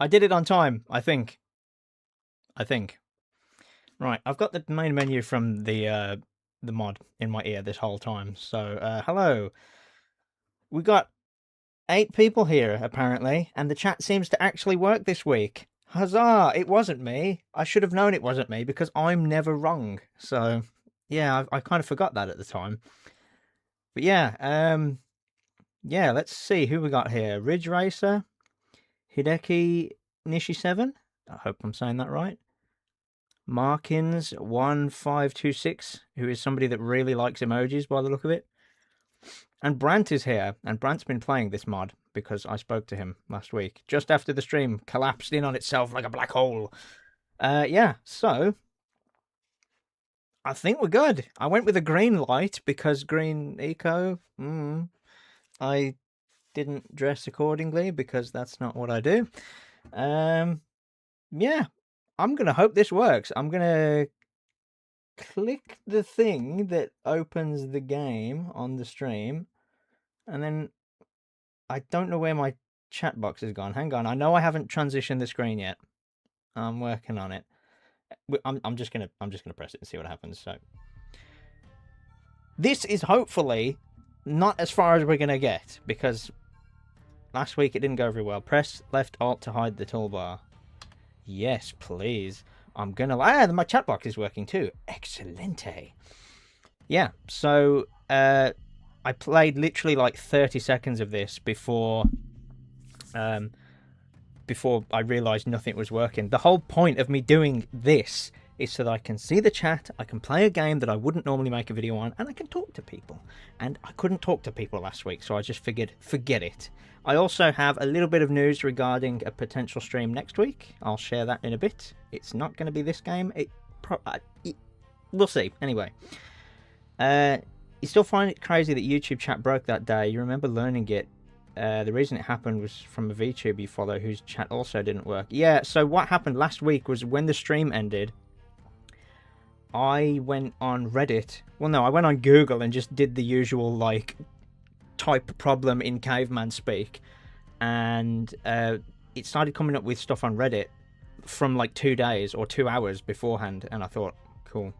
I did it on time, I think. Right, I've got the main menu from the mod in my ear this whole time. So, hello. We got 8 people here, apparently, and the chat seems to actually work this week. Huzzah! It wasn't me. I should have known it wasn't me because I'm never wrong. So, yeah, I kind of forgot that at the time. But yeah, let's see who we got here. Ridge Racer, Hideki Nishi7. I hope I'm saying that right. Markins1526, who is somebody that really likes emojis by the look of it. And Brant is here, and Brant's been playing this mod because I spoke to him last week, just after the stream collapsed in on itself like a black hole. Yeah, so I think we're good. I went with a green light because green eco. I didn't dress accordingly because that's not what I do. Yeah, I'm gonna hope this works. I'm gonna click the thing that opens the game on the stream, and then I don't know where my chat box has gone. Hang on, I know I haven't transitioned the screen yet. I'm working on it. I'm just gonna press it and see what happens. So this is hopefully not as far as we're gonna get because last week it didn't go very well. Press left alt to hide the toolbar. Yes, please. I'm gonna. My chat box is working too. Excelente. Yeah. So I played literally like 30 seconds of this before I realized nothing was working. The whole point of me doing this is so that I can see the chat, I can play a game that I wouldn't normally make a video on, and I can talk to people. And I couldn't talk to people last week, so I just figured, forget it. I also have a little bit of news regarding a potential stream next week. I'll share that in a bit. It's not going to be this game. We'll see. Anyway. You still find it crazy that YouTube chat broke that day? You remember learning it. The reason it happened was from a VTuber you follow whose chat also didn't work. Yeah, so what happened last week was when the stream ended, I went on Reddit. Well, no, I went on Google and just did the usual, like, type problem in caveman speak. And it started coming up with stuff on Reddit from, like, 2 days or 2 hours beforehand. And I thought, cool.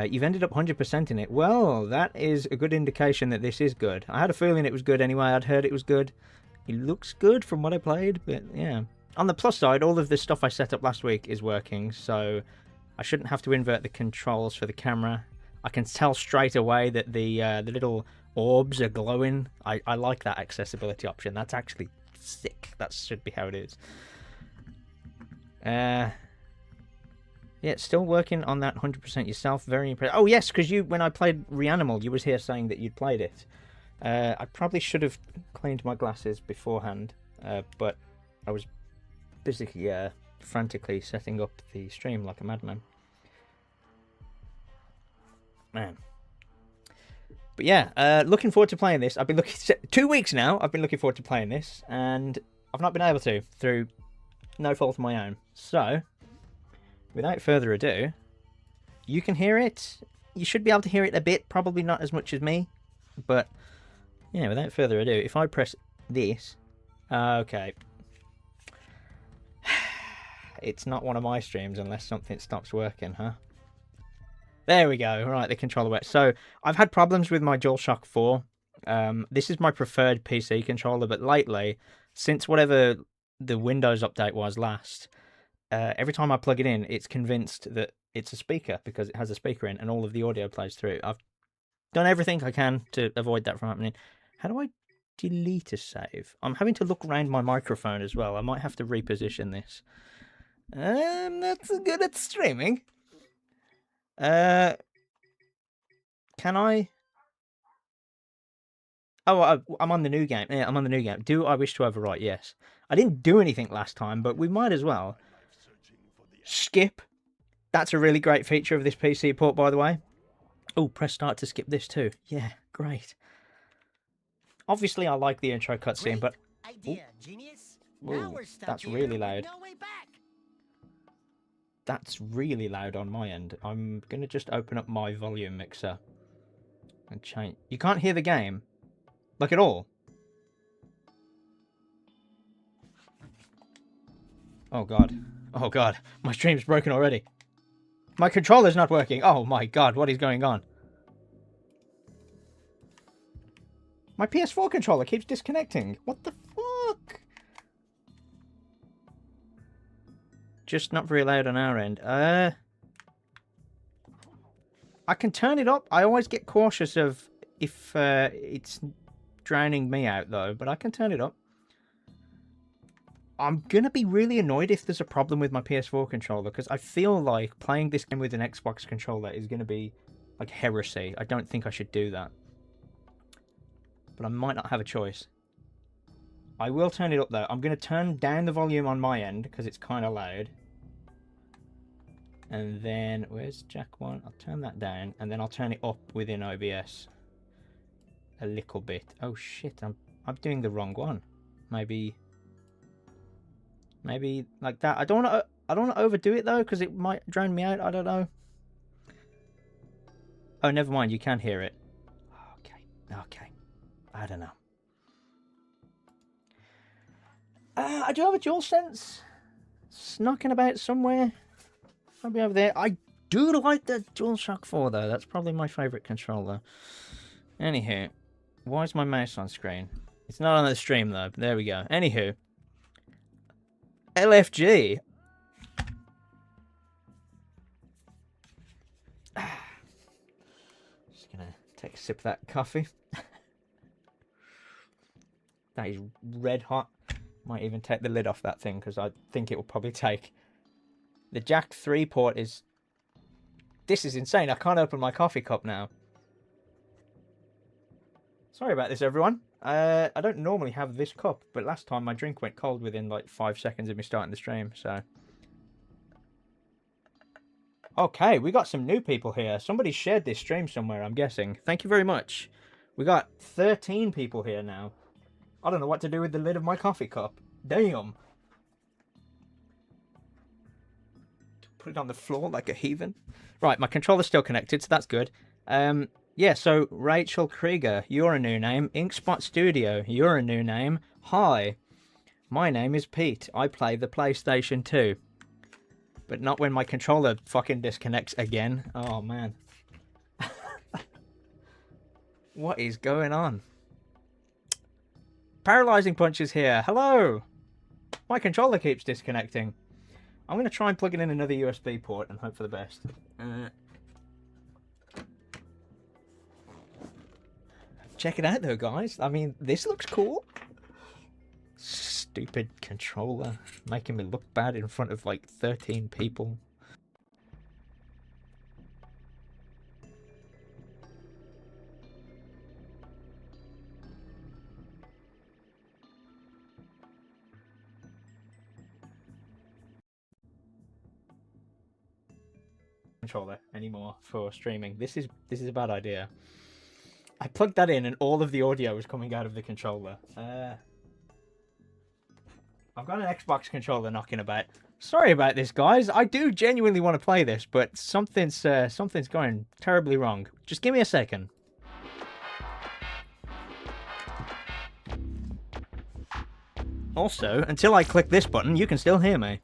You've ended up 100% in it. Well, that is a good indication that this is good. I had a feeling it was good anyway. I'd heard it was good. It looks good from what I played, but yeah. On the plus side, all of this stuff I set up last week is working, so I shouldn't have to invert the controls for the camera. I can tell straight away that the little orbs are glowing. I like that accessibility option. That's actually sick. That should be how it is. Yeah, still working on that 100% yourself. Very impressed. Oh, yes, because when I played Reanimal, you was here saying that you'd played it. I probably should have cleaned my glasses beforehand, but I was busy frantically setting up the stream like a madman. Man. But yeah, looking forward to playing this. I've been 2 weeks now. I've been looking forward to playing this, and I've not been able to through no fault of my own. So, without further ado, you can hear it. You should be able to hear it a bit, probably not as much as me, but yeah, without further ado, if I press this, okay, it's not one of my streams unless something stops working, huh? There we go. Right, the controller works. So I've had problems with my DualShock 4. This is my preferred PC controller, but lately, since whatever the Windows update was last, every time I plug it in, it's convinced that it's a speaker because it has a speaker in and all of the audio plays through. I've done everything I can to avoid that from happening. How do I delete a save? I'm having to look around my microphone as well. I might have to reposition this. That's good at streaming. Can I? Oh, I'm on the new game. Yeah, I'm on the new game. Do I wish to overwrite? Yes. I didn't do anything last time, but we might as well. Skip. That's a really great feature of this PC port, by the way. Oh, press start to skip this too. Yeah, great. Obviously, I like the intro cutscene, but idea, genius. Ooh, that's really loud. No way back. That's really loud on my end. I'm gonna just open up my volume mixer and change. You can't hear the game, like at all. Oh god. Oh god. My stream's broken already. My controller's not working. Oh my god, what is going on? My PS4 controller keeps disconnecting. What the fuck? Just not very loud on our end. I can turn it up. I always get cautious of if it's drowning me out though, but I can turn it up. I'm gonna be really annoyed if there's a problem with my PS4 controller, because I feel like playing this game with an Xbox controller is gonna be like heresy. I don't think I should do that. But I might not have a choice. I will turn it up though. I'm gonna turn down the volume on my end because it's kind of loud. And then, where's Jack 1? I'll turn that down, and then I'll turn it up within OBS a little bit. Oh shit, I'm doing the wrong one. Maybe like that. I don't want to overdo it though, because it might drown me out. I don't know. Oh, never mind. You can hear it. Okay. I don't know. I do have a DualSense. It's knocking about somewhere. Maybe over there. I do like the DualShock 4 though. That's probably my favourite controller. Anywho, why is my mouse on screen? It's not on the stream though. There we go. Anywho, LFG. Just gonna take a sip of that coffee. That is red hot. Might even take the lid off that thing because I think it will probably take. The Jack 3 port is. This is insane. I can't open my coffee cup now. Sorry about this, everyone. I don't normally have this cup, but last time my drink went cold within like 5 seconds of me starting the stream, so. Okay, we got some new people here. Somebody shared this stream somewhere, I'm guessing. Thank you very much. We got 13 people here now. I don't know what to do with the lid of my coffee cup. Damn. Put it on the floor like a heathen. Right, my controller's still connected, so that's good. Yeah, so Rachel Krieger, you're a new name. Inkspot Studio, you're a new name. Hi, my name is Pete. I play the PlayStation 2. But not when my controller fucking disconnects again. Oh, man. What is going on? Paralyzing Punch is here. Hello! My controller keeps disconnecting. I'm going to try and plug it in another USB port and hope for the best. Check it out though, guys. I mean, this looks cool. Stupid controller. Making me look bad in front of like 13 people. Controller anymore for streaming. This is a bad idea. I plugged that in and all of the audio was coming out of the controller. I've got an Xbox controller knocking about. Sorry about this, guys. I do genuinely want to play this, but something's going terribly wrong. Just give me a second. Also, until I click this button, you can still hear me.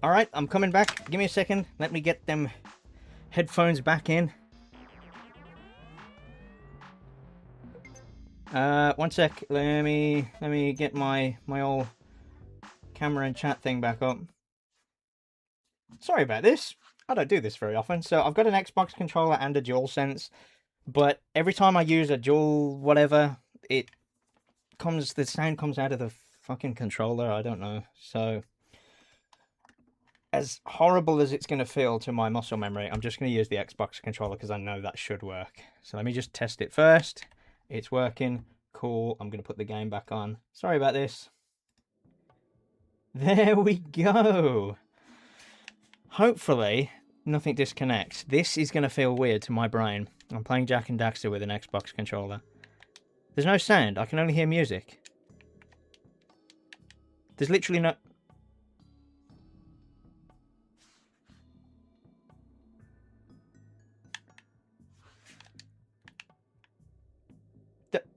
Alright, I'm coming back. Give me a second. Let me get them headphones back in. One sec. Let me get my old camera and chat thing back up. Sorry about this. I don't do this very often. So I've got an Xbox controller and a DualSense, but every time I use a dual whatever, the sound comes out of the fucking controller. I don't know. So as horrible as it's going to feel to my muscle memory, I'm just going to use the Xbox controller because I know that should work. So let me just test it first. It's working. Cool. I'm going to put the game back on. Sorry about this. There we go. Hopefully, nothing disconnects. This is going to feel weird to my brain. I'm playing Jak and Daxter with an Xbox controller. There's no sound. I can only hear music. There's literally no...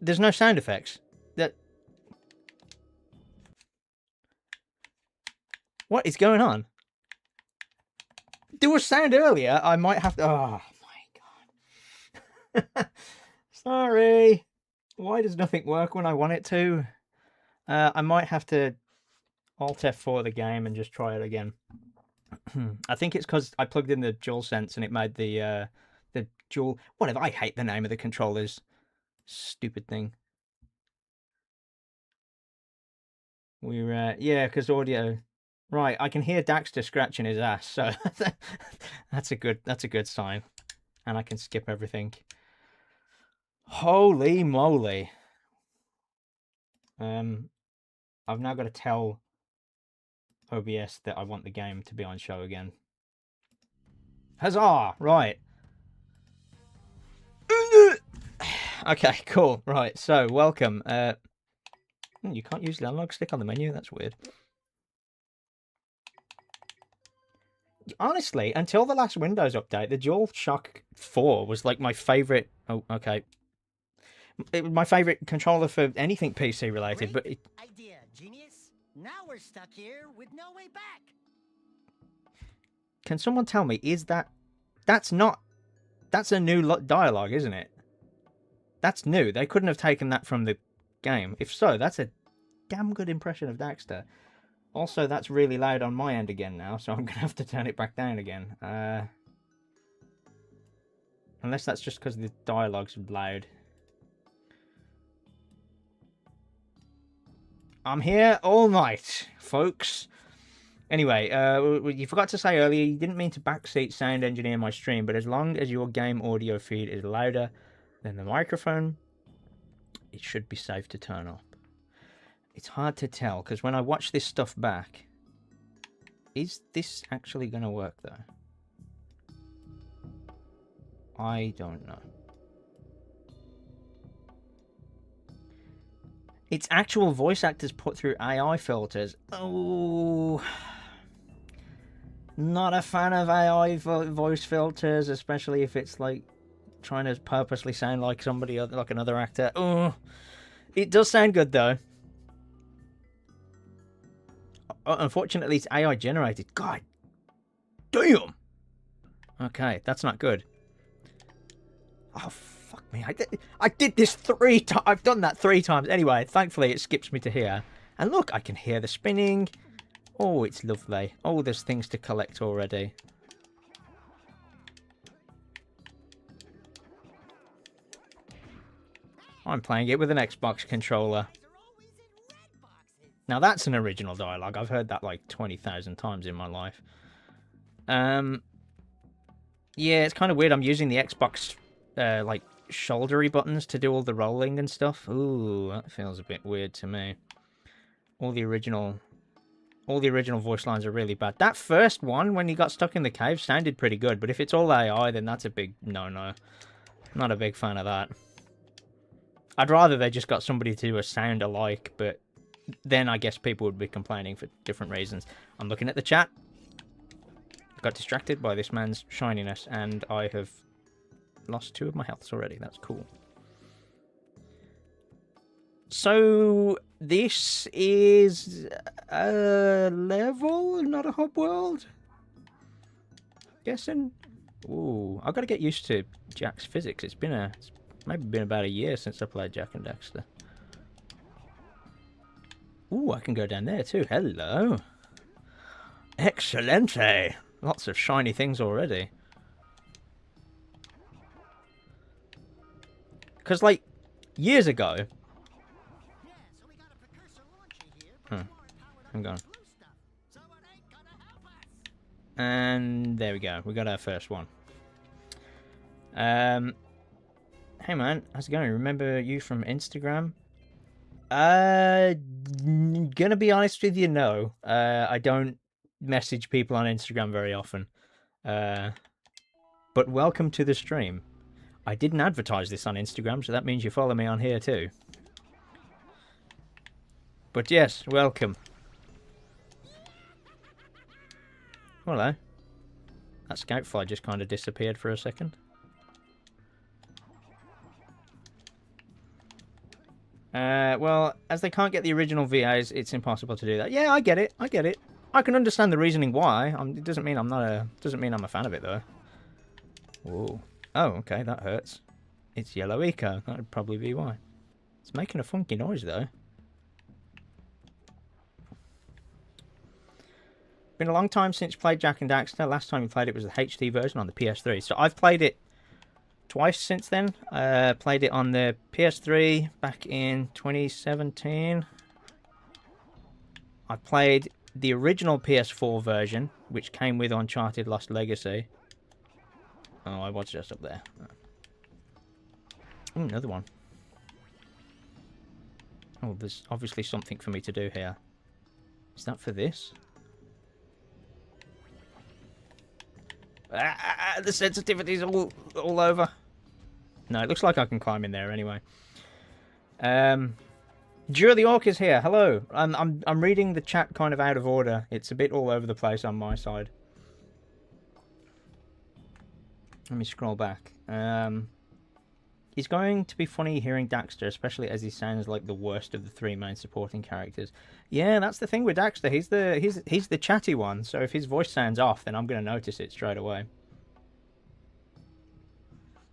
There's no sound effects. What is going on? There was sound earlier. I might have to... Oh, my God. Sorry. Why does nothing work when I want it to? I might have to Alt F4 the game and just try it again. I think it's because I plugged in the DualSense and it made the dual... Whatever, I hate the name of the controllers. Stupid thing. We're yeah, because audio. Right, I can hear Daxter scratching his ass, so that's a good sign. And I can skip everything. Holy moly. I've now got to tell OBS that I want the game to be on show again. Huzzah! Right. Okay, cool. Right, so welcome. You can't use the analog stick on the menu. That's weird. Honestly, until the last Windows update, the DualShock 4 was like my favorite. Oh, okay. It was my favorite controller for anything PC related. But idea, genius. Now we're stuck here with no way back. Can someone tell me? That's a new dialogue, isn't it? That's new. They couldn't have taken that from the game. If so, that's a damn good impression of Daxter. Also, that's really loud on my end again now, so I'm going to have to turn it back down again. Unless that's just because the dialogue's loud. I'm here all night, folks. Anyway, you forgot to say earlier, you didn't mean to backseat sound engineer my stream, but as long as your game audio feed is louder than the microphone, it should be safe to turn off. It's hard to tell, because when I watch this stuff back, is this actually going to work, though? I don't know. It's actual voice actors put through AI filters. Oh, not a fan of AI voice filters, especially if it's like trying to purposely sound like somebody other, like another actor. Oh, it does sound good though. Unfortunately, it's AI generated. God damn. Okay, that's not good. Oh, fuck me. I did this 3 times. I've done that 3 times. Anyway, thankfully it skips me to here. And look, I can hear the spinning. Oh, it's lovely. Oh, there's things to collect already. I'm playing it with an Xbox controller. Now that's an original dialogue. I've heard that like 20,000 times in my life. Yeah, it's kind of weird. I'm using the Xbox like shouldery buttons to do all the rolling and stuff. Ooh, that feels a bit weird to me. All the original voice lines are really bad. That first one, when he got stuck in the cave, sounded pretty good. But if it's all AI, then that's a big no-no. Not a big fan of that. I'd rather they just got somebody to do a sound alike, but then I guess people would be complaining for different reasons. I'm looking at the chat. I got distracted by this man's shininess, and I have lost 2 of my healths already. That's cool. So this is a level, not a hub world. Guessing. Ooh, I've got to get used to Jack's physics. It's maybe been about a year since I played Jak and Daxter. Ooh, I can go down there too. Hello. Excelente. Lots of shiny things already. Because, like, years ago... Hang on. And there we go. We got our first one. Hey, man. How's it going? Remember you from Instagram? Gonna be honest with you, no. I don't message people on Instagram very often. But welcome to the stream. I didn't advertise this on Instagram, so that means you follow me on here too. But yes, welcome. Hello. That scoutfly just kind of disappeared for a second. Well, as they can't get the original VAs, it's impossible to do that. Yeah, I get it. I get it. I can understand the reasoning why. It doesn't mean I'm a fan of it though. Whoa. Oh, okay, that hurts. It's yellow eco. That would probably be why. It's making a funky noise though. Been a long time since you played Jak and Daxter. Last time you played it was the HD version on the PS3. So I've played it twice since then. Played it on the PS3 back in 2017. I played the original PS4 version, which came with Uncharted Lost Legacy. Oh, I was just up there. Ooh, another one. Oh, there's obviously something for me to do here. Is that for this? The sensitivity's all over. No, it looks like I can climb in there anyway. Jura the Orc is here. Hello. I'm reading the chat kind of out of order. It's a bit all over the place on my side. Let me scroll back. It's going to be funny hearing Daxter, especially as he sounds like the worst of the three main supporting characters. Yeah, that's the thing with Daxter. He's the chatty one, so if his voice sounds off, then I'm going to notice it straight away.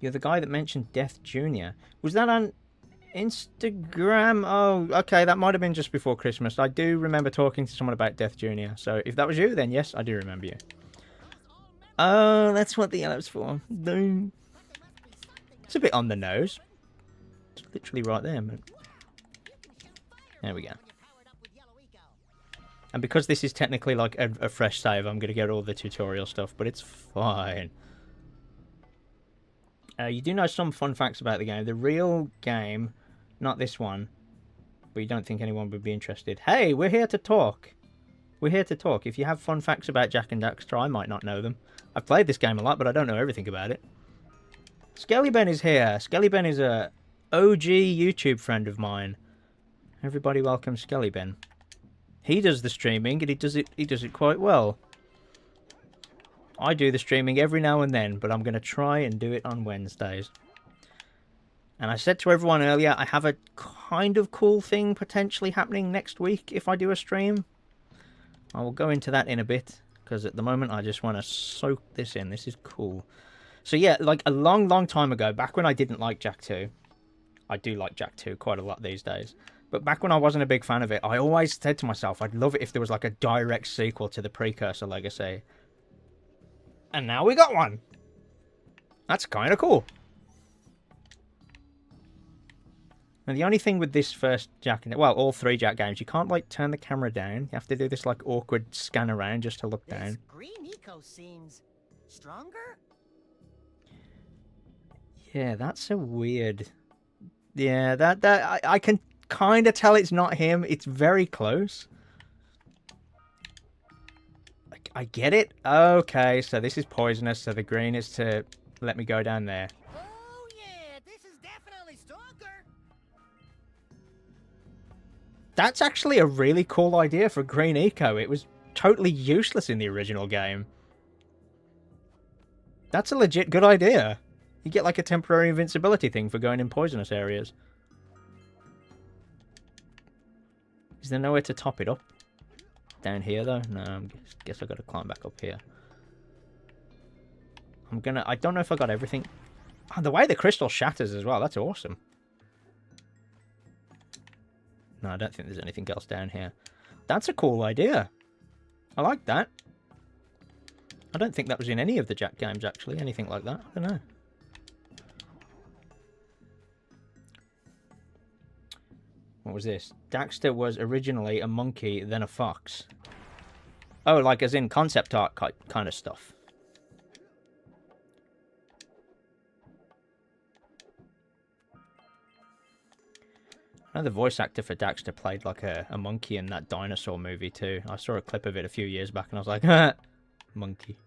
You're the guy that mentioned Death Jr. Was that on Instagram? Oh, okay, that might have been just before Christmas. I do remember talking to someone about Death Jr. So if that was you, then yes, I do remember you. Oh, that's what the yellow's for. It's a bit on the nose. It's literally right there, man. There we go. And because this is technically like a fresh save, I'm going to get all the tutorial stuff, but it's fine. You do know some fun facts about the game. The real game, not this one, but you don't think anyone would be interested. Hey, we're here to talk. We're here to talk. If you have fun facts about Jak and Daxter, I might not know them. I've played this game a lot, but I don't know everything about it. Skellyben is here. Skellyben is a OG YouTube friend of mine. Everybody welcome Skellyben. He does the streaming and he does it quite well. I do the streaming every now and then, but I'm going to try and do it on Wednesdays. And I said to everyone earlier, I have a kind of cool thing potentially happening next week if I do a stream. I will go into that in a bit, because at the moment I just want to soak this in. This is cool. So yeah, like a long, long time ago, back when I didn't like Jak 2, I do like Jak 2 quite a lot these days, but back when I wasn't a big fan of it, I always said to myself, I'd love it if there was like a direct sequel to the Precursor Legacy. And now we got one. That's kind of cool. And the only thing with this first Jak, well, all three Jak games, you can't like turn the camera down. You have to do this like awkward scan around just to look down. This green eco seems stronger. Yeah, that's a weird. Yeah, that I can kind of tell it's not him. It's very close. I get it. Okay, so this is poisonous. So the green is to let me go down there. Oh yeah, this is definitely stronger. That's actually a really cool idea for green eco. It was totally useless in the original game. That's a legit good idea. You get like a temporary invincibility thing for going in poisonous areas. Is there nowhere to top it up? Down here, though? No, I guess I've got to climb back up here. I don't know if I got everything. Oh, the way the crystal shatters as well, that's awesome. No, I don't think there's anything else down here. That's a cool idea. I like that. I don't think that was in any of the Jak games, actually. Anything like that. I don't know. What was this? Daxter was originally a monkey, then a fox. Oh, like as in concept art kind of stuff. I know the voice actor for Daxter played like a monkey in that dinosaur movie too. I saw a clip of it a few years back and I was like, monkey.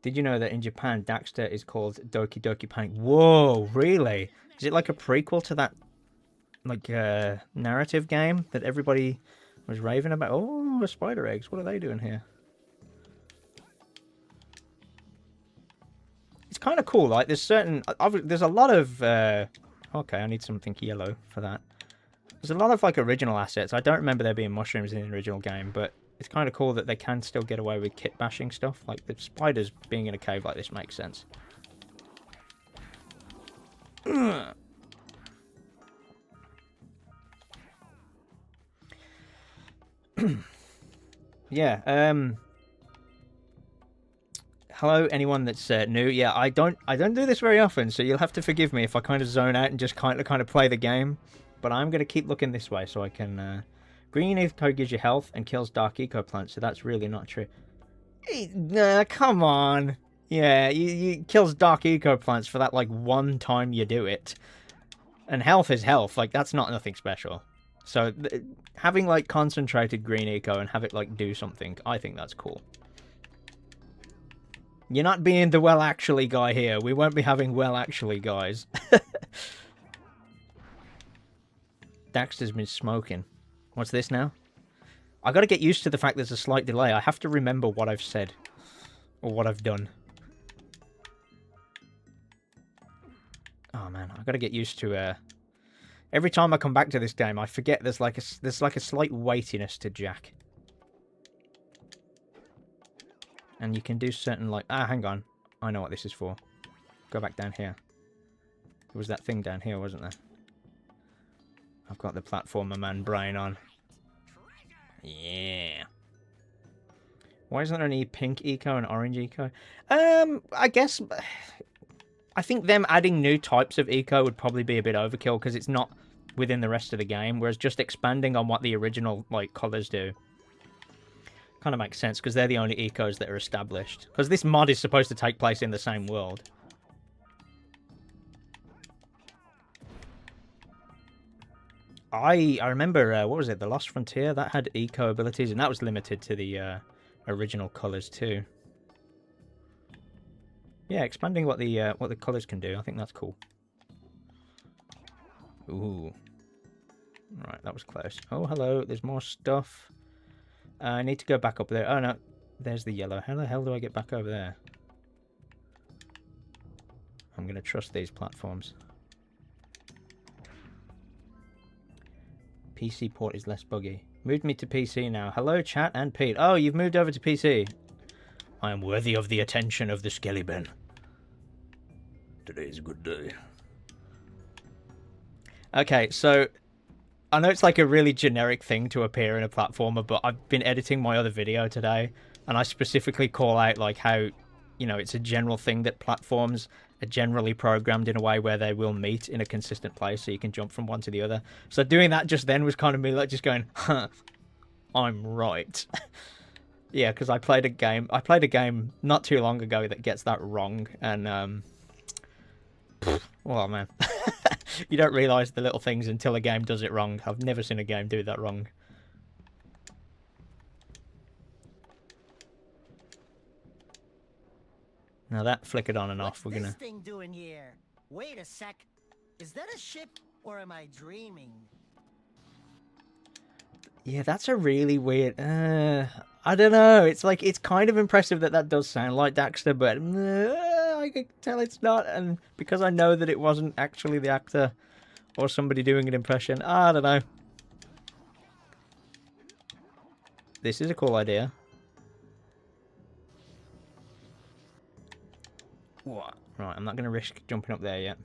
Did you know that in Japan, Daxter is called Doki Doki Panic? Whoa, really? Is it like a prequel to that like narrative game that everybody was raving about? Oh, spider eggs. What are they doing here? It's kind of cool. Like, there's a lot of... okay, I need something yellow for that. There's a lot of, like, original assets. I don't remember there being mushrooms in the original game, but it's kind of cool that they can still get away with kit bashing stuff. Like, the spiders being in a cave like this makes sense. Yeah, hello, anyone that's new. Yeah, I don't do this very often, so you'll have to forgive me if I kind of zone out and just kind of play the game. But I'm going to keep looking this way so I can... Green eco gives you health and kills dark eco plants, so that's really not true. Come on. Yeah, you kills dark eco plants for that, like, one time you do it. And health is health. Like, that's not nothing special. So, having, like, concentrated green eco and have it, like, do something, I think that's cool. You're not being the well actually guy here. We won't be having well actually guys. Daxter's been smoking. What's this now? I gotta get used to the fact there's a slight delay. I have to remember what I've said. Or what I've done. Oh man, I gotta get used to every time I come back to this game, I forget there's like a slight weightiness to Jak. And you can do certain, like... Ah, hang on. I know what this is for. Go back down here. There was that thing down here, wasn't there? I've got the platformer man brain on. Yeah. Why isn't there any pink eco and orange eco? I guess... I think them adding new types of eco would probably be a bit overkill, because it's not within the rest of the game, whereas just expanding on what the original, like, colours do kind of makes sense, because they're the only ecos that are established. Because this mod is supposed to take place in the same world. I remember, what was it, The Lost Frontier? That had eco abilities, and that was limited to the original colours too. Yeah, expanding what the colours can do, I think that's cool. Ooh. Right, that was close. Oh, hello, there's more stuff. I need to go back up there. Oh, no. There's the yellow. How the hell do I get back over there? I'm going to trust these platforms. PC port is less buggy. Moved me to PC now. Hello, chat and Pete. Oh, you've moved over to PC. I am worthy of the attention of the Skelly Ben. Today is a good day. Okay, so... I know it's like a really generic thing to appear in a platformer, but I've been editing my other video today, and I specifically call out like how, you know, it's a general thing that platforms are generally programmed in a way where they will meet in a consistent place, so you can jump from one to the other. So doing that just then was kind of me like just going, huh, I'm right. Yeah, because I played a game not too long ago that gets that wrong, and well, man. You don't realise the little things until a game does it wrong. I've never seen a game do that wrong. Now that flickered on and off. We're gonna... What's this thing doing here? Wait a sec. Is that a ship, or am I dreaming? Yeah, that's a really weird... I don't know. It's like, it's kind of impressive that that does sound like Daxter, but can tell it's not, and because I know that it wasn't actually the actor or somebody doing an impression, I don't know. This is a cool idea. What? Right, I'm not going to risk jumping up there yet.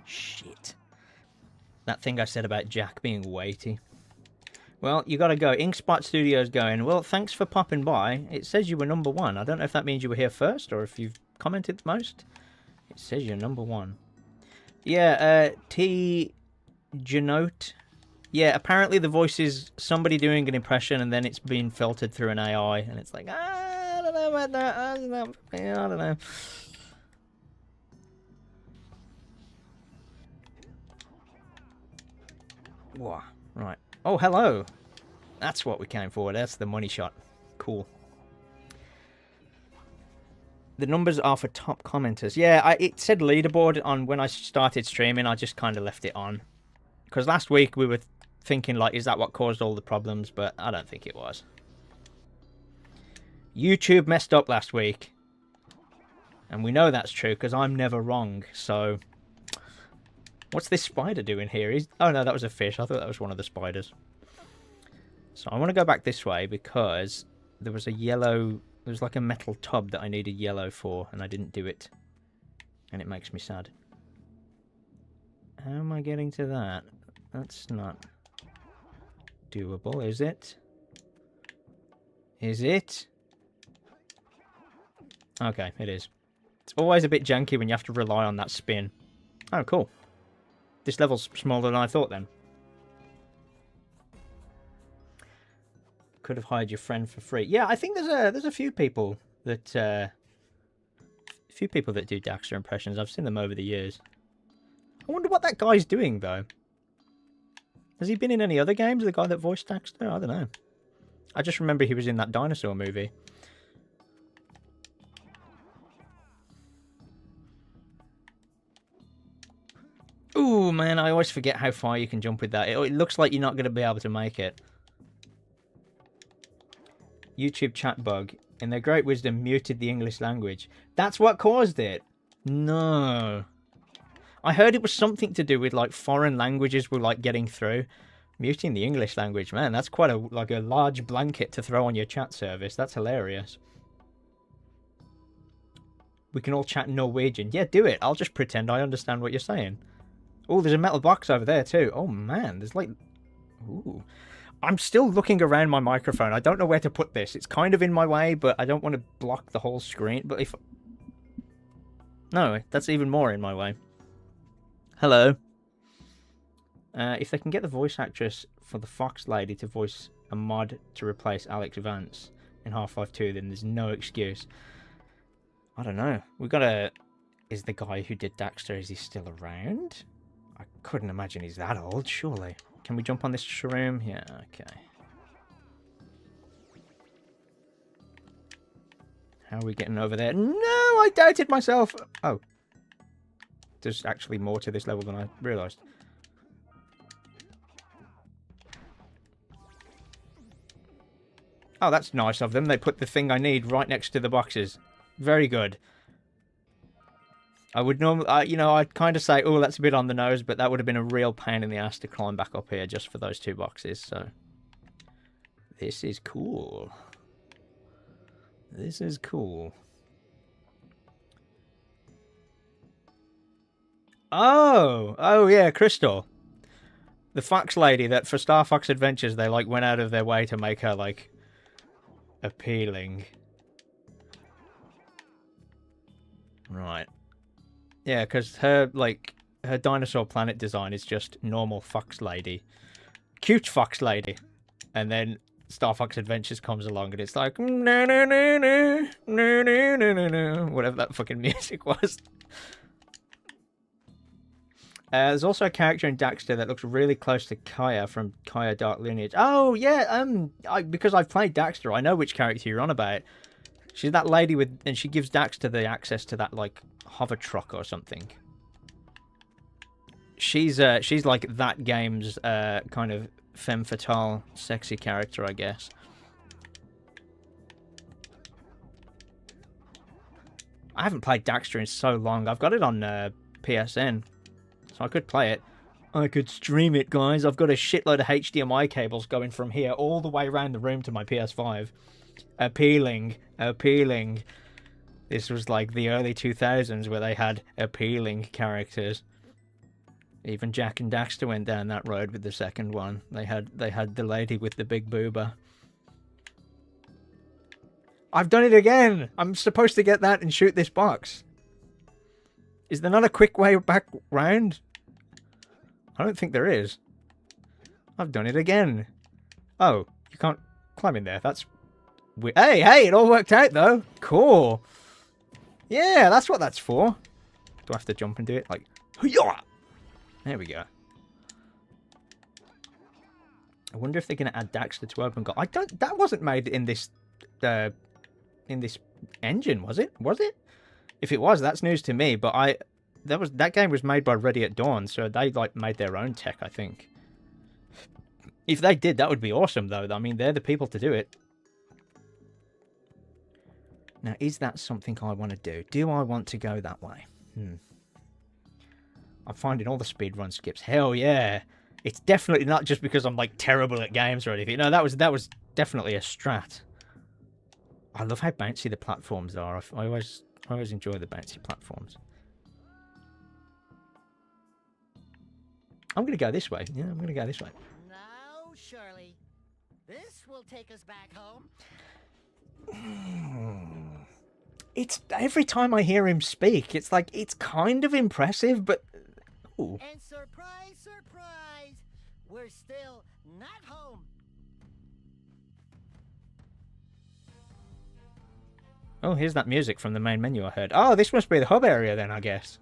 Shit. That thing I said about Jak being weighty. Well, you gotta go. Inkspot Studios going, well, thanks for popping by. It says you were #1. I don't know if that means you were here first or if you've commented the most. It says you're #1. Yeah, T. Genote. Yeah, apparently the voice is somebody doing an impression and then it's being filtered through an AI. And it's like, I don't know about that. I don't know. Whoa, right. Oh, hello. That's what we came for. That's the money shot. Cool. The numbers are for top commenters. Yeah, it said leaderboard on when I started streaming. I just kind of left it on. Because last week we were thinking, like, is that what caused all the problems? But I don't think it was. YouTube messed up last week. And we know that's true because I'm never wrong. So... what's this spider doing here? Oh no, that was a fish. I thought that was one of the spiders. So I want to go back this way because there was a yellow... there was like a metal tub that I needed yellow for and I didn't do it. And it makes me sad. How am I getting to that? That's not doable, is it? Is it? Okay, it is. It's always a bit janky when you have to rely on that spin. Oh, cool. This level's smaller than I thought then. Could have hired your friend for free. Yeah, I think there's a few people that do Daxter impressions. I've seen them over the years. I wonder what that guy's doing though. Has he been in any other games? The guy that voiced Daxter? I don't know. I just remember he was in that dinosaur movie. Ooh, man, I always forget how far you can jump with that. It looks like you're not going to be able to make it. YouTube chat bug. In their great wisdom, muted the English language. That's what caused it? No. I heard it was something to do with, like, foreign languages were, like, getting through. Muting the English language, man, that's quite a large blanket to throw on your chat service. That's hilarious. We can all chat Norwegian. Yeah, do it. I'll just pretend I understand what you're saying. Oh, there's a metal box over there too. Oh man, there's like... ooh. I'm still looking around my microphone. I don't know where to put this. It's kind of in my way, but I don't want to block the whole screen. But if... no, that's even more in my way. Hello. If they can get the voice actress for the Fox Lady to voice a mod to replace Alex Vance in Half-Life 2, then there's no excuse. I don't know. We gotta... is the guy who did Daxter, is he still around? I couldn't imagine he's that old, surely. Can we jump on this shroom? Yeah, okay. How are we getting over there? No, I doubted myself! Oh. There's actually more to this level than I realised. Oh, that's nice of them. They put the thing I need right next to the boxes. Very good. I would normally, you know, I'd kind of say, oh, that's a bit on the nose, but that would have been a real pain in the ass to climb back up here just for those two boxes, so. This is cool. This is cool. Oh yeah, Crystal. The Fox Lady that for Star Fox Adventures, they, like, went out of their way to make her, like, appealing. Right. Yeah, because her, like, her dinosaur planet design is just normal Fox Lady. Cute Fox Lady. And then Star Fox Adventures comes along and it's like, no, no, no, no, no, no, no, no, no, whatever that fucking music was. There's also a character in Daxter that looks really close to Kaya from Kaya Dark Lineage. Oh, yeah, because I've played Daxter, I know which character you're on about. She's that lady with, and she gives Daxter the access to that, like, hover truck or something. She's like that game's kind of femme fatale, sexy character, I guess. I haven't played Daxter in so long. I've got it on PSN, so I could play it. I could stream it, guys. I've got a shitload of HDMI cables going from here all the way around the room to my PS5. Appealing. This was like the early 2000s where they had appealing characters. Even Jak and Daxter went down that road with the second one. They had the lady with the big boober. I've done it again! I'm supposed to get that and shoot this box. Is there not a quick way back round? I don't think there is. I've done it again. Oh, you can't climb in there. That's weird. Hey, it all worked out though. Cool. Yeah, that's what that's for. Do I have to jump and do it? Like, hoo-yah! There we go. I wonder if they're going to add Daxter to Open Goal. That wasn't made in this engine, was it? Was it? If it was, that's news to me. But that game was made by Ready at Dawn, so they like made their own tech, I think. If they did, that would be awesome, though. I mean, they're the people to do it. Now, is that something I want to do? Do I want to go that way? I'm finding all the speedrun skips. Hell yeah. It's definitely not just because I'm like terrible at games or anything. No, that was definitely a strat. I love how bouncy the platforms are. I always enjoy the bouncy platforms. I'm going to go this way. Yeah, I'm going to go this way. Now, Shirley, this will take us back home. It's every time I hear him speak, it's like it's kind of impressive, but ooh. And surprise, surprise, we're still not home. Oh, here's that music from the main menu I heard. Oh, this must be the hub area then, I guess.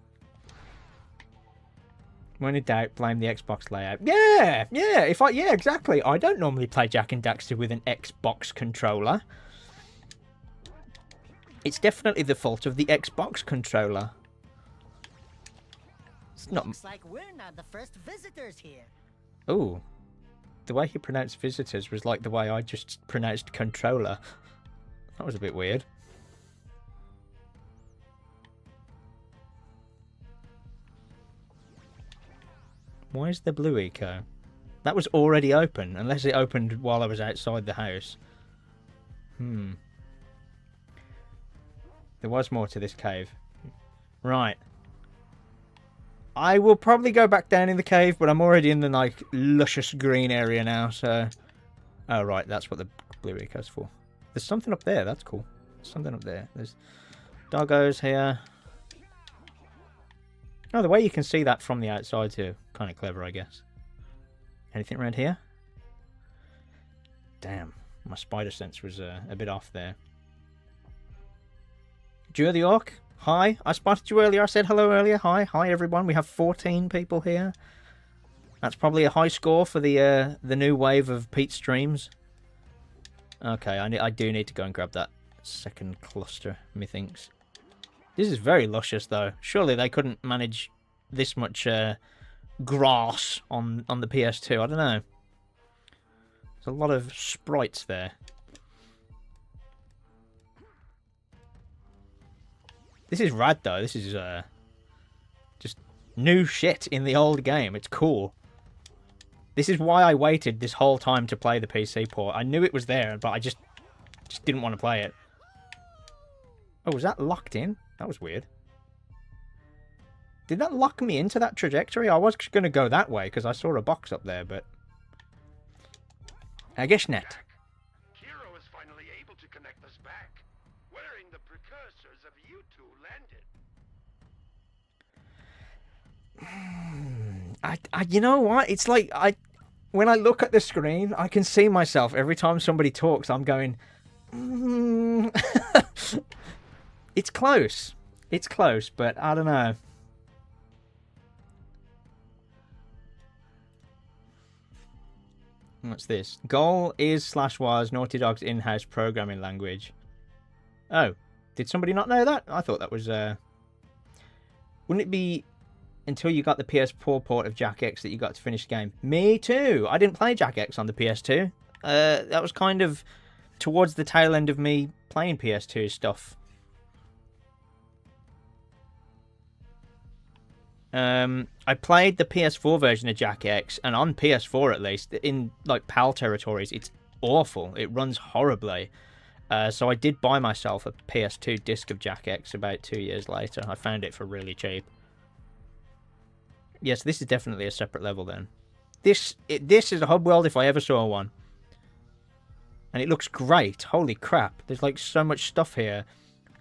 When in doubt, blame the Xbox layout. Yeah, yeah, exactly. I don't normally play Jak and Daxter with an Xbox controller. It's definitely the fault of the Xbox controller. It's not. Looks like we're not the first visitors here. Oh, the way he pronounced visitors was like the way I just pronounced controller. That was a bit weird. Why is there blue eco? That was already open, unless it opened while I was outside the house. There was more to this cave. Right. I will probably go back down in the cave, but I'm already in the like luscious green area now, so... Oh, right, that's what the blue eco's for. There's something up there, that's cool. There's something up there. There's doggos here. Oh, the way you can see that from the outside too. Kind of clever, I guess. Anything around here? Damn, my spider sense was a bit off there. Drew the Orc, hi. I spotted you earlier. I said hello earlier. Hi everyone. We have 14 people here. That's probably a high score for the new wave of Pete streams. Okay, I do need to go and grab that second cluster, methinks. This is very luscious, though. Surely they couldn't manage this much grass on the PS2. I don't know. There's a lot of sprites there. This is rad, though. This is just new shit in the old game. It's cool. This is why I waited this whole time to play the PC port. I knew it was there, but I just didn't want to play it. Oh, was that locked in? That was weird. Did that lock me into that trajectory? I was going to go that way because I saw a box up there, but... I guess not. Hero is finally able to connect us back, wherein the precursors of you two landed. You know what? It's like when I look at the screen, I can see myself every time somebody talks. I'm going, It's close. It's close, but I don't know. What's this? Goal is /was Naughty Dog's in-house programming language. Oh, did somebody not know that? I thought that was wouldn't it be until you got the PS4 port of Jak X that you got to finish the game? Me too. I didn't play Jak X on the PS2. That was kind of towards the tail end of me playing PS2 stuff. I played the PS4 version of Jak X, and on PS4 at least, in like PAL territories, it's awful. It runs horribly. So I did buy myself a PS2 disc of Jak X about 2 years later. I found it for really cheap. Yes, this is definitely a separate level then. This is a hub world if I ever saw one. And it looks great. Holy crap. There's like so much stuff here.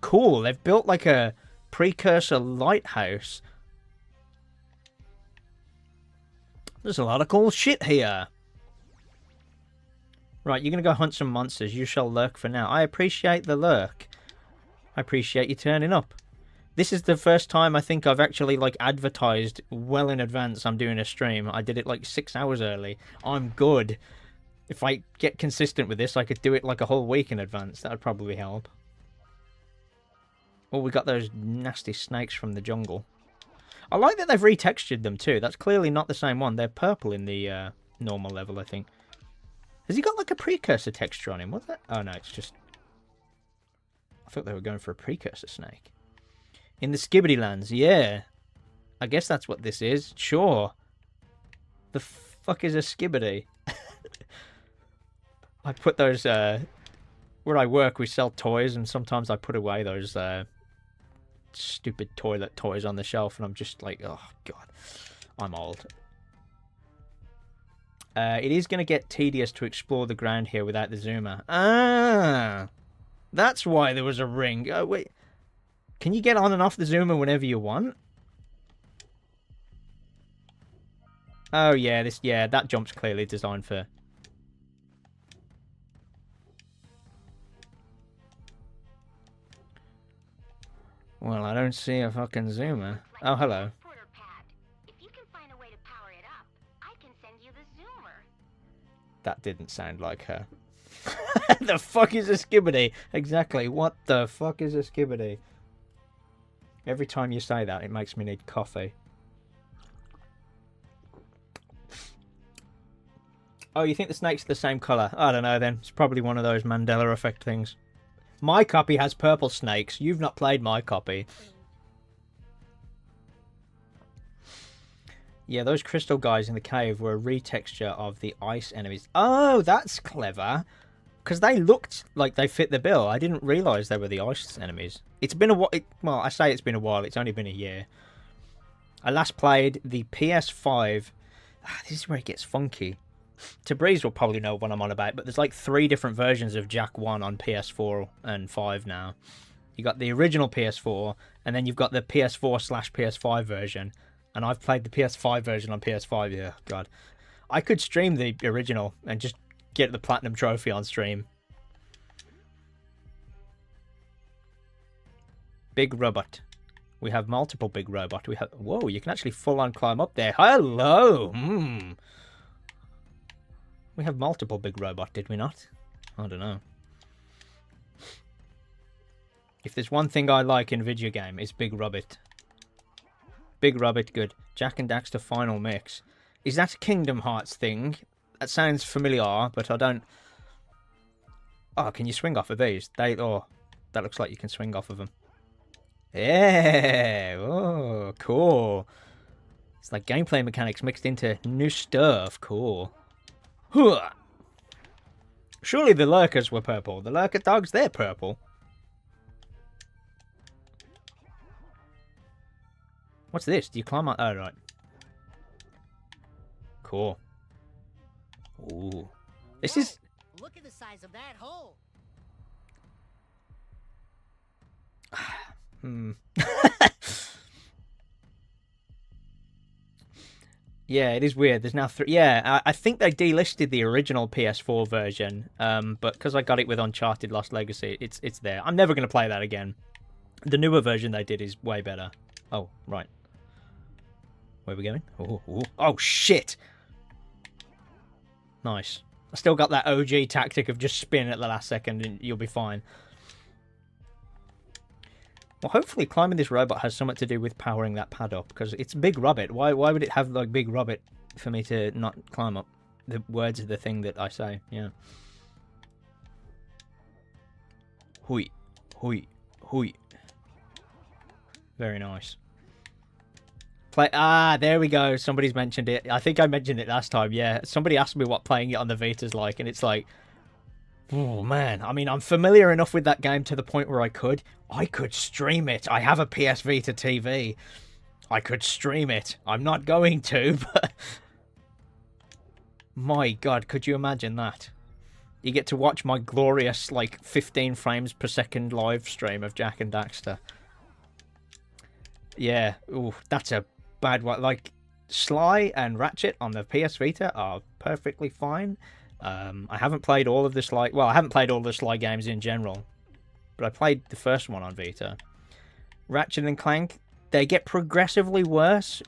Cool. They've built like a precursor lighthouse. There's a lot of cool shit here. Right, you're going to go hunt some monsters. You shall lurk for now. I appreciate the lurk. I appreciate you turning up. This is the first time I think I've actually like advertised well in advance I'm doing a stream. I did it like 6 hours early. I'm good. If I get consistent with this, I could do it like a whole week in advance. That would probably help. Oh, we got those nasty snakes from the jungle. I like that they've retextured them too. That's clearly not the same one. They're purple in the normal level, I think. Has he got like a precursor texture on him? What's that? Oh no, it's just... I thought they were going for a precursor snake. In the Skibbity Lands, yeah. I guess that's what this is. Sure. The fuck is a Skibbity? I put those... where I work, we sell toys, and sometimes I put away those stupid toilet toys on the shelf, and I'm just like, oh god, I'm old. It is going to get tedious to explore the ground here without the zoomer. Ah, that's why there was a ring. Oh wait, can you get on and off the zoomer whenever you want? Oh yeah, that jump's clearly designed for... Well, I don't see a fucking zoomer. Oh, hello. That didn't sound like her. The fuck is a Skibbity? Exactly. What the fuck is a Skibbity? Every time you say that, it makes me need coffee. Oh, you think the snake's the same colour? I don't know then. It's probably one of those Mandela effect things. My copy has purple snakes. You've not played my copy. Yeah, those crystal guys in the cave were a retexture of the ice enemies. Oh, that's clever. Because they looked like they fit the bill. I didn't realise they were the ice enemies. It's been a while. Well, I say it's been a while. It's only been a year. I last played the PS5. This is where it gets funky. Tabriz will probably know what I'm on about, but there's like 3 different versions of Jak 1 on PS4 and 5 now. You got the original PS4, and then you've got the PS4/PS5 version. And I've played the PS5 version on PS5. Yeah, God. I could stream the original and just get the Platinum Trophy on stream. Big robot. We have multiple big robot. We have... Whoa, you can actually full-on climb up there. Hello! We have multiple big robot, did we not? I don't know. If there's one thing I like in video game, it's Big Robot. Big Robot, good. Jak and Daxter Final Mix. Is that a Kingdom Hearts thing? That sounds familiar, but I don't... Oh, can you swing off of these? Oh, that looks like you can swing off of them. Yeah! Oh, cool. It's like gameplay mechanics mixed into new stuff. Cool. Huh. Surely the lurkers were purple. The lurker dogs, they're purple. What's this? Do you climb on... Oh, right. Cool. Ooh. This is... Look at the size of that hole. Yeah, it is weird. There's now 3... Yeah, I think they delisted the original PS4 version, but because I got it with Uncharted Lost Legacy, it's there. I'm never going to play that again. The newer version they did is way better. Oh, right. Where are we going? Oh, shit! Nice. I still got that OG tactic of just spin at the last second and you'll be fine. Well, hopefully climbing this robot has something to do with powering that pad up, because it's Big Robot. Why would it have, like, Big Robot for me to not climb up? The words are the thing that I say, yeah. Hui. Hui. Hui. Very nice. There we go. Somebody's mentioned it. I think I mentioned it last time. Yeah, somebody asked me what playing it on the Vita's like, and it's like, oh man. I mean, I'm familiar enough with that game to the point where I could stream it. I have a PS Vita TV. I could stream it. I'm not going to, but my God, could you imagine that? You get to watch my glorious, like, 15 frames per second live stream of Jak and Daxter. Yeah, ooh, that's a bad one. Like, Sly and Ratchet on the PS Vita are perfectly fine. I haven't played all of the Sly... Well, I haven't played all the Sly games in general, but I played the first one on Vita. Ratchet and Clank, they get progressively worse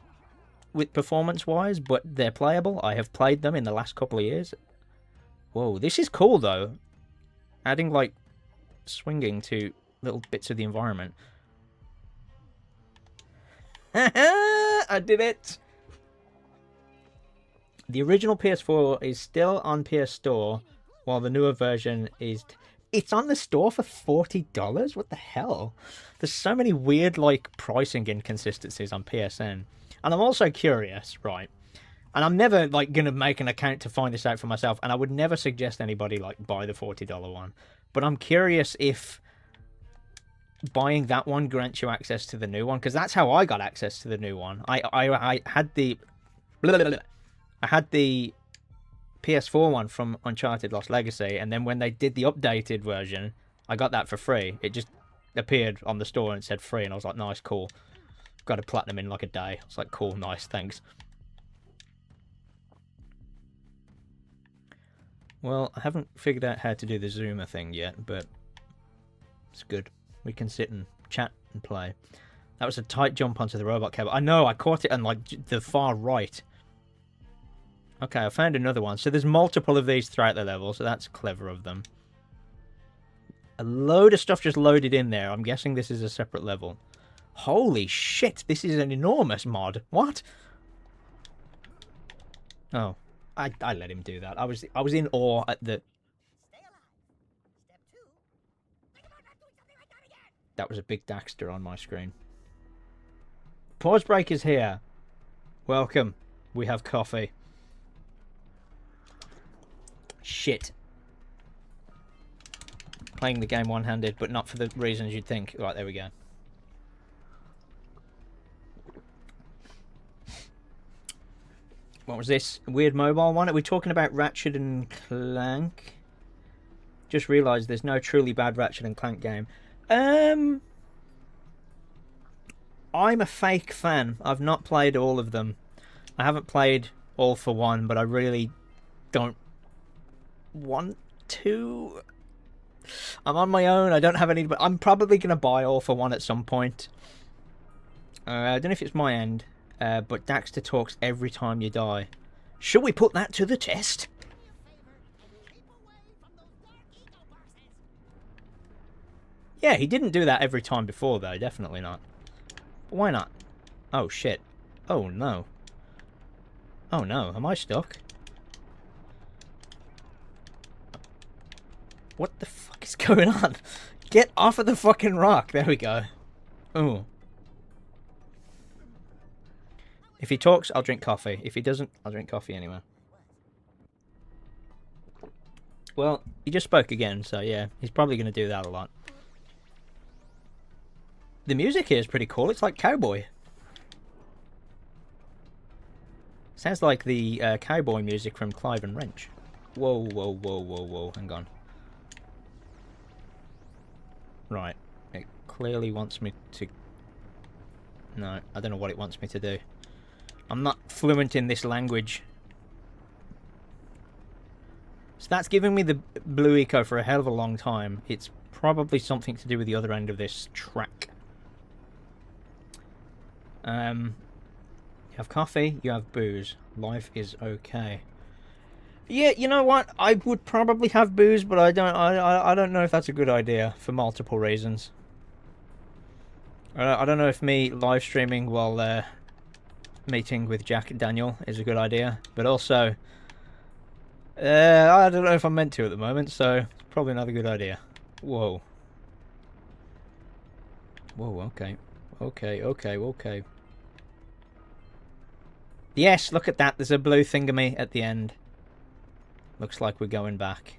with performance-wise, but they're playable. I have played them in the last couple of years. Whoa, this is cool, though. Adding, like, swinging to little bits of the environment. I did it! The original PS4 is still on PS Store, while the newer version is... It's on the store for $40? What the hell? There's so many weird, like, pricing inconsistencies on PSN. And I'm also curious, right? And I'm never, like, going to make an account to find this out for myself. And I would never suggest anybody, like, buy the $40 one. But I'm curious if buying that one grants you access to the new one. Because that's how I got access to the new one. I had the... I had the PS4 one from Uncharted Lost Legacy. And then when they did the updated version, I got that for free. It just appeared on the store and it said free. And I was like, nice, cool. Got a platinum in, like, a day. I was like, cool, nice, thanks. Well, I haven't figured out how to do the zoomer thing yet, but it's good. We can sit and chat and play. That was a tight jump onto the robot cable. I know, I caught it on, like, the far right. Okay, I found another one. So there's multiple of these throughout the level, so that's clever of them. A load of stuff just loaded in there. I'm guessing this is a separate level. Holy shit, this is an enormous mod. What? Oh. I let him do that. I was in awe at the... That was a big Daxter on my screen. Pause break is here. Welcome. We have coffee. Shit. Playing the game one-handed, but not for the reasons you'd think. Right, there we go. What was this? Weird mobile one? Are we talking about Ratchet and Clank? Just realised there's no truly bad Ratchet and Clank game. I'm a fake fan. I've not played all of them. I haven't played All for One, but I really don't want to. I'm on my own. I don't have any... But I'm probably going to buy All for One at some point. I don't know if it's my end. But Daxter talks every time you die. Should we put that to the test? Yeah, he didn't do that every time before, though. Definitely not. But why not? Oh, shit. Oh, no. Oh, no. Am I stuck? What the fuck is going on? Get off of the fucking rock. There we go. Ooh. If he talks, I'll drink coffee. If he doesn't, I'll drink coffee anyway. Well, he just spoke again, so yeah, he's probably going to do that a lot. The music here is pretty cool. It's like cowboy. Sounds like the cowboy music from Clive and Wrench. Whoa, whoa, whoa, whoa, whoa. Hang on. Right. It clearly wants me to... No, I don't know what it wants me to do. I'm not fluent in this language. So that's giving me the blue eco for a hell of a long time. It's probably something to do with the other end of this track. You have coffee, you have booze. Life is okay. Yeah, you know what? I would probably have booze, but I don't know if that's a good idea for multiple reasons. I don't know if me live streaming while meeting with Jak and Daniel is a good idea, but also I don't know if I'm meant to at the moment, so it's probably not a good idea. Whoa. Whoa, okay. Okay. Yes, look at that. There's a blue thingamy at the end. Looks like we're going back.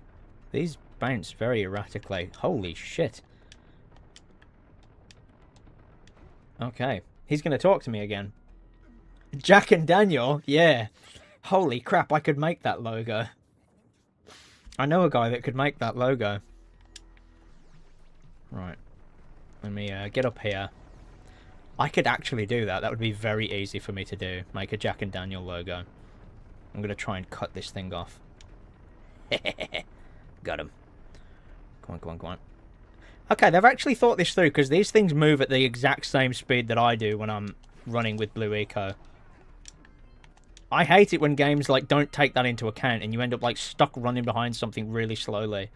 These bounce very erratically. Holy shit. Okay. He's going to talk to me again. Jak and Daniel? Yeah. Holy crap, I could make that logo. I know a guy that could make that logo. Right. Let me get up here. I could actually do that. That would be very easy for me to do. Make a Jak and Daniel logo. I'm going to try and cut this thing off. Got him. Come on, come on, come on. Okay, they've actually thought this through, because these things move at the exact same speed that I do when I'm running with Blue Eco. I hate it when games like don't take that into account and you end up like stuck running behind something really slowly.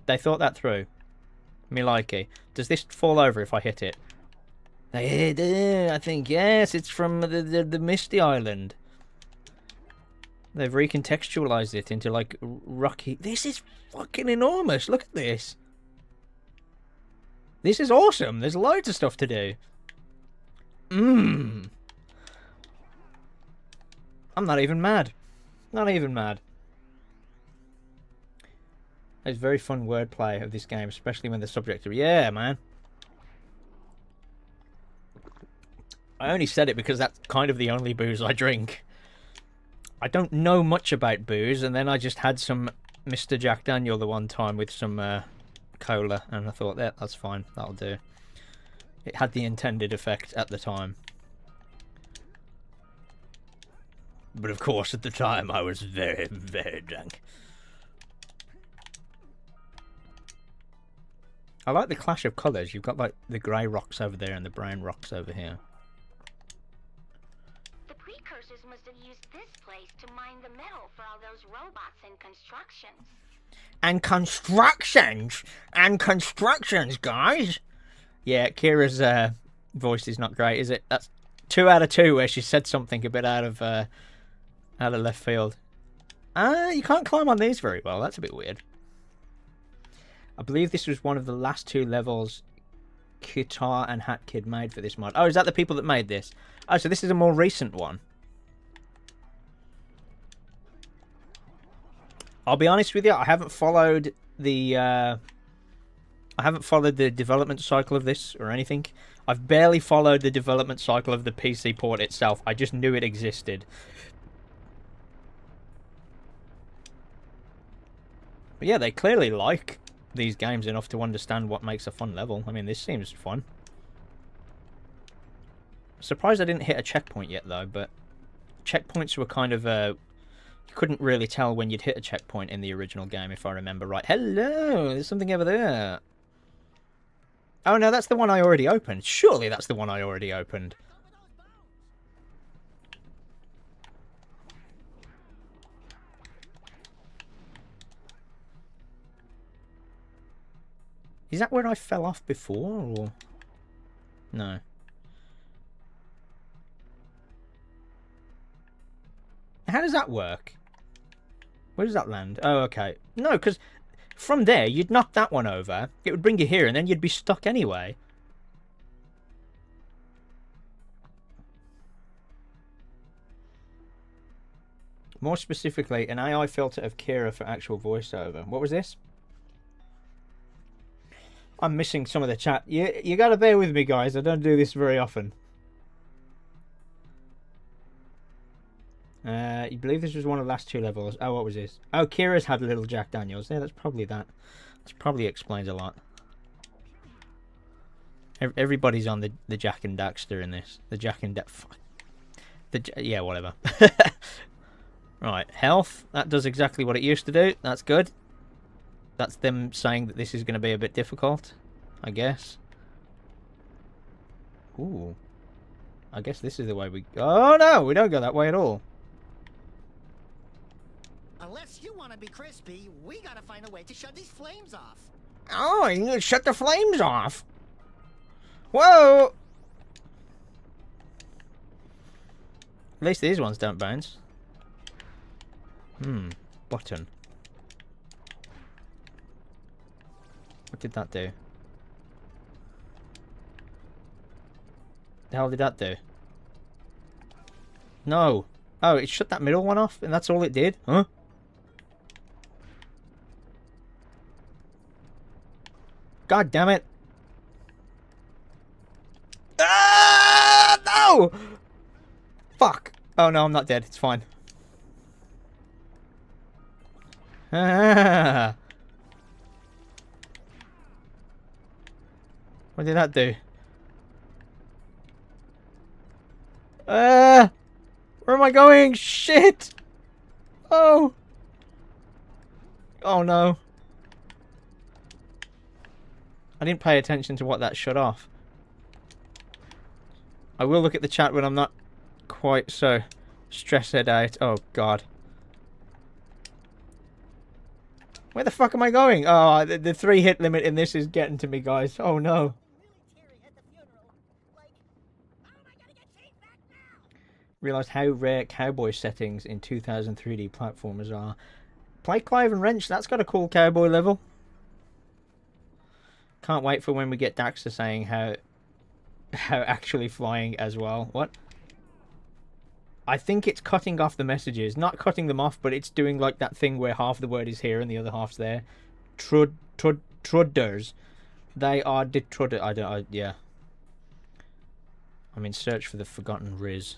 They thought that through. Me likey. Does this fall over if I hit it? I think, yes, it's from the Misty Island. They've recontextualized it into like rocky. This is fucking enormous. Look at this. This is awesome. There's loads of stuff to do. I'm not even mad. Not even mad. It's very fun wordplay of this game, especially when the subject of... Yeah, man. I only said it because that's kind of the only booze I drink. I don't know much about booze, and then I just had some Mr. Jack Daniel the one time with some cola, and I thought, yeah, that's fine, that'll do. It had the intended effect at the time. But of course, at the time, I was very, very drunk. I like the clash of colours. You've got like the grey rocks over there and the brown rocks over here. The precursors must have used this place to mine the metal for all those robots and constructions. And constructions, guys. Yeah, Kira's voice is not great, is it? That's 2 out of 2 where she said something a bit out of left field. You can't climb on these very well. That's a bit weird. I believe this was one of the last 2 levels Guitar and Hat Kid made for this mod. Oh, is that the people that made this? Oh, so this is a more recent one. I'll be honest with you, I haven't followed the development cycle of this or anything. I've barely followed the development cycle of the PC port itself. I just knew it existed. But yeah, they clearly like these games enough to understand what makes a fun level. I mean, this seems fun. Surprised I didn't hit a checkpoint yet, though, but checkpoints were kind of you couldn't really tell when you'd hit a checkpoint in the original game, if I remember right. Hello! There's something over there. Oh, no, that's the one I already opened. Surely that's the one I already opened. Is that where I fell off before, or...? No. How does that work? Where does that land? Oh, okay. No, because from there, you'd knock that one over, it would bring you here, and then you'd be stuck anyway. More specifically, an AI filter of Kira for actual voiceover. What was this? I'm missing some of the chat. You gotta bear with me, guys. I don't do this very often. You believe this was one of the last 2 levels? Oh, what was this? Oh, Kira's had a little Jack Daniels. Yeah, that's probably that. That probably explains a lot. Everybody's on the Jak and Daxter in this. The Jak and yeah, whatever. Right, health. That does exactly what it used to do. That's good. That's them saying that this is going to be a bit difficult, I guess. Ooh. I guess this is the way we... Oh, no! We don't go that way at all. Unless you want to be crispy, we gotta find a way to shut these flames off. Oh, you need to shut the flames off. Whoa! At least these ones don't bounce. Button. What did that do? The hell did that do? No! Oh, it shut that middle one off, and that's all it did? Huh? God damn it. Ah, no! Fuck. Oh, no, I'm not dead. It's fine. Ah. What did that do? Where am I going? Shit! Oh! Oh no. I didn't pay attention to what that shut off. I will look at the chat when I'm not quite so stressed out. Oh god. Where the fuck am I going? Oh, the 3-hit limit in this is getting to me, guys. Oh no. Realised how rare cowboy settings in 2000 3D platformers are. Play Clive and Wrench, that's got a cool cowboy level. Can't wait for when we get Daxter saying how actually flying as well. What? I think it's cutting off the messages. Not cutting them off, but it's doing like that thing where half the word is here and the other half's there. Trudders. They are detrudder. Yeah. I'm in search for the forgotten Riz.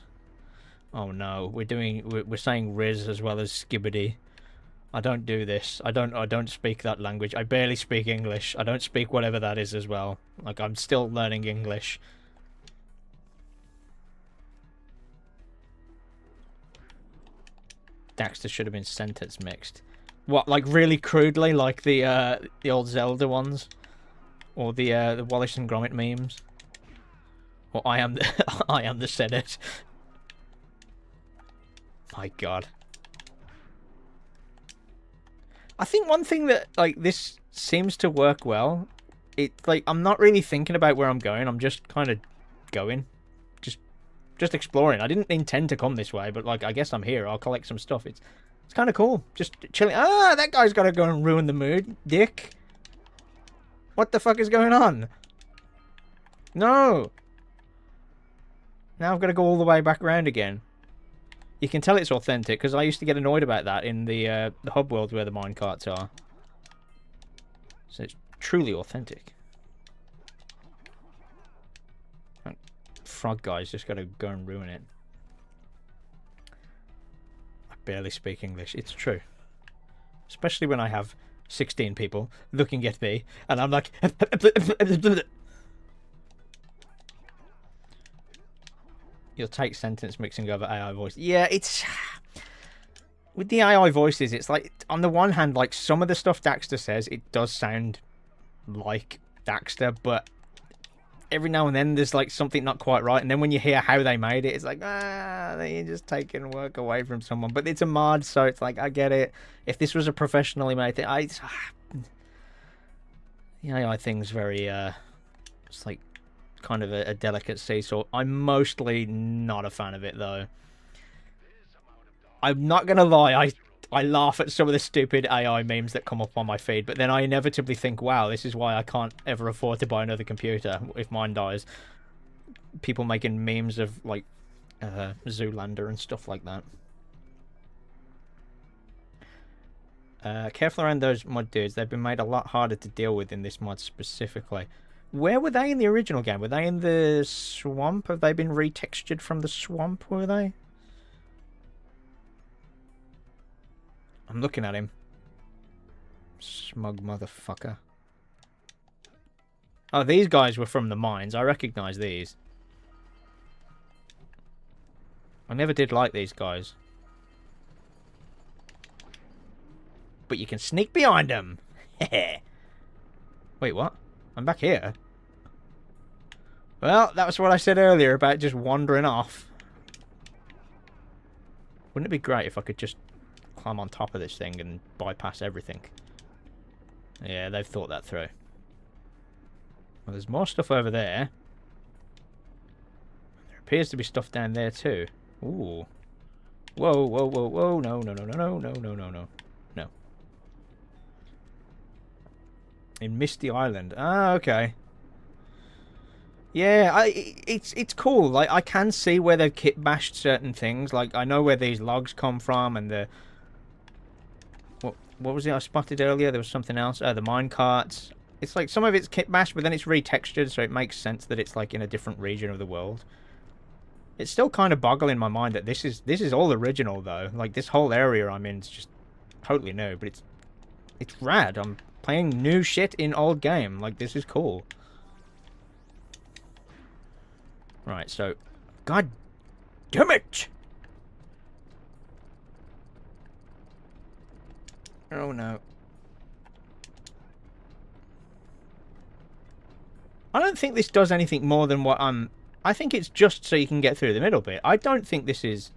Oh no, we're saying Riz as well as Skibbity. I don't do this. I don't speak that language. I barely speak English. I don't speak whatever that is as well. Like, I'm still learning English. Daxter should have been sentence mixed. What, like really crudely, like the old Zelda ones, or the Wallace and Gromit memes, or I am the Senate. My God. I think one thing that, like, this seems to work well, like, I'm not really thinking about where I'm going, I'm just kind of going. Just exploring. I didn't intend to come this way, but, like, I guess I'm here. I'll collect some stuff. It's kind of cool. Just chilling. Ah, that guy's got to go and ruin the mood, dick. What the fuck is going on? No. Now I've got to go all the way back around again. You can tell it's authentic, because I used to get annoyed about that in the hub world where the minecarts are. So it's truly authentic. That frog guy's just got to go and ruin it. I barely speak English. It's true. Especially when I have 16 people looking at me, and I'm like... You'll take sentence mixing over AI voice. Yeah, it's... With the AI voices, it's like, on the one hand, like, some of the stuff Daxter says, it does sound like Daxter, but every now and then there's, like, something not quite right, and then when you hear how they made it, it's like, they're just taking work away from someone. But it's a mod, so it's like, I get it. If this was a professionally made thing, the AI thing's very, it's like, kind of a delicate seesaw. I'm mostly not a fan of it, though. I'm not gonna lie, I laugh at some of the stupid AI memes that come up on my feed, but then I inevitably think, wow, this is why I can't ever afford to buy another computer if mine dies. People making memes of, like, Zoolander and stuff like that. Careful around those mud dudes. They've been made a lot harder to deal with in this mod specifically. Where were they in the original game? Were they in the swamp? Have they been retextured from the swamp, were they? I'm looking at him. Smug motherfucker. Oh, these guys were from the mines. I recognise these. I never did like these guys. But you can sneak behind them. Wait, what? I'm back here. Well, that was what I said earlier about just wandering off. Wouldn't it be great if I could just climb on top of this thing and bypass everything? Yeah, they've thought that through. Well, there's more stuff over there. There appears to be stuff down there too. Ooh. Whoa, whoa, whoa, whoa. No, no, no, no, no, no, no, no, no. No. In Misty Island. Ah, okay. Yeah, it's cool. Like, I can see where they've kit bashed certain things. Like, I know where these logs come from, and the what was it I spotted earlier? There was something else. Oh, the mine carts. It's like some of it's kit bashed, but then it's retextured, so it makes sense that it's like in a different region of the world. It's still kind of boggling my mind that this is all original though. Like, this whole area I'm in is just totally new, but it's rad. I'm playing new shit in old game. Like, this is cool. Right, so God damn it! Oh no. I don't think this does anything more than what I'm... I think it's just so you can get through the middle bit. I don't think this is...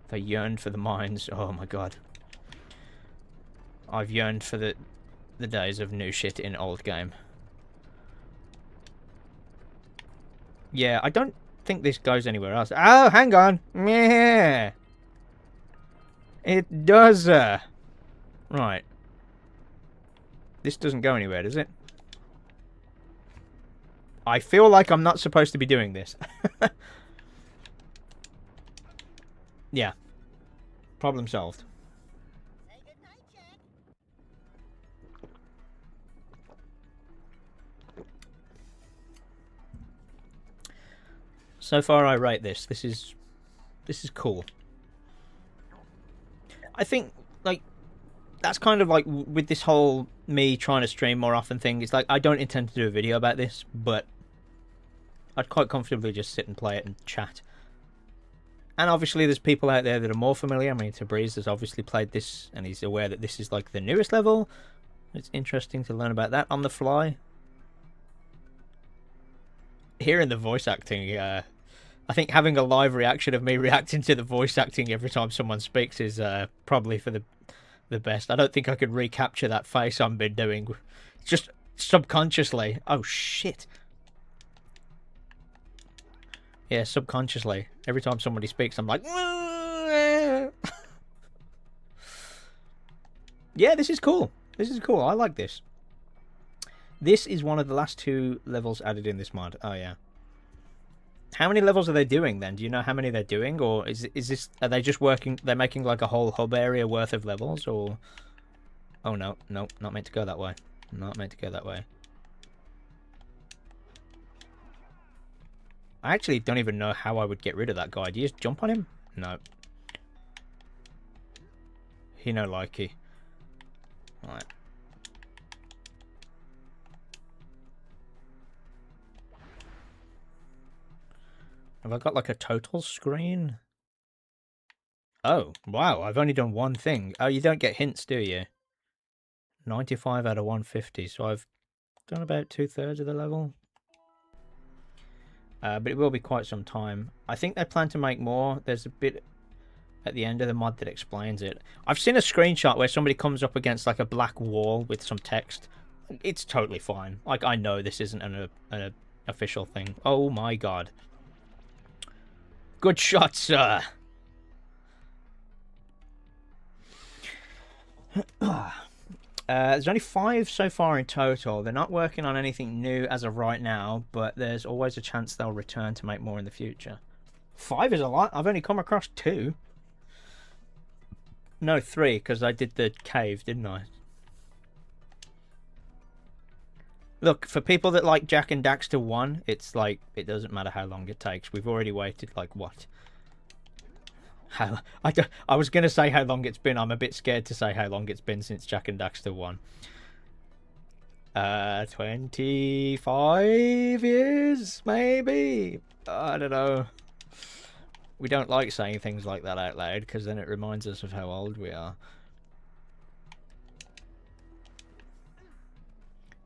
They yearned for the mines. Oh my god. I've yearned for the days of new shit in old game. Yeah, I don't think this goes anywhere else. Oh, hang on. Yeah. It does. Right. This doesn't go anywhere, does it? I feel like I'm not supposed to be doing this. Yeah. Problem solved. Say goodnight, Jack. So far I rate this. This is cool. I think, like, that's kind of like with this whole me trying to stream more often thing. It's like, I don't intend to do a video about this, but I'd quite comfortably just sit and play it and chat. And obviously there's people out there that are more familiar. I mean, Tabriz has obviously played this, and he's aware that this is like the newest level. It's interesting to learn about that on the fly. Hearing the voice acting, I think having a live reaction of me reacting to the voice acting every time someone speaks is probably for the best. I don't think I could recapture that face I've been doing. Just subconsciously. Oh, shit. Yeah, subconsciously. Every time somebody speaks, I'm like... Yeah, this is cool. This is cool. I like this. This is one of the last 2 levels added in this mod. Oh, yeah. How many levels are they doing, then? Do you know how many they're doing? Or is this... Are they just working... They're making, like, a whole hub area worth of levels? Or... Oh, no. No, not meant to go that way. Not meant to go that way. I actually don't even know how I would get rid of that guy. Do you just jump on him? No. He no likey. Alright. Have I got like a total screen? Oh, wow. I've only done one thing. Oh, you don't get hints, do you? 95 out of 150. So I've done about 2/3 of the level. But it will be quite some time. I think they plan to make more. There's a bit at the end of the mod that explains it. I've seen a screenshot where somebody comes up against like a black wall with some text. It's totally fine. Like, I know this isn't an official thing. Oh my god. Good shot, sir. There's only 5 so far in total. They're not working on anything new as of right now, but there's always a chance they'll return to make more in the future. 5 is a lot. I've only come across 2. No, 3, because I did the cave, didn't I? Look, for people that like Jak and Daxter 1, it's like, it doesn't matter how long it takes. We've already waited, like, what? I was going to say how long it's been. I'm a bit scared to say how long it's been since Jak and Daxter 1. 25 years, maybe? I don't know. We don't like saying things like that out loud, because then it reminds us of how old we are.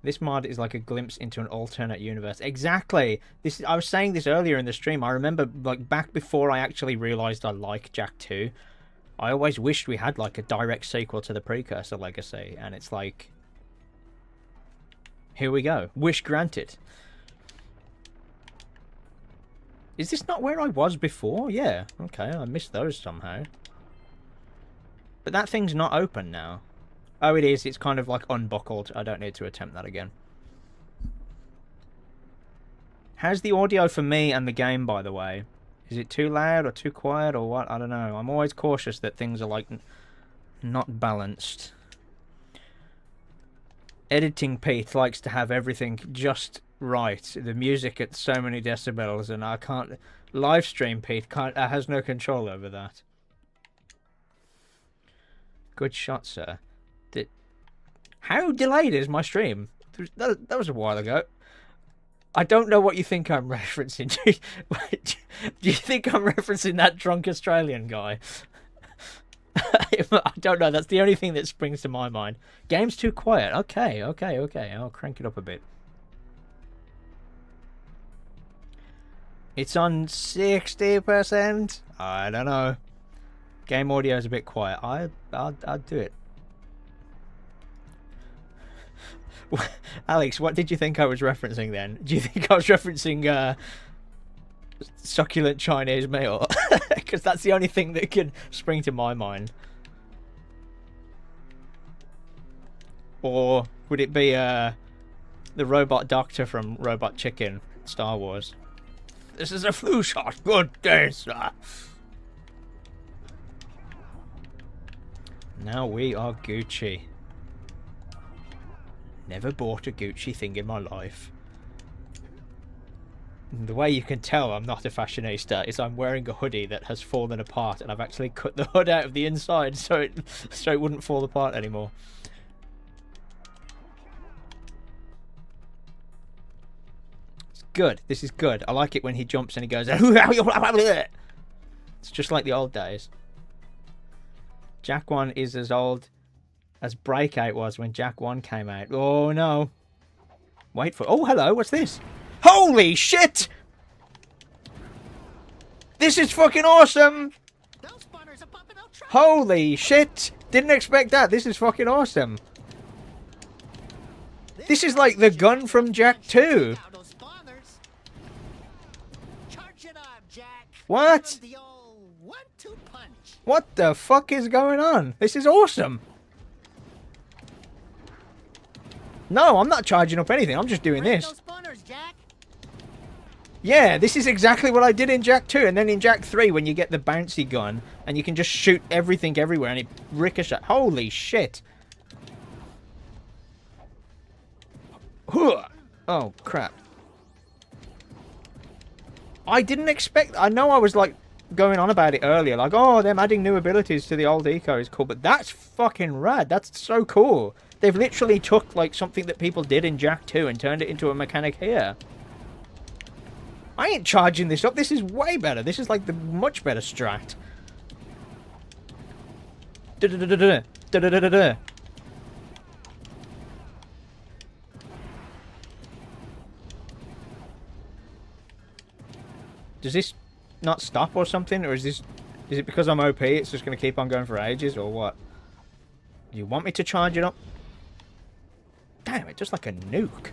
This mod is like a glimpse into an alternate universe. Exactly. I was saying this earlier in the stream. I remember, like, back before I actually realized I like Jak 2, I always wished we had like a direct sequel to the Precursor Legacy, and it's like, here we go. Wish granted. Is this not where I was before? Yeah. Okay, I missed those somehow. But that thing's not open now. Oh, it is. It's kind of like unbuckled. I don't need to attempt that again. How's the audio for me and the game, by the way? Is it too loud or too quiet or what? I don't know. I'm always cautious that things are like not balanced. Editing Pete likes to have everything just right. The music at so many decibels, and I can't. Livestream Pete has no control over that. Good shot, sir. How delayed is my stream? That was a while ago. I don't know what you think I'm referencing. Do you think I'm referencing that drunk Australian guy? I don't know. That's the only thing that springs to my mind. Game's too quiet. Okay. I'll crank it up a bit. It's on 60%. I don't know. Game audio is a bit quiet. I'll do it. Alex, what did you think I was referencing then? Do you think I was referencing succulent Chinese meal? Because that's the only thing that can spring to my mind. Or would it be the robot doctor from Robot Chicken, Star Wars? This is a flu shot. Good day, sir. Now we are Gucci. Never bought a Gucci thing in my life. And the way you can tell I'm not a fashionista is I'm wearing a hoodie that has fallen apart, and I've actually cut the hood out of the inside so it wouldn't fall apart anymore. It's good. This is good. I like it when he jumps and he goes. It's just like the old days. Jak 1 is as old as Breakout was when Jak 1 came out. Oh no. Wait for... Oh, hello. What's this? Holy shit! This is fucking awesome! Those spawners are popping out trouble. Holy shit! Didn't expect that. This is fucking awesome. This is like the gun from Jak 2. Those spawners. Charge it up, Jak. What? Give 'em the old 1-2 punch. What the fuck is going on? This is awesome. No, I'm not charging up anything. I'm just doing Break this. those spawners, Jak. Yeah, this is exactly what I did in Jak 2. And then in Jak 3, when you get the bouncy gun, and you can just shoot everything everywhere, and it ricochets. Holy shit. Oh, crap. I didn't expect... I know I was, like, going on about it earlier. Like, oh, them adding new abilities to the old eco is cool. But that's fucking rad. That's so cool. They've literally took, like, something that people did in Jak 2 and turned it into a mechanic here. I ain't charging this up. This is way better. This is, like, the much better strat. Does this not stop or something? Or is it because I'm OP, it's just going to keep on going for ages, or what? Do you want me to charge it up? Damn, it's just like a nuke.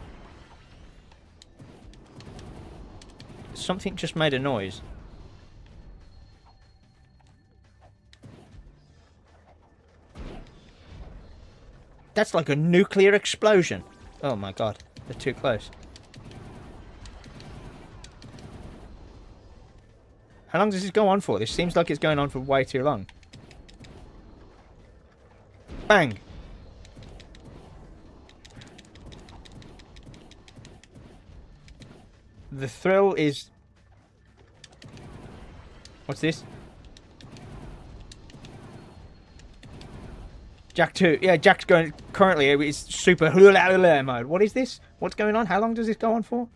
Something just made a noise. That's like a nuclear explosion. Oh my god, they're too close. How long does this go on for? This seems like it's going on for way too long. Bang! The thrill is... What's this? Jak 2. Yeah, Jak's going... Currently, it's super mode. What is this? What's going on? How long does this go on for?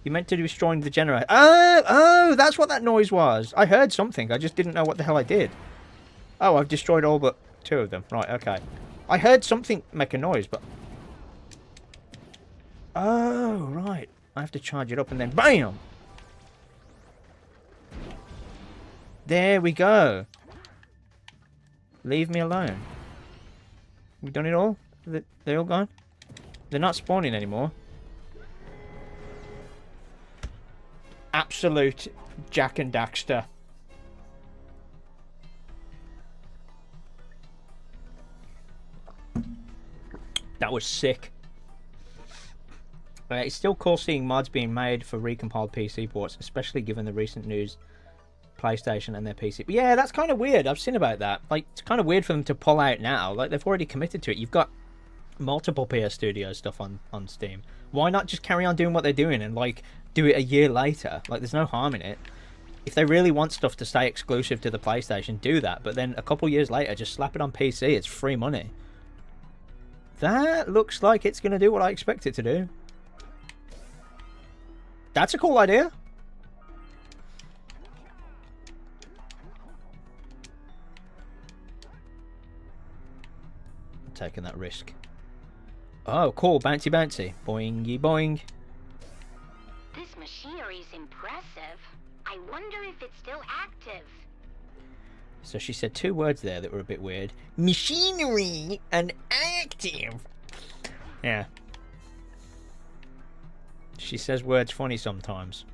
You meant to be destroying the generator. Oh, that's what that noise was. I heard something. I just didn't know what the hell I did. Oh, I've destroyed all but 2 of them. Right, okay. I heard something make a noise, but... Oh, right. I have to charge it up and then BAM! There we go. Leave me alone. We've done it all? They're all gone? They're not spawning anymore. Absolute Jak and Daxter. That was sick. It's still cool seeing mods being made for recompiled PC ports, especially given the recent news PlayStation and their PC. But yeah, that's kind of weird. I've seen about that. Like, it's kind of weird for them to pull out now. Like, they've already committed to it. You've got multiple PS Studio stuff on Steam. Why not just carry on doing what they're doing and, like, do it a year later? Like, there's no harm in it. If they really want stuff to stay exclusive to the PlayStation, do that. But then a couple years later, just slap it on PC. It's free money. That looks like it's going to do what I expect it to do. That's a cool idea. I'm taking that risk. Oh, cool. Bouncy, bouncy. Boingy, boing. This machinery is impressive. I wonder if it's still active. So she said two words there that were a bit weird. Machinery and active. Yeah. She says words funny sometimes.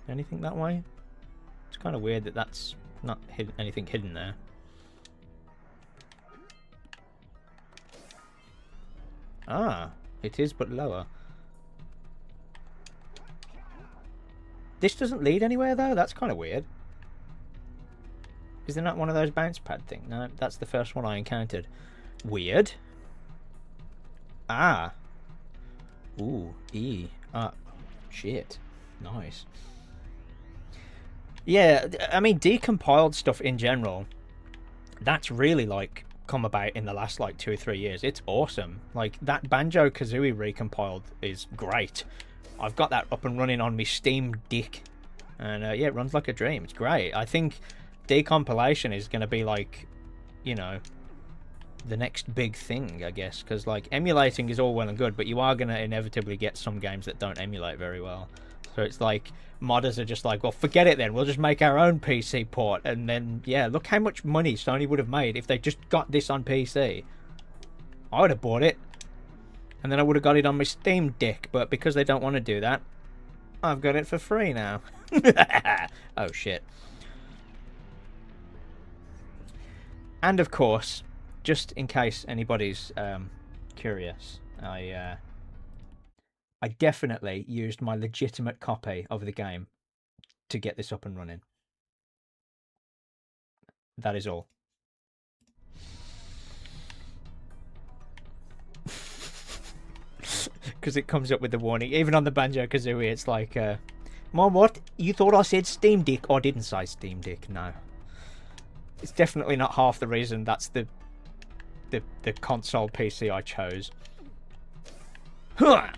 Anything that way? It's kind of weird that that's not anything hidden there. Ah, it is, but lower. This doesn't lead anywhere, though? That's kind of weird. Is there not one of those bounce pad things? No, that's the first one I encountered. Weird. Ah. Ooh, E. Ah, shit. Nice. Yeah, I mean, decompiled stuff in general, that's really, like, come about in the last, like, 2 or 3 years. It's awesome. Like, that Banjo-Kazooie recompiled is great. I've got that up and running on my Steam Deck. And, yeah, it runs like a dream. It's great. I think decompilation is going to be, like, you know, the next big thing, I guess, because, like, emulating is all well and good, but you are going to inevitably get some games that don't emulate very well. So it's like, modders are just like, well, forget it then, we'll just make our own PC port, and then, yeah, look how much money Sony would have made if they just got this on PC. I would have bought it, and then I would have got it on my Steam Deck, but because they don't want to do that, I've got it for free now. Oh, shit. And, of course, just in case anybody's curious, I definitely used my legitimate copy of the game to get this up and running. That is all. Because it comes up with the warning. Even on the Banjo-Kazooie, it's like, Mom, what? You thought I said Steam Deck? Or didn't say Steam Deck? No. It's definitely not half the reason that's the console PC I chose. Huh!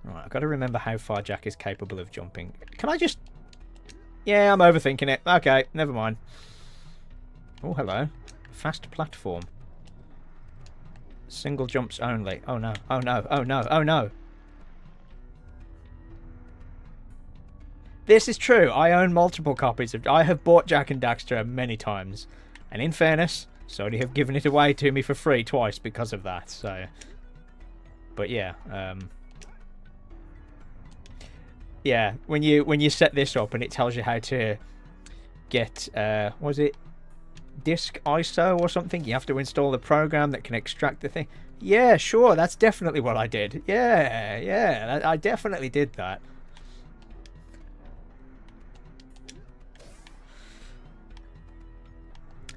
Right, I've got to remember how far Jak is capable of jumping. Can I just... Yeah, I'm overthinking it. Okay, never mind. Oh, hello. Fast platform. Single jumps only. Oh, no. Oh, no. Oh, no. Oh, no. This is true. I own multiple copies of... I have bought Jak and Daxter many times. And in fairness, Sony have given it away to me for free twice because of that, so... But yeah, yeah, when you set this up and it tells you how to get, what was it? Disk ISO or something? You have to install the program that can extract the thing. Yeah, sure, that's definitely what I did. Yeah, I definitely did that.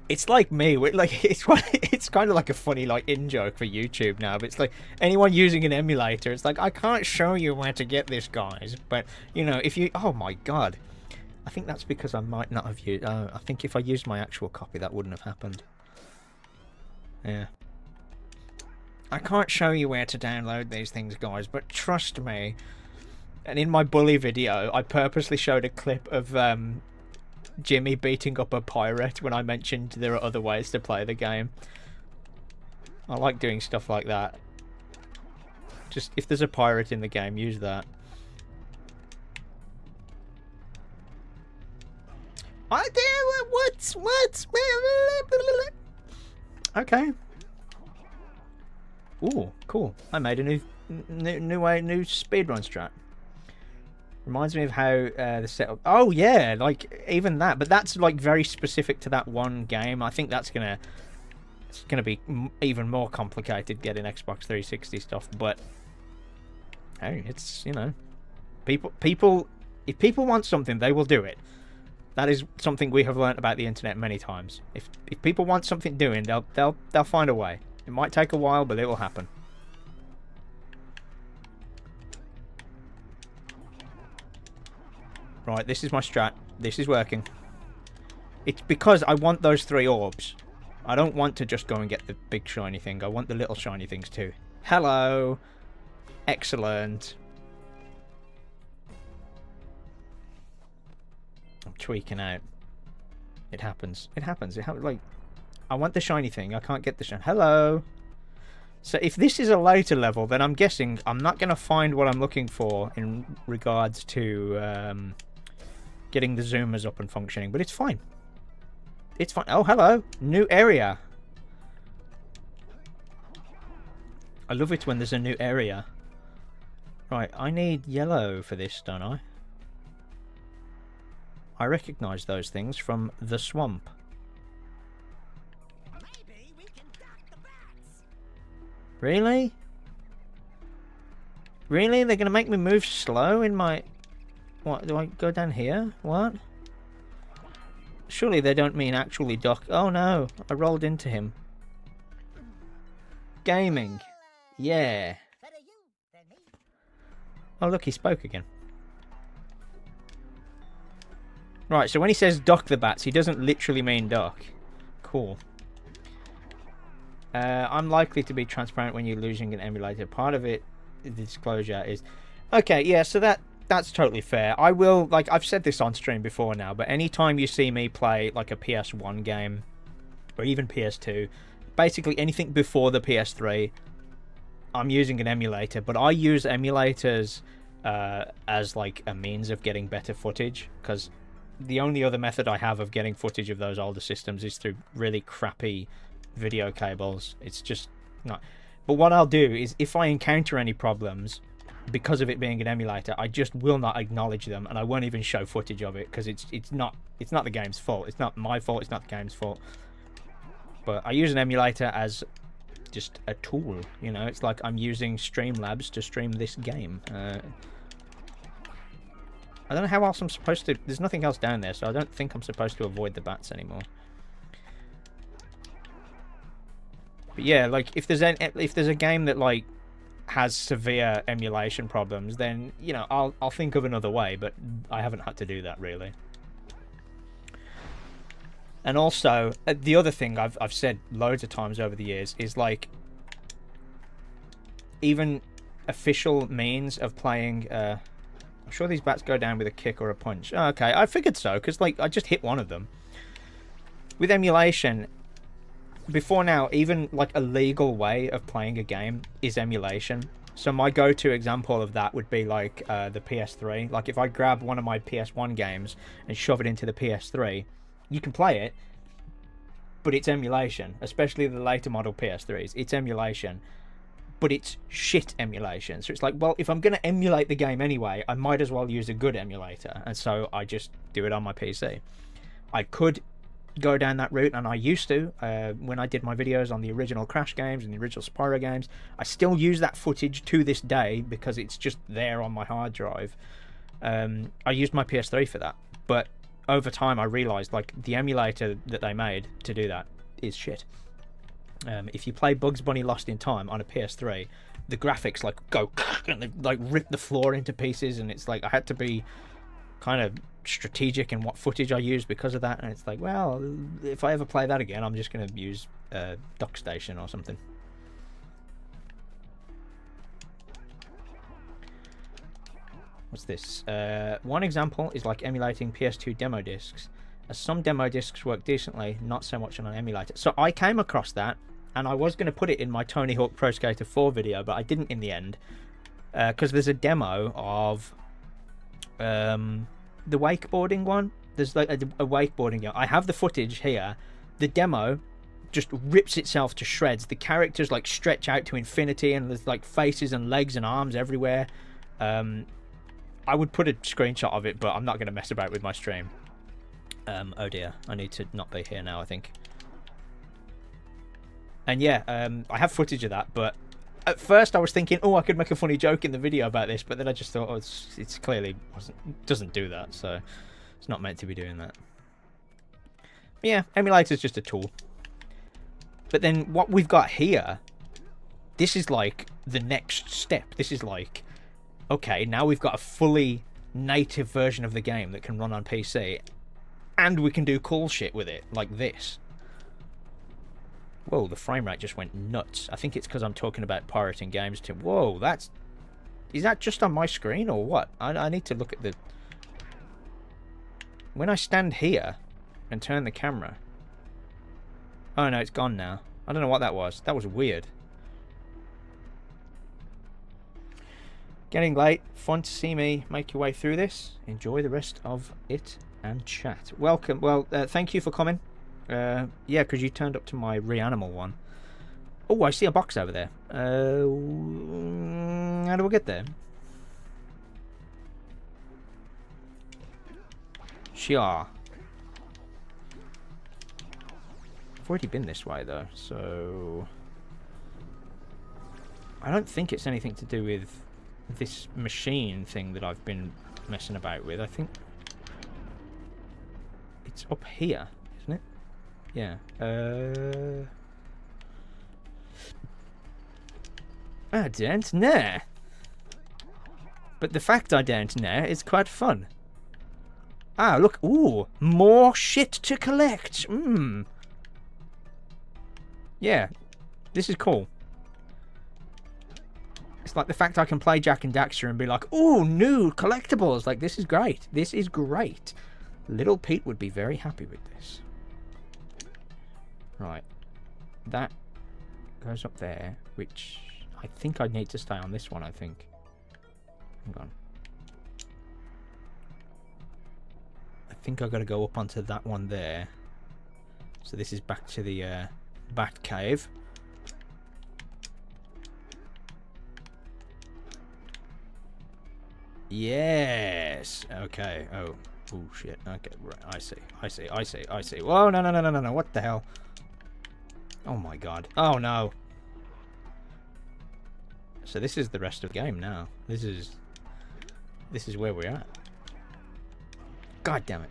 It's like me, like it's kind of like a funny like in-joke for YouTube now, but it's like anyone using an emulator, it's like, I can't show you where to get this, guys, but you know, if you, oh my god, I think that's because I might not have used, I think if I used my actual copy that wouldn't have happened. Yeah. I can't show you where to download these things, guys, but trust me. And in my bully video, I purposely showed a clip of Jimmy beating up a pirate when I mentioned there are other ways to play the game. I like doing stuff like that. Just, if there's a pirate in the game, use that. What's okay. Ooh, cool. I made a new speedrun strat. Reminds me of how the setup... Oh, yeah, like, even that. But that's, like, very specific to that one game. I think that's going to It's going to be even more complicated getting Xbox 360 stuff, but hey, it's, you know, people, if people want something, they will do it. That is something we have learnt about the internet many times. If people want something doing, they'll find a way. It might take a while, but it will happen. Right, this is my strat. This is working. It's because I want those 3 orbs. I don't want to just go and get the big shiny thing. I want the little shiny things too. Hello. Excellent. I'm tweaking out. It happens. It happens. It happens. Like, I want the shiny thing. I can't get the shiny. Hello. So if this is a later level, then I'm guessing I'm not going to find what I'm looking for in regards to getting the zoomers up and functioning. But it's fine. It's fine. Oh, hello. New area. I love it when there's a new area. Right, I need yellow for this, don't I? I recognise those things from the swamp. Maybe we can dock the bats. Really? Really? They're going to make me move slow in my... What, do I go down here? What? Surely they don't mean actually dock... Oh no, I rolled into him. Gaming. Yeah. Better you than me. Oh look, he spoke again. Right, so when he says dock the bats, he doesn't literally mean dock. Cool. I'm likely to be transparent when you're losing an emulator. Part of it, the disclosure is... Okay, yeah, so that's totally fair. I will, like, I've said this on stream before now, but anytime you see me play, like, a PS1 game, or even PS2, basically anything before the PS3, I'm using an emulator, but I use emulators as, like, a means of getting better footage, because the only other method I have of getting footage of those older systems is through really crappy video cables. It's just not... But what I'll do is, if I encounter any problems because of it being an emulator, I just will not acknowledge them, and I won't even show footage of it, because it's not the game's fault. It's not my fault. It's not the game's fault. But I use an emulator as just a tool. You know, it's like I'm using Streamlabs to stream this game. I don't know how else I'm supposed to... There's nothing else down there, so I don't think I'm supposed to avoid the bats anymore. But yeah, like, if there's a game that, like, has severe emulation problems, then, you know, I'll think of another way, but I haven't had to do that, really. And also, the other thing I've said loads of times over the years is, like, even official means of playing... I'm sure these bats go down with a kick or a punch. Oh, okay, I figured so, because, like, I just hit one of them. With emulation, before now, even, like, a legal way of playing a game is emulation. So my go-to example of that would be, like, the PS3. Like, if I grab one of my PS1 games and shove it into the PS3, you can play it, but it's emulation. Especially the later model PS3s. It's emulation. But it's shit emulation. So it's like, well, if I'm going to emulate the game anyway, I might as well use a good emulator. And so I just do it on my PC. I could go down that route, and I used to when I did my videos on the original Crash games and the original Spyro games. I still use that footage to this day because it's just there on my hard drive. I used my PS3 for that. But over time I realised, like, the emulator that they made to do that is shit. If you play Bugs Bunny Lost in Time on a PS3, the graphics, like, go and they, like, rip the floor into pieces, and it's like I had to be kind of strategic in what footage I use because of that. And it's like, well, if I ever play that again, I'm just going to use DockStation or something. What's this? One example is like emulating PS2 demo discs, as some demo discs work decently, not so much on an emulator. So I came across that, and I was going to put it in my Tony Hawk Pro Skater 4 video, but I didn't in the end, because there's a demo of the wakeboarding one. There's like a wakeboarding game. I have the footage here. The demo just rips itself to shreds. The characters, like, stretch out to infinity, and there's, like, faces and legs and arms everywhere. I would put a screenshot of it, but I'm not going to mess about with my stream. Oh dear, I need to not be here now, I think. And yeah, I have footage of that, but at first I was thinking, oh, I could make a funny joke in the video about this, but then I just thought, oh, it's clearly doesn't do that, so it's not meant to be doing that. But yeah, emulator's just a tool. But then what we've got here, this is like the next step. This is like, okay, now we've got a fully native version of the game that can run on PC, and we can do cool shit with it, like this. Whoa, the frame rate just went nuts. I think it's because I'm talking about pirating games too. Whoa, is that just on my screen or what? I need to look at the... When I stand here and turn the camera... Oh no, it's gone now. I don't know what that was. That was weird. Getting late. Fun to see me make your way through this. Enjoy the rest of it and chat. Welcome. Well, thank you for coming. Yeah, because you turned up to my Reanimal one. Oh, I see a box over there. How do we get there? Sure. I've already been this way, though, so... I don't think it's anything to do with this machine thing that I've been messing about with. I think it's up here, isn't it? Yeah. I don't know. But the fact I don't know is quite fun. Ah, look. Ooh, more shit to collect. Yeah, this is cool. It's like the fact I can play Jak and Daxter and be like, ooh, new collectibles. Like, this is great. This is great. Little Pete would be very happy with this. Right. That goes up there, which I think I'd need to stay on this one, I think. Hang on. I think I've got to go up onto that one there. So this is back to the Bat Cave. Yes. Okay. Oh shit. Okay. Right. I see. Whoa, no. What the hell? Oh my god. Oh no. So this is the rest of the game now. This is where we're at. God damn it.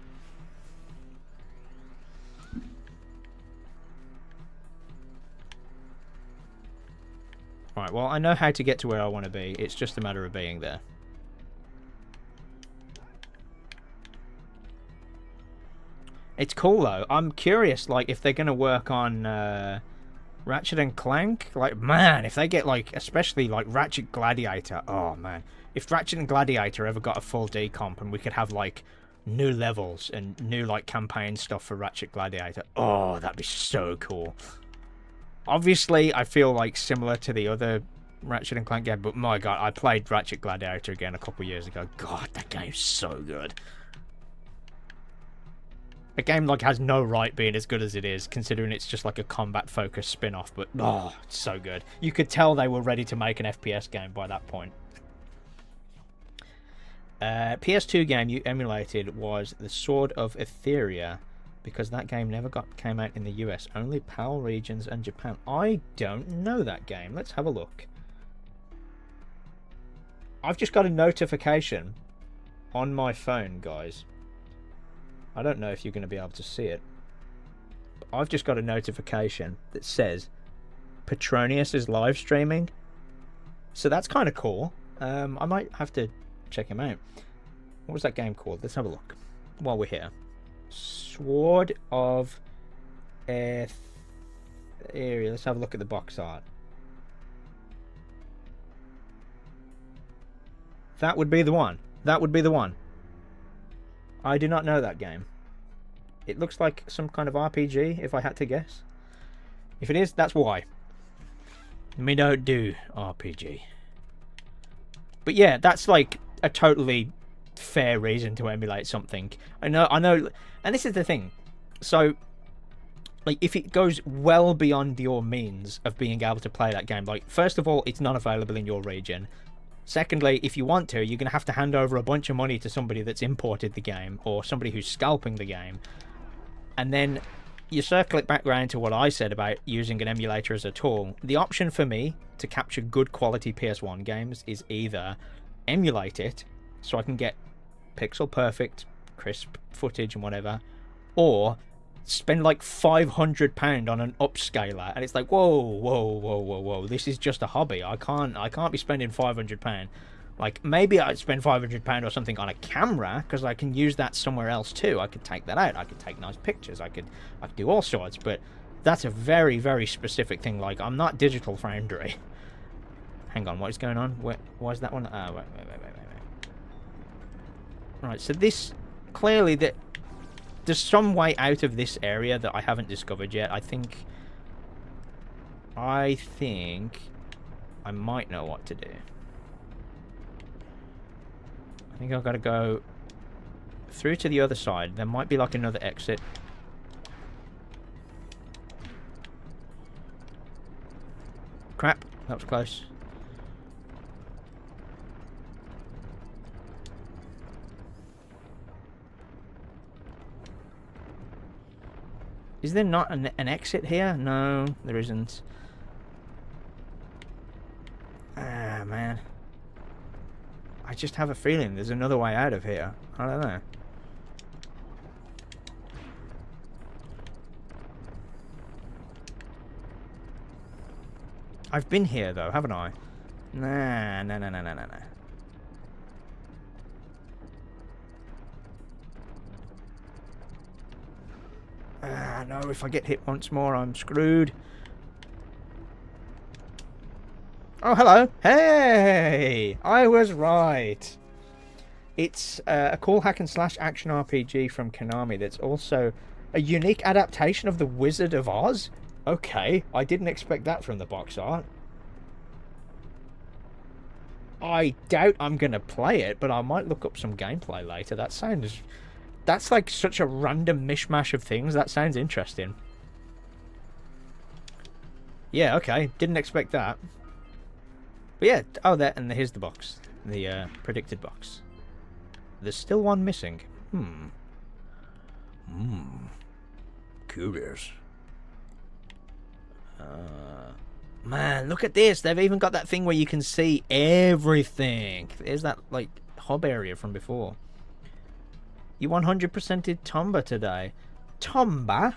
Right, well, I know how to get to where I want to be. It's just a matter of being there. It's cool, though. I'm curious, like, if they're going to work on Ratchet and Clank. Like, man, if they get, like, especially, like, Ratchet Gladiator. Oh, man. If Ratchet and Gladiator ever got a full decomp and we could have, like, new levels and new, like, campaign stuff for Ratchet Gladiator. Oh, that'd be so cool. Obviously, I feel like similar to the other Ratchet and Clank game, but my god, I played Ratchet Gladiator again a couple years ago. God, that game's so good. A game like has no right being as good as it is, considering it's just like a combat-focused spin-off, but oh, it's so good. You could tell they were ready to make an FPS game by that point. PS2 game you emulated was The Sword of Etheria, because that game never came out in the US, only PAL regions and Japan. I don't know that game. Let's have a look. I've just got a notification on my phone, guys. I don't know if you're going to be able to see it. But I've just got a notification that says Petronious is live streaming. So that's kind of cool. I might have to check him out. What was that game called? Let's have a look while we're here. Sword of Etheria. Let's have a look at the box art. That would be the one. That would be the one. I do not know that game. It looks like some kind of RPG, if I had to guess. If it is, that's why. Me don't do RPG. But yeah, that's like a totally fair reason to emulate something. I know, and this is the thing. So, like, if it goes well beyond your means of being able to play that game, like, first of all, it's not available in your region. Secondly, if you want to, you're going to have to hand over a bunch of money to somebody that's imported the game, or somebody who's scalping the game. And then, you circle it back round to what I said about using an emulator as a tool. The option for me to capture good quality PS1 games is either emulate it so I can get pixel perfect, crisp footage and whatever, or spend like £500 on an upscaler, and it's like, whoa, this is just a hobby. I can't be spending £500. Like, maybe I'd spend £500 or something on a camera, because I can use that somewhere else too. I could take that out. I could take nice pictures. I could do all sorts. But that's a very, very specific thing. Like, I'm not Digital Foundry. Hang on, what is going on? Why is that one? Oh, wait. Right, so this, clearly, there's some way out of this area that I haven't discovered yet. I think I might know what to do. I think I've got to go through to the other side. There might be like another exit. Crap, that was close. Is there not an exit here? No, there isn't. Ah, man. I just have a feeling there's another way out of here. I don't know. I've been here, though, haven't I? Nah. Ah, no, if I get hit once more, I'm screwed. Oh, hello. Hey! I was right. It's a cool hack and slash action RPG from Konami that's also a unique adaptation of The Wizard of Oz. Okay, I didn't expect that from the box art. I doubt I'm going to play it, but I might look up some gameplay later. That's like such a random mishmash of things. That sounds interesting. Yeah, okay. Didn't expect that. But yeah, oh, and here's the box. The predicted box. There's still one missing. Curious. Man, look at this. They've even got that thing where you can see everything. There's that, like, hub area from before. You 100%ed Tomba today. Tomba?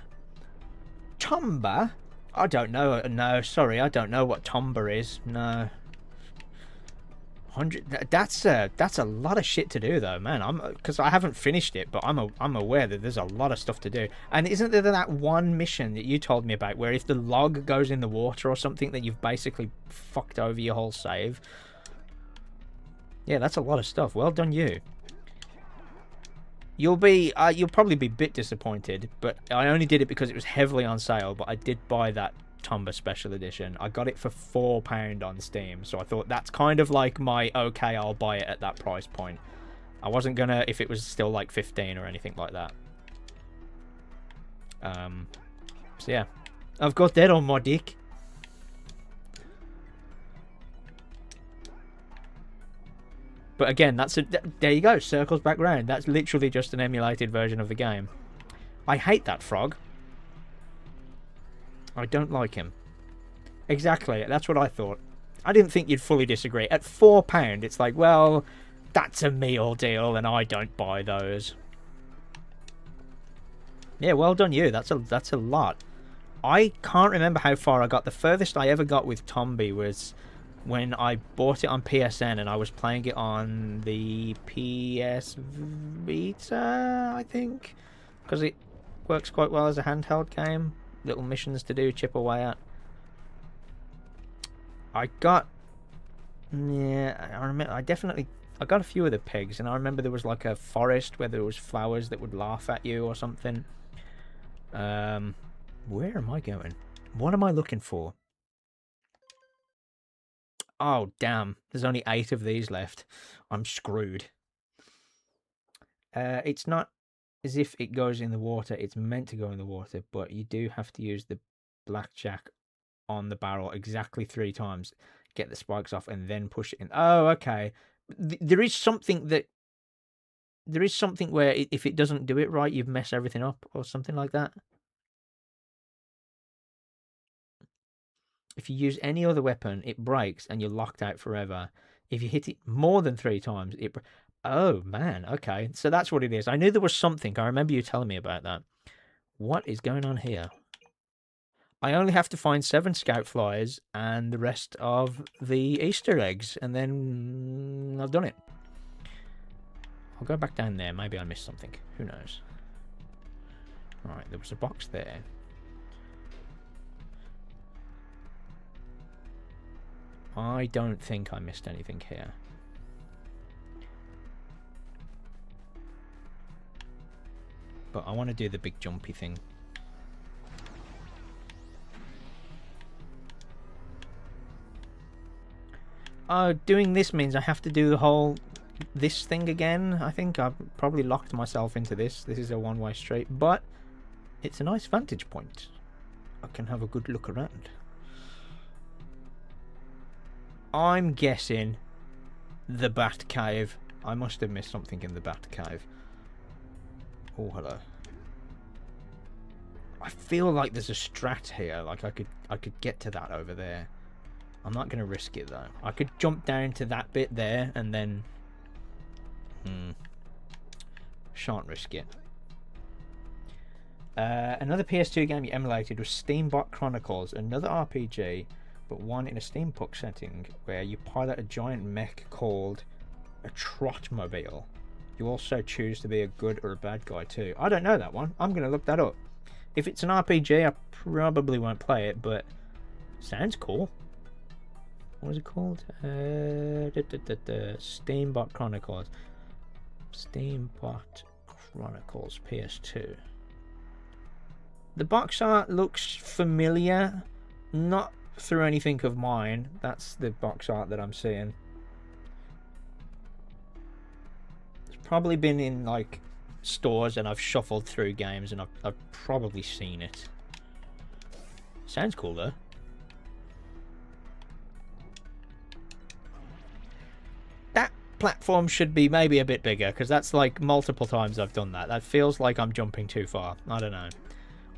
Tomba? I don't know. No, sorry, I don't know what Tomba is. No. 100. That's a lot of shit to do, though, man. Because I haven't finished it, but I'm aware that there's a lot of stuff to do. And isn't there that one mission that you told me about where if the log goes in the water or something, that you've basically fucked over your whole save? Yeah, that's a lot of stuff. Well done, you. You'll probably be a bit disappointed, but I only did it because it was heavily on sale. But I did buy that Tomba Special Edition. I got it for £4 on Steam, so I thought that's kind of like my okay, I'll buy it at that price point. I wasn't gonna if it was still like 15 or anything like that. So yeah, I've got that on my dick. But again, there you go, circles back round. That's literally just an emulated version of the game. I hate that frog. I don't like him. Exactly, that's what I thought. I didn't think you'd fully disagree. At £4, it's like, well, that's a meal deal, and I don't buy those. Yeah, well done you. That's a lot. I can't remember how far I got. The furthest I ever got with Tombi was when I bought it on PSN and I was playing it on the PS Vita, I think, because it works quite well as a handheld game. Little missions to do, chip away at. I got a few of the pigs, and I remember there was like a forest where there was flowers that would laugh at you or something. Where am I going? What am I looking for? Oh, damn. There's only 8 of these left. I'm screwed. It's not as if it goes in the water. It's meant to go in the water, but you do have to use the blackjack on the barrel exactly 3 times. Get the spikes off and then push it in. Oh, okay. There is something where if it doesn't do it right, you mess everything up or something like that. If you use any other weapon, it breaks and you're locked out forever. If you hit it more than 3 times, it... Oh, man. Okay. So that's what it is. I knew there was something. I remember you telling me about that. What is going on here? I only have to find 7 scout flyers and the rest of the Easter eggs, and then I've done it. I'll go back down there. Maybe I missed something. Who knows? Right, there was a box there. I don't think I missed anything here. But I want to do the big jumpy thing. Oh, doing this means I have to do the whole this thing again. I think I've probably locked myself into this. This is a one-way street, but it's a nice vantage point. I can have a good look around. I'm guessing the Bat Cave. I must have missed something in the Bat Cave. Oh, hello. I feel like there's a strat here. Like I could get to that over there. I'm not going to risk it though. I could jump down to that bit there and then... Shan't risk it. Another PS2 game you emulated was Steambot Chronicles, another RPG, but one in a steampunk setting where you pilot a giant mech called a Trotmobile. You also choose to be a good or a bad guy too. I don't know that one. I'm going to look that up. If it's an RPG, I probably won't play it, but sounds cool. What is it called? Steambot Chronicles. Steambot Chronicles PS2. The box art looks familiar, not through anything of mine. That's the box art that I'm seeing. It's probably been in like stores and I've shuffled through games and I've probably seen it. Sounds cool though. That platform should be maybe a bit bigger because that's like multiple times I've done that. That feels like I'm jumping too far. I don't know.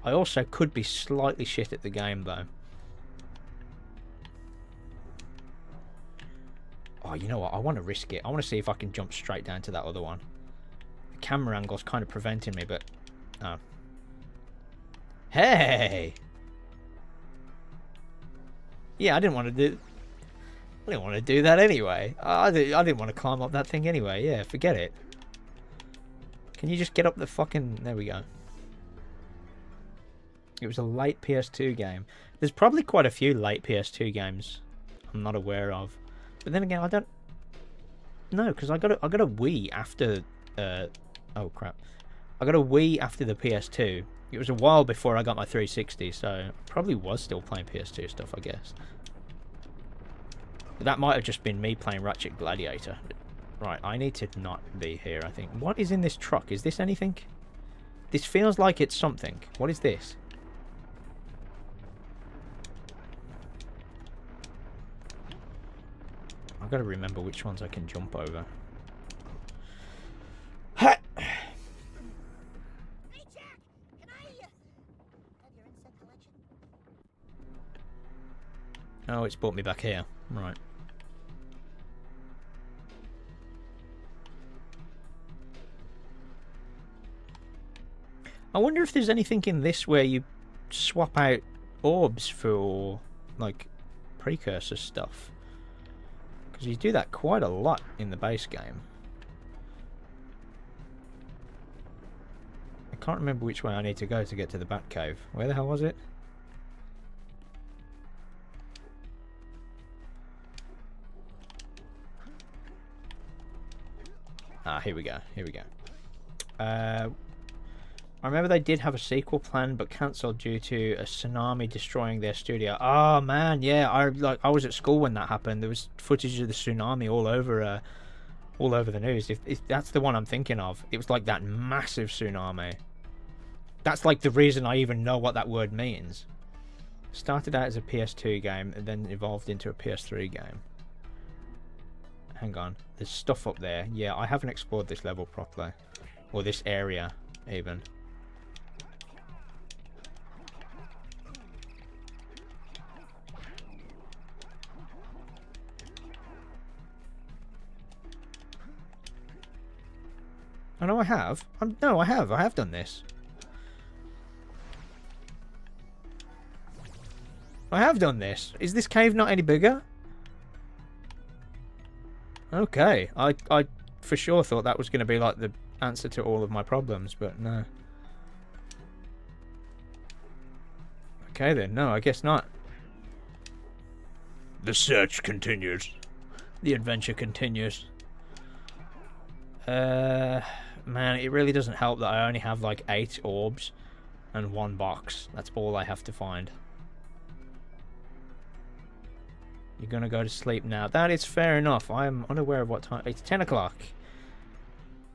I also could be slightly shit at the game though. Oh, you know what? I want to risk it. I want to see if I can jump straight down to that other one. The camera angle's kind of preventing me, but... Oh. Hey! Yeah, I didn't want to do that anyway. I didn't want to climb up that thing anyway. Yeah, forget it. Can you just get up the fucking... There we go. It was a late PS2 game. There's probably quite a few late PS2 games I'm not aware of. But then again, I don't... No, because I got a Wii after... oh, crap. I got a Wii after the PS2. It was a while before I got my 360, so I probably was still playing PS2 stuff, I guess. But that might have just been me playing Ratchet Gladiator. Right, I need to not be here, I think. What is in this truck? Is this anything? This feels like it's something. What is this? I've got to remember which ones I can jump over. Ha! Hey, Jack! Can I, have your insect collection? Oh, it's brought me back here. Right. I wonder if there's anything in this where you swap out orbs for, like, precursor stuff. Because you do that quite a lot in the base game. I can't remember which way I need to go to get to the Batcave. Where the hell was it? Ah, here we go. Here we go. I remember they did have a sequel planned, but cancelled due to a tsunami destroying their studio. Oh man, yeah, I was at school when that happened. There was footage of the tsunami all over the news. If that's the one I'm thinking of, it was like that massive tsunami. That's like the reason I even know what that word means. Started out as a PS2 game and then evolved into a PS3 game. Hang on, there's stuff up there. Yeah, I haven't explored this level properly, or this area even. I know I have. No, I have. I have done this. I have done this. Is this cave not any bigger? Okay. I for sure thought that was going to be like the answer to all of my problems, but no. Okay then. No, I guess not. The search continues. The adventure continues. Man, it really doesn't help that I only have like 8 orbs and 1 box. That's all I have to find. You're gonna go to sleep now. That is fair enough. I am unaware of what time. It's 10 o'clock.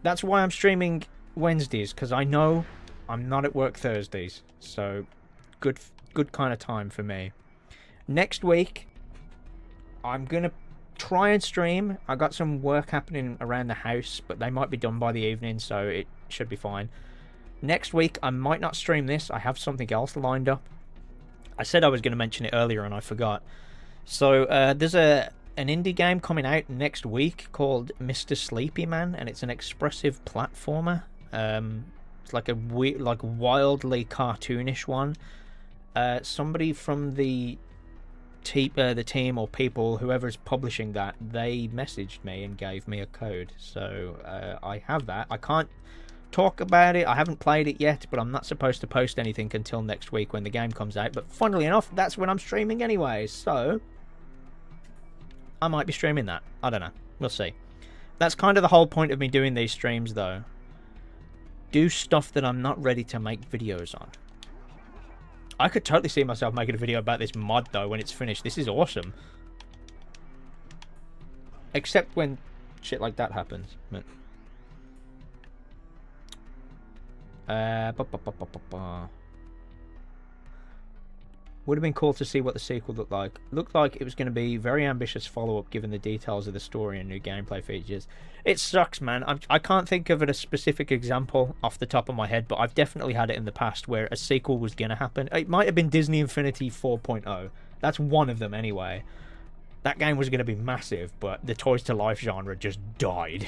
That's why I'm streaming Wednesdays, because I know I'm not at work Thursdays. So, good kind of time for me. Next week, I'm gonna try and stream. I got some work happening around the house, but they might be done by the evening, so it should be fine. Next week, I might not stream this. I have something else lined up. I said I was going to mention it earlier, and I forgot. So, there's an indie game coming out next week called Mr. Sleepy Man, and it's an expressive platformer. It's like a wildly cartoonish one. Somebody from the team or people, whoever's publishing that, they messaged me and gave me a code. So, I have that. I can't talk about it. I haven't played it yet, but I'm not supposed to post anything until next week when the game comes out. But funnily enough, that's when I'm streaming anyway, so I might be streaming that. I don't know. We'll see. That's kind of the whole point of me doing these streams, though. Do stuff that I'm not ready to make videos on. I could totally see myself making a video about this mod, though, when it's finished. This is awesome. Except when shit like that happens. But would have been cool to see what the sequel looked like. Looked like it was going to be very ambitious follow-up given the details of the story and new gameplay features. It sucks, man. I can't think of a specific example off the top of my head, but I've definitely had it in the past where a sequel was going to happen. It might have been Disney Infinity 4.0. That's one of them anyway. That game was going to be massive, but the Toys to Life genre just died.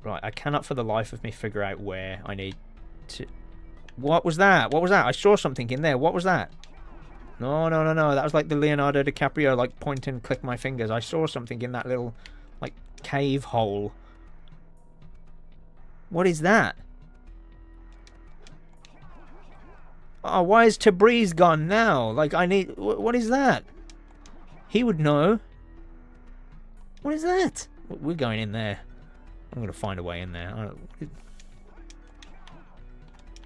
Right, I cannot for the life of me figure out where I need to... What was that? What was that? I saw something in there. What was that? No. That was like the Leonardo DiCaprio, like, point and click my fingers. I saw something in that little, like, cave hole. What is that? Oh, why is Tabriz gone now? Like, I need... What is that? He would know. What is that? We're going in there. I'm going to find a way in there.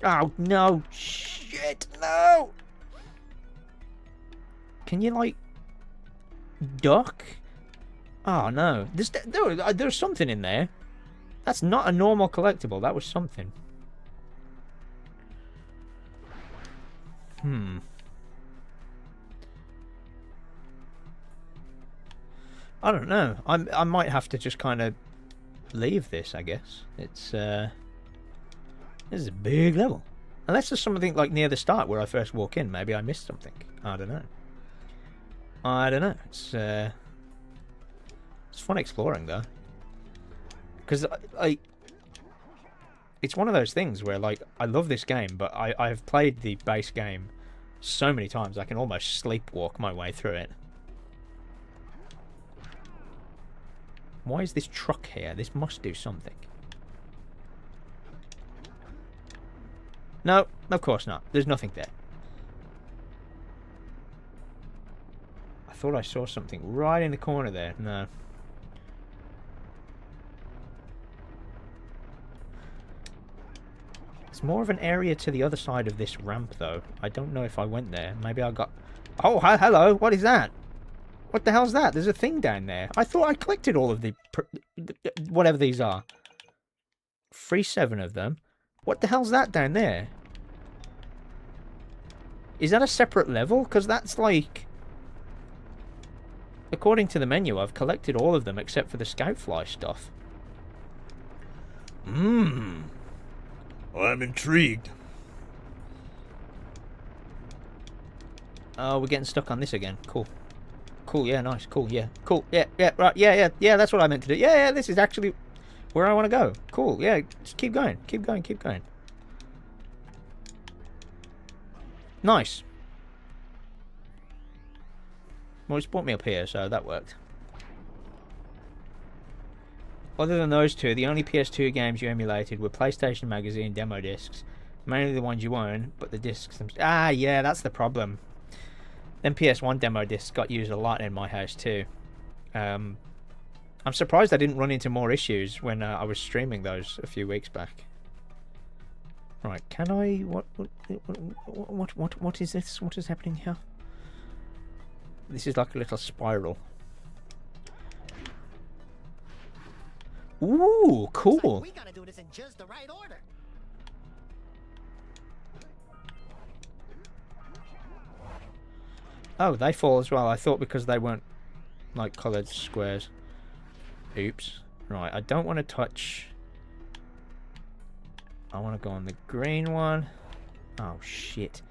Oh, no. Shit, no. Can you, like, duck? Oh, no. There's something in there. That's not a normal collectible. That was something. I don't know. I might have to just kind of leave this, I guess. It's this is a big level. Unless there's something like near the start where I first walk in, maybe I missed something. I don't know. It's fun exploring though, because it's one of those things where, like, I love this game, but I have played the base game so many times I can almost sleepwalk my way through it. Why is this truck here? This must do something. No, of course not. There's nothing there. I thought I saw something right in the corner there. No. It's more of an area to the other side of this ramp, though. I don't know if I went there. Maybe I got... Oh, hi, hello. What is that? What the hell's that? There's a thing down there. I thought I collected all of the... whatever these are. 7 of them. What the hell's that down there? Is that a separate level? Because that's like... According to the menu, I've collected all of them except for the Scoutfly stuff. I'm intrigued. Oh, we're getting stuck on this again. Cool. cool. Yeah, nice. Cool. Yeah, cool. Yeah, yeah, right. Yeah, yeah, yeah. That's what I meant to do. Yeah, yeah. This is actually where I want to go. Cool. Yeah, just keep going. Keep going. Keep going. Nice. Well, it's brought me up here, so that worked. Other than those two, the only PS2 games you emulated were PlayStation Magazine demo discs. Mainly the ones you own, but the discs... Ah, yeah, that's the problem. Them PS1 demo discs got used a lot in my house too. I'm surprised I didn't run into more issues when I was streaming those a few weeks back. Right, can I... What is this? What is happening here? This is like a little spiral. Ooh, cool. Like we gotta do this in just the right order. Oh, they fall as well. I thought because they weren't like coloured squares. Oops. Right, I don't want to touch... I want to go on the green one. Oh, shit.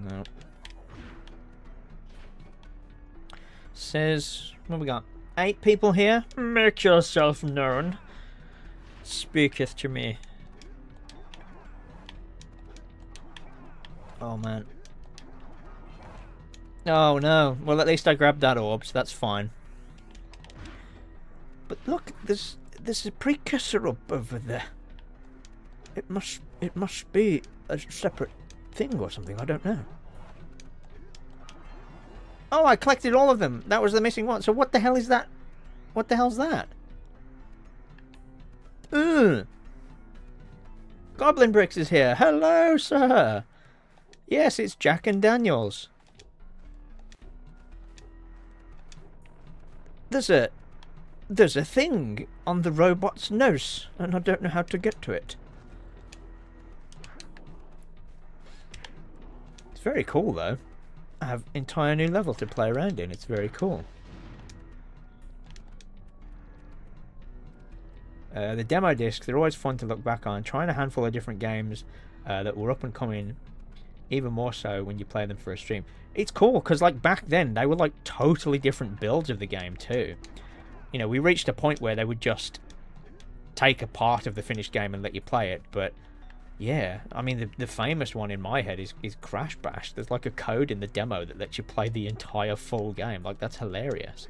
No. Says... What we got? 8 people here. Make yourself known. Speaketh to me. Oh, man. Oh, no. Well, at least I grabbed that orb, so that's fine. But look, there's a precursor up over there. It must be a separate thing or something. I don't know. Oh, I collected all of them. That was the missing one. So what the hell is that? What the hell's that? Goblin Bricks is here. Hello, sir. Yes, it's Jak and Daniels. There's a thing on the robot's nose, and I don't know how to get to it. It's very cool, though. I have an entire new level to play around in. It's very cool. The demo discs, they're always fun to look back on. Trying a handful of different games that were up and coming, even more so when you play them for a stream. It's cool, because like back then, they were like totally different builds of the game too. You know, we reached a point where they would just take a part of the finished game and let you play it, but yeah, I mean, the famous one in my head is Crash Bash. There's like a code in the demo that lets you play the entire full game. Like, that's hilarious.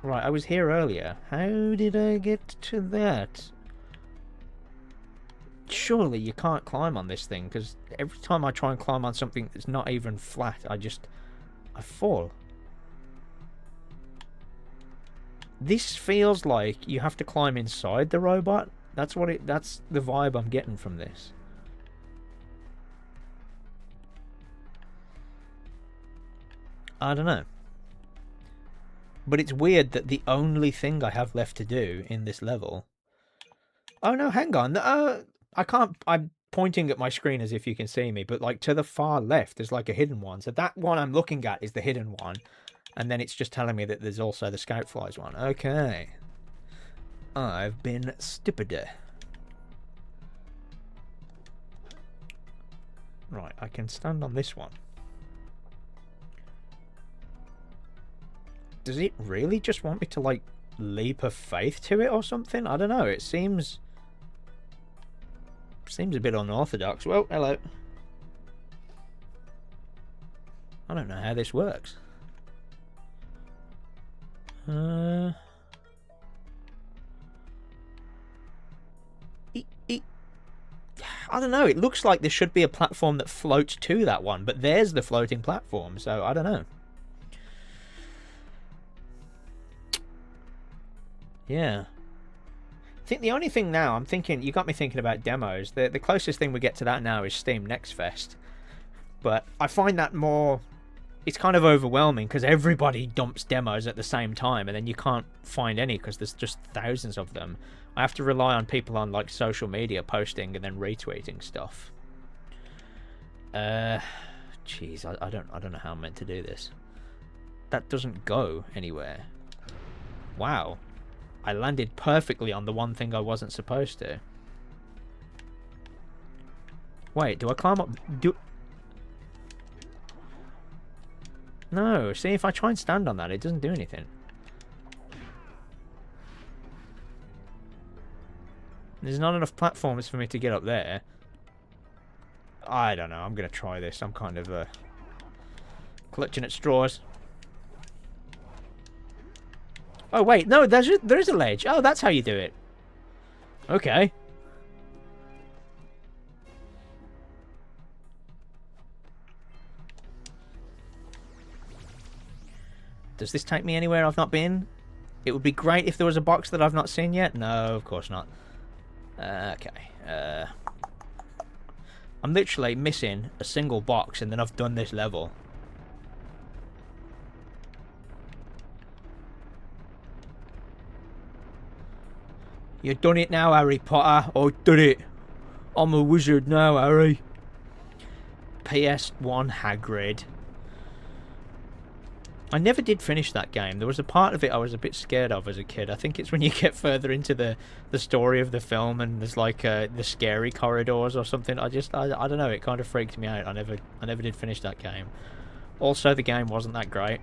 Right, I was here earlier. How did I get to that? Surely you can't climb on this thing, because every time I try and climb on something that's not even flat, I fall. This feels like you have to climb inside the robot. That's the vibe I'm getting from this. I don't know. But it's weird that the only thing I have left to do in this level... Oh no, hang on. I can't... I'm pointing at my screen as if you can see me, but like to the far left, there's like a hidden one. So that one I'm looking at is the hidden one. And then it's just telling me that there's also the Scoutflies one. Okay. I've been stupider. Right, I can stand on this one. Does it really just want me to, like, leap of faith to it or something? I don't know. It seems a bit unorthodox. Well, hello. I don't know how this works. I don't know. It looks like there should be a platform that floats to that one, but there's the floating platform, so I don't know. Yeah. I think the only thing now, I'm thinking, you got me thinking about demos. The closest thing we get to that now is Steam Next Fest. But I find that more... It's kind of overwhelming because everybody dumps demos at the same time and then you can't find any because there's just thousands of them. I have to rely on people on like social media posting and then retweeting stuff. Jeez, I don't know how I'm meant to do this. That doesn't go anywhere. Wow. I landed perfectly on the one thing I wasn't supposed to. Wait, do I climb up? No, see, if I try and stand on that, it doesn't do anything. There's not enough platforms for me to get up there. I don't know. I'm going to try this. I'm kind of clutching at straws. Oh, wait. No, there is a ledge. Oh, that's how you do it. Okay. Does this take me anywhere I've not been? It would be great if there was a box that I've not seen yet. No, of course not. Okay. I'm literally missing a single box and then I've done this level. You done it now, Harry Potter. I did it. I'm a wizard now, Harry. PS1 Hagrid. I never did finish that game. There was a part of it I was a bit scared of as a kid. I think it's when you get further into the story of the film and there's like the scary corridors or something. I don't know. It kind of freaked me out. I never did finish that game. Also, the game wasn't that great.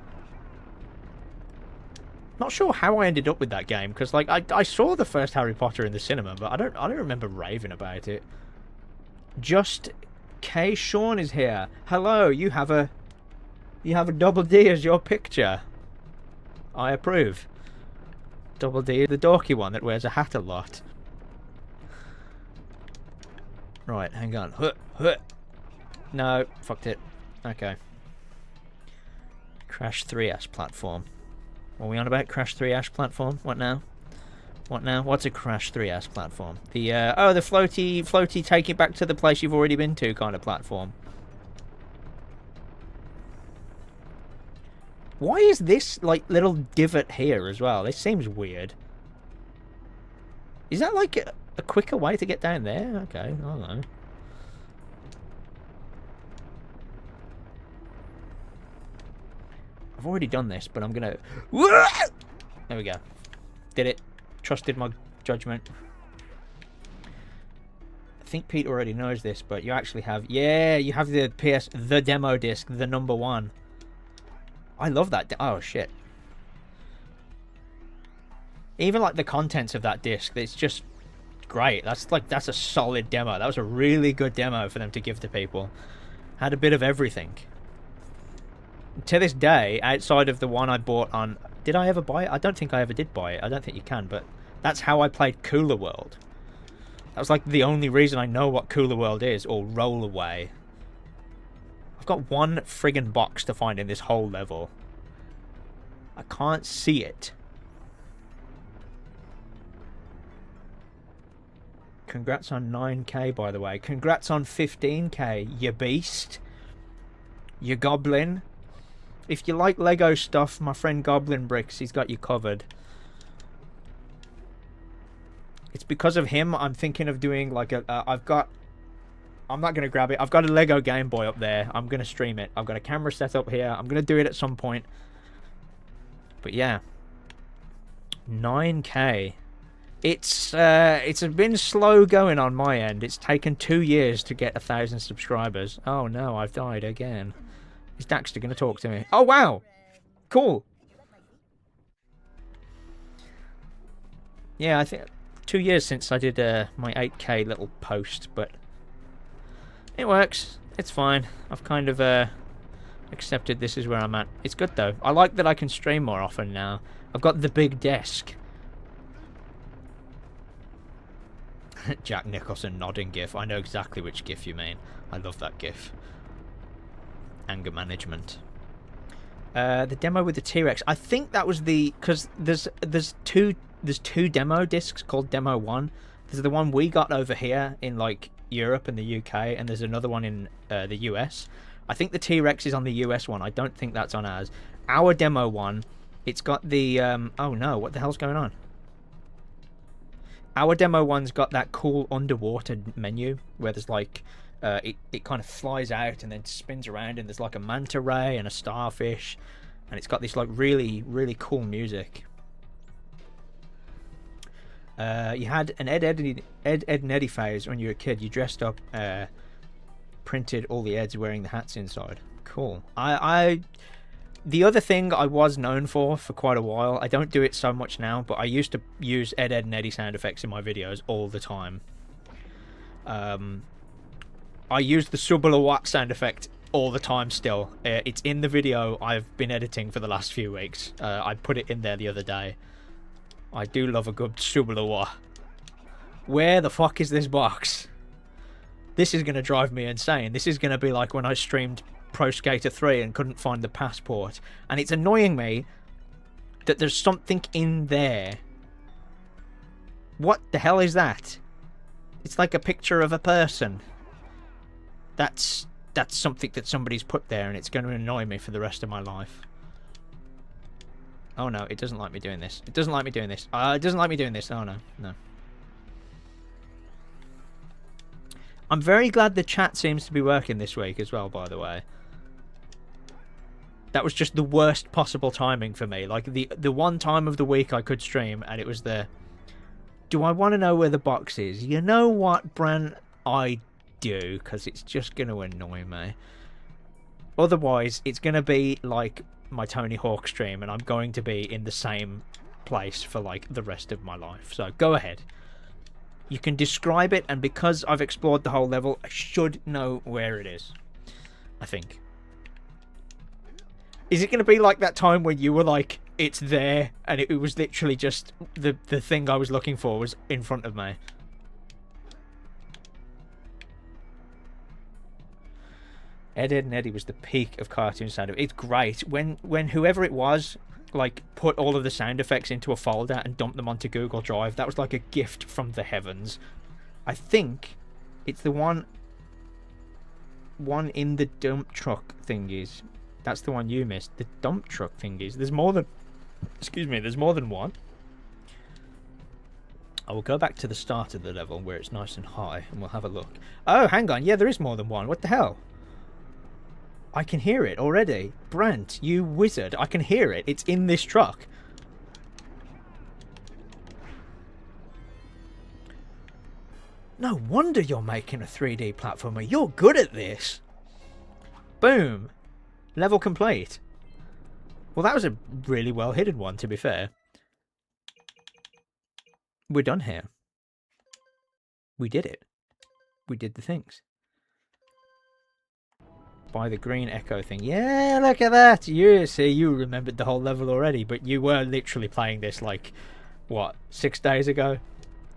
Not sure how I ended up with that game because like I saw the first Harry Potter in the cinema, but I don't remember raving about it. Just K. Sean is here. Hello. You have a Double D as your picture. I approve. Double D, the dorky one that wears a hat a lot. Right, hang on. No, fucked it. Okay. Crash 3 Ash platform. Are we on about Crash 3 Ash platform? What now? What now? What's a Crash 3 Ash platform? The oh, the floaty take you back to the place you've already been to kind of platform. Why is this, like, little divot here as well? This seems weird. Is that, like, a quicker way to get down there? Okay, I don't know. I've already done this, but I'm gonna... There we go. Did it. Trusted my judgment. I think Pete already knows this, but you actually have... Yeah, you have the demo disc, the #1. I love that. Oh, shit. Even, like, the contents of that disc, it's just great. That's a solid demo. That was a really good demo for them to give to people. Had a bit of everything. To this day, outside of the one I bought on... Did I ever buy it? I don't think I ever did buy it. I don't think you can, but that's how I played Cooler World. That was, like, the only reason I know what Cooler World is, or Roll Away. I've got one friggin' box to find in this whole level. I can't see it. Congrats on 9k, by the way. Congrats on 15k, you beast. You goblin. If you like Lego stuff, my friend Goblin Bricks, he's got you covered. It's because of him I'm thinking of doing like a... I'm not going to grab it. I've got a Lego Game Boy up there. I'm going to stream it. I've got a camera set up here. I'm going to do it at some point. But yeah. 9k. It's been slow going on my end. It's taken 2 years to get 1,000 subscribers. Oh no, I've died again. Is Daxter going to talk to me? Oh wow! Cool! Yeah, I think 2 years since I did my 8k little post, but... It works. It's fine. I've kind of accepted this is where I'm at. It's good though. I like that I can stream more often now. I've got the big desk. Jack Nicholson nodding gif. I know exactly which gif you mean. I love that gif. Anger management. The demo with the T-Rex. I think that was the... Because there's two demo discs called Demo 1. There's the one we got over here in like Europe and the UK, and there's another one in the US. I think the T-Rex is on the US one. I don't think that's on ours. Our demo one, it's got the... oh no, what the hell's going on? Our demo one's got that cool underwater menu where there's like... it kind of flies out and then spins around, and there's like a manta ray and a starfish, and it's got this like really, really cool music. You had an Ed, and Eddie phase when you were a kid. You dressed up, printed all the Eds wearing the hats inside. Cool. The other thing I was known for quite a while, I don't do it so much now, but I used to use Ed, Ed, and Eddie sound effects in my videos all the time. I use the Subalawatt sound effect all the time still. It's in the video I've been editing for the last few weeks. I put it in there the other day. I do love a good Subalawatt. Where the fuck is this box? This is going to drive me insane. This is going to be like when I streamed Pro Skater 3 and couldn't find the passport. And it's annoying me that there's something in there. What the hell is that? It's like a picture of a person. That's something that somebody's put there, and it's going to annoy me for the rest of my life. Oh no, it doesn't like me doing this. It doesn't like me doing this. It doesn't like me doing this. Oh no, no. I'm very glad the chat seems to be working this week as well, by the way. That was just the worst possible timing for me. Like, the one time of the week I could stream, and it was the... Do I want to know where the box is? You know what, Bran? I do, because it's just going to annoy me. Otherwise, it's going to be like my Tony Hawk stream, and I'm going to be in the same place for, like, the rest of my life. So, go ahead. You can describe it, and because I've explored the whole level, I should know where it is. I think. Is it going to be like that time when you were like, it's there, and it was literally just the thing I was looking for was in front of me? Ed, Ed, and Eddie was the peak of cartoon sound. It's great. When whoever it was, like, put all of the sound effects into a folder and dumped them onto Google Drive, that was like a gift from the heavens. I think it's the one in the dump truck thingies. That's the one you missed. The dump truck thingies. There's more than... Excuse me, there's more than one. I will go back to the start of the level where it's nice and high, and we'll have a look. Oh, hang on. Yeah, there is more than one. What the hell? I can hear it already. Brant, you wizard. I can hear it. It's in this truck. No wonder you're making a 3D platformer. You're good at this. Boom. Level complete. Well, that was a really well hidden one, to be fair. We're done here. We did it. We did the things. By the green echo thing. Yeah, look at that. You see, you remembered the whole level already, but you were literally playing this like, what, 6 days ago?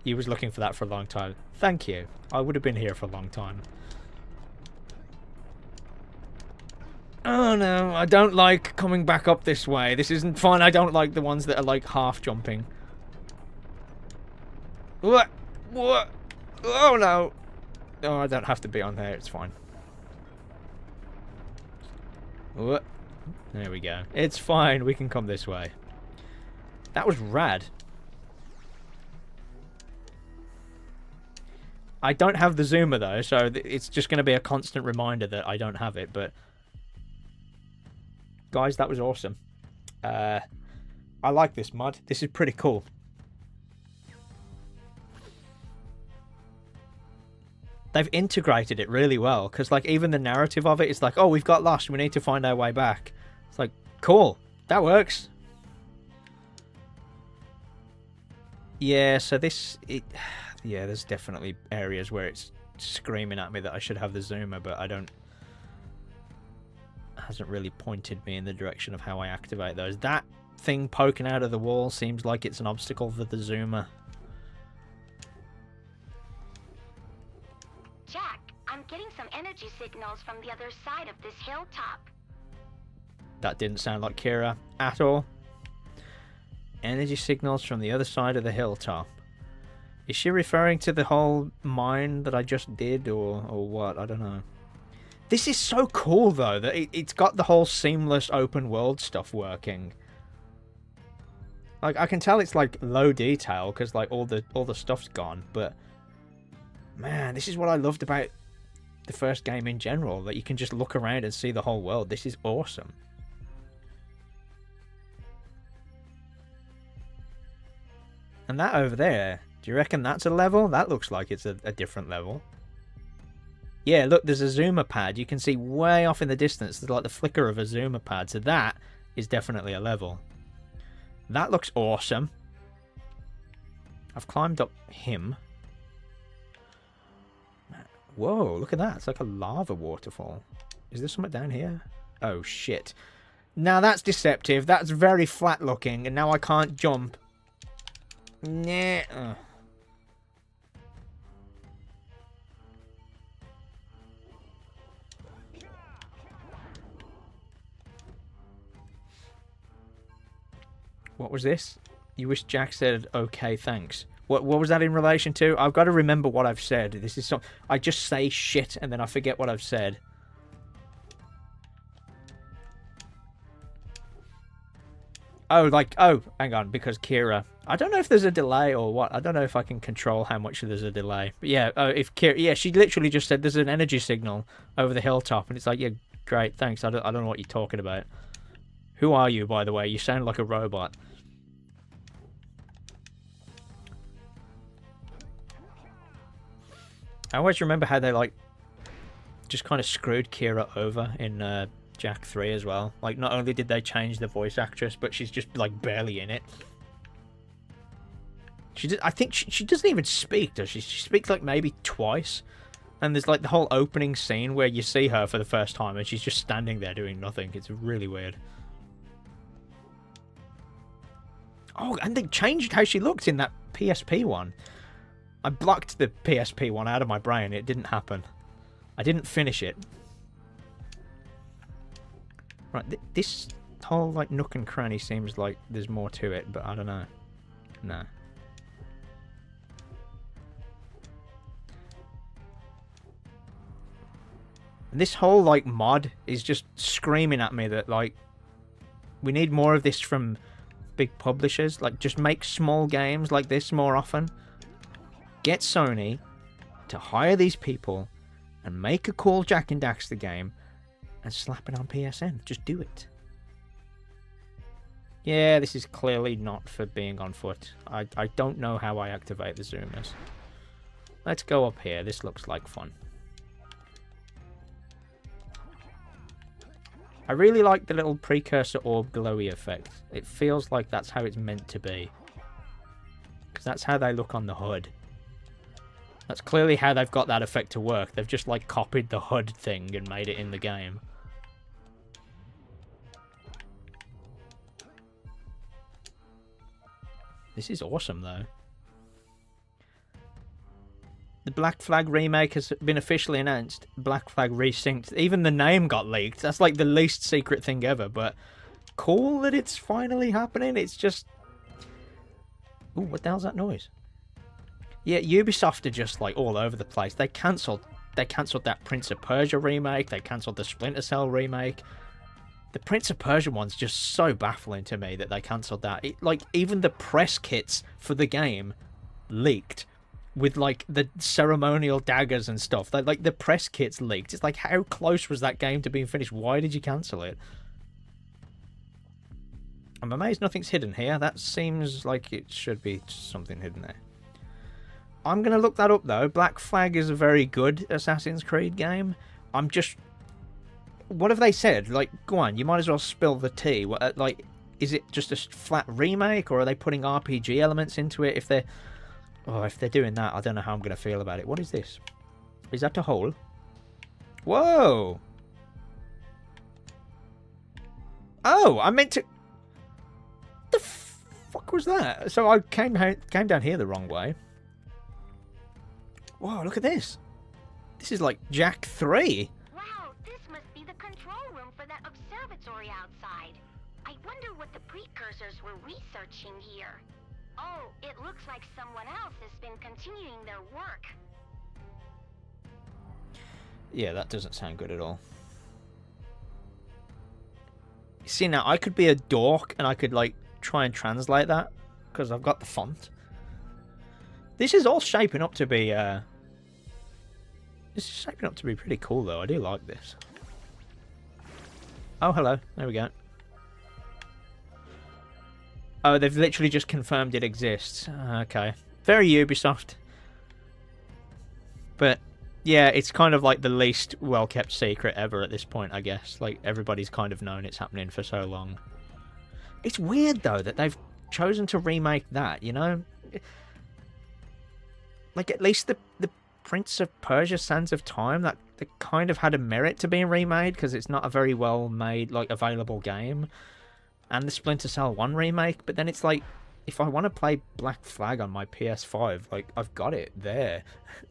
You was looking for that for a long time. Thank you. I would have been here for a long time. Oh no, I don't like coming back up this way. This isn't fun. I don't like the ones that are like half jumping. What? What? Oh no. Oh, I don't have to be on there. It's fine. What? There we go. It's fine. We can come this way. That was rad. I don't have the zoomer though, so it's just going to be a constant reminder that I don't have it, but... Guys, that was awesome. I like this mod. This is pretty cool. They've integrated it really well, because like even the narrative of it is like, oh, we've got lost, we need to find our way back. It's like, cool, that works. Yeah, so yeah, there's definitely areas where it's screaming at me that I should have the zoomer, but I don't. Hasn't really pointed me in the direction of how I activate those. That thing poking out of the wall seems like it's an obstacle for the zoomer. Jack, I'm getting some energy signals from the other side of this hilltop. That didn't sound like Kira at all. Energy signals from the other side of the hilltop. Is she referring to the whole mine that I just did, or what? I don't know. This is so cool, though, that it's got the whole seamless open world stuff working. Like, I can tell it's, like, low detail, because, like, all the stuff's gone, but... Man, this is what I loved about the first game in general, that you can just look around and see the whole world. This is awesome. And that over there, do you reckon that's a level? That looks like it's a different level. Yeah, look, there's a zoomer pad. You can see way off in the distance, there's like the flicker of a zoomer pad. So that is definitely a level. That looks awesome. I've climbed up him. Whoa, look at that. It's like a lava waterfall. Is there something down here? Oh, shit. Now that's deceptive. That's very flat looking, and now I can't jump. Nah. Ugh. What was this? You wish Jack said, okay, thanks. What was that in relation to? I've got to remember what I've said. This is so... I just say shit and then I forget what I've said. Oh, like... Oh, hang on. Because Kira... I don't know if there's a delay or what. I don't know if I can control how much there's a delay. But yeah, if Kira... Yeah, she literally just said there's an energy signal over the hilltop. And it's like, yeah, great, thanks. I don't know what you're talking about. Who are you, by the way? You sound like a robot. I always remember how they, like, just kind of screwed Kira over in Jak 3 as well. Like, not only did they change the voice actress, but she's just, like, barely in it. I think she doesn't even speak, does she? She speaks, like, maybe twice. And there's, like, the whole opening scene where you see her for the first time and she's just standing there doing nothing. It's really weird. Oh, and they changed how she looked in that PSP one. I blocked the PSP one out of my brain. It didn't happen. I didn't finish it. Right, this whole like nook and cranny seems like there's more to it, but I don't know. Nah. And this whole like mod is just screaming at me that like we need more of this from big publishers. Like just make small games like this more often. Get Sony to hire these people and make a cool Jak and Daxter game and slap it on PSN. Just do it. Yeah, this is clearly not for being on foot. I don't know how I activate the zoomers. Let's go up here. This looks like fun. I really like the little precursor orb glowy effect. It feels like that's how it's meant to be. Because that's how they look on the hood. That's clearly how they've got that effect to work. They've just like copied the HUD thing and made it in the game. This is awesome though. The Black Flag remake has been officially announced. Black Flag Resynced. Even the name got leaked. That's like the least secret thing ever, but cool that it's finally happening. It's just... Ooh, what the hell's that noise? Yeah, Ubisoft are just like all over the place. They cancelled that Prince of Persia remake. They cancelled the Splinter Cell remake. The Prince of Persia one's just so baffling to me that they cancelled that. Like even the press kits for the game leaked with like the ceremonial daggers and stuff. Like the press kits leaked. It's like how close was that game to being finished? Why did you cancel it? I'm amazed nothing's hidden here. That seems like it should be something hidden there. I'm going to look that up, though. Black Flag is a very good Assassin's Creed game. I'm just... What have they said? Like, go on, you might as well spill the tea. What, like, is it just a flat remake, or are they putting RPG elements into it? If they're... Oh, if they're doing that, I don't know how I'm going to feel about it. What is this? Is that a hole? Whoa! Oh, I meant to... The fuck was that? So I came down here the wrong way. Whoa, look at this. This is like Jak 3. Wow, this must be the control room for that observatory outside. I wonder what the precursors were researching here. Oh, it looks like someone else has been continuing their work. Yeah, that doesn't sound good at all. See, now I could be a dork and I could like try and translate that because I've got the font. This is all shaping up to be this is shaping up to be pretty cool though. I do like this. Oh, hello. There we go. Oh, they've literally just confirmed it exists. Okay. Very Ubisoft. But yeah, it's kind of like the least well-kept secret ever at this point, I guess. Like, everybody's kind of known it's happening for so long. It's weird, though, that they've chosen to remake that, you know? Like, at least the Prince of Persia Sands of Time, that kind of had a merit to being remade, because it's not a very well-made, like, available game. And the Splinter Cell 1 remake, but then it's like, if I want to play Black Flag on my PS5, like, I've got it there.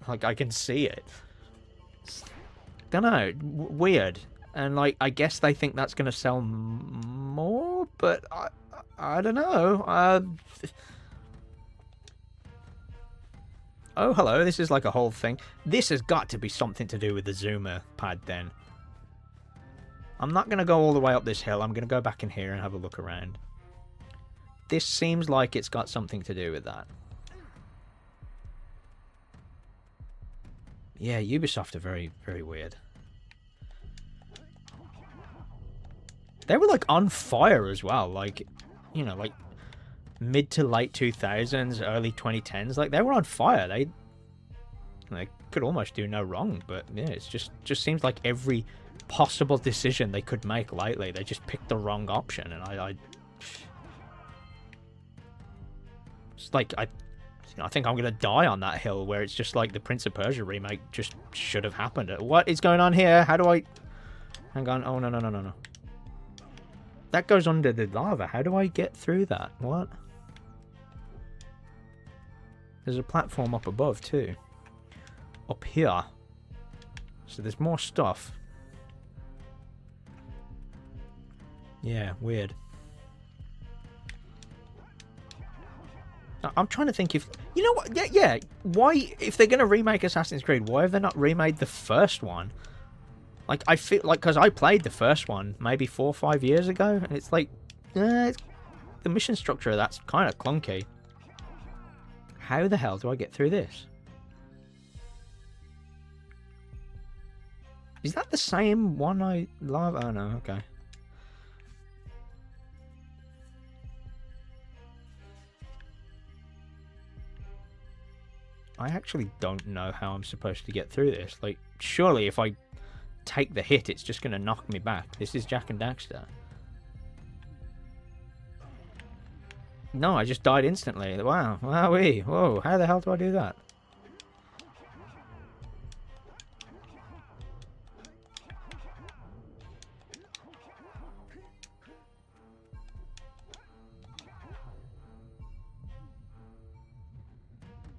Like, I can see it. Don't know, weird. And, like, I guess they think that's going to sell more, but I don't know. Oh, hello, this is like a whole thing. This has got to be something to do with the zoomer pad, then. I'm not going to go all the way up this hill. I'm going to go back in here and have a look around. This seems like it's got something to do with that. Yeah, Ubisoft are very, very weird. They were, like, on fire as well. Like, you know, like, mid to late 2000s, early 2010s. Like, they were on fire. They could almost do no wrong. But, yeah, it's just seems like every possible decision they could make lately, they just picked the wrong option. And it's like, I think I'm going to die on that hill where it's just like the Prince of Persia remake just should have happened. What is going on here? How do I... Hang on. Oh, no. That goes under the lava. How do I get through that? What? There's a platform up above, too. Up here. So there's more stuff. Yeah, weird. I'm trying to think if... You know what? Yeah. Why, if they're going to remake Assassin's Creed, why have they not remade the first one? Like, I feel like, because I played the first one maybe 4 or 5 years ago, and it's like, the mission structure of that's kind of clunky. How the hell do I get through this? Is that the same one I love? Oh no, okay. I actually don't know how I'm supposed to get through this. Like, surely if I take the hit, it's just going to knock me back. This is Jak and Daxter. No, I just died instantly. Wow. Wowee. Whoa, how the hell do I do that?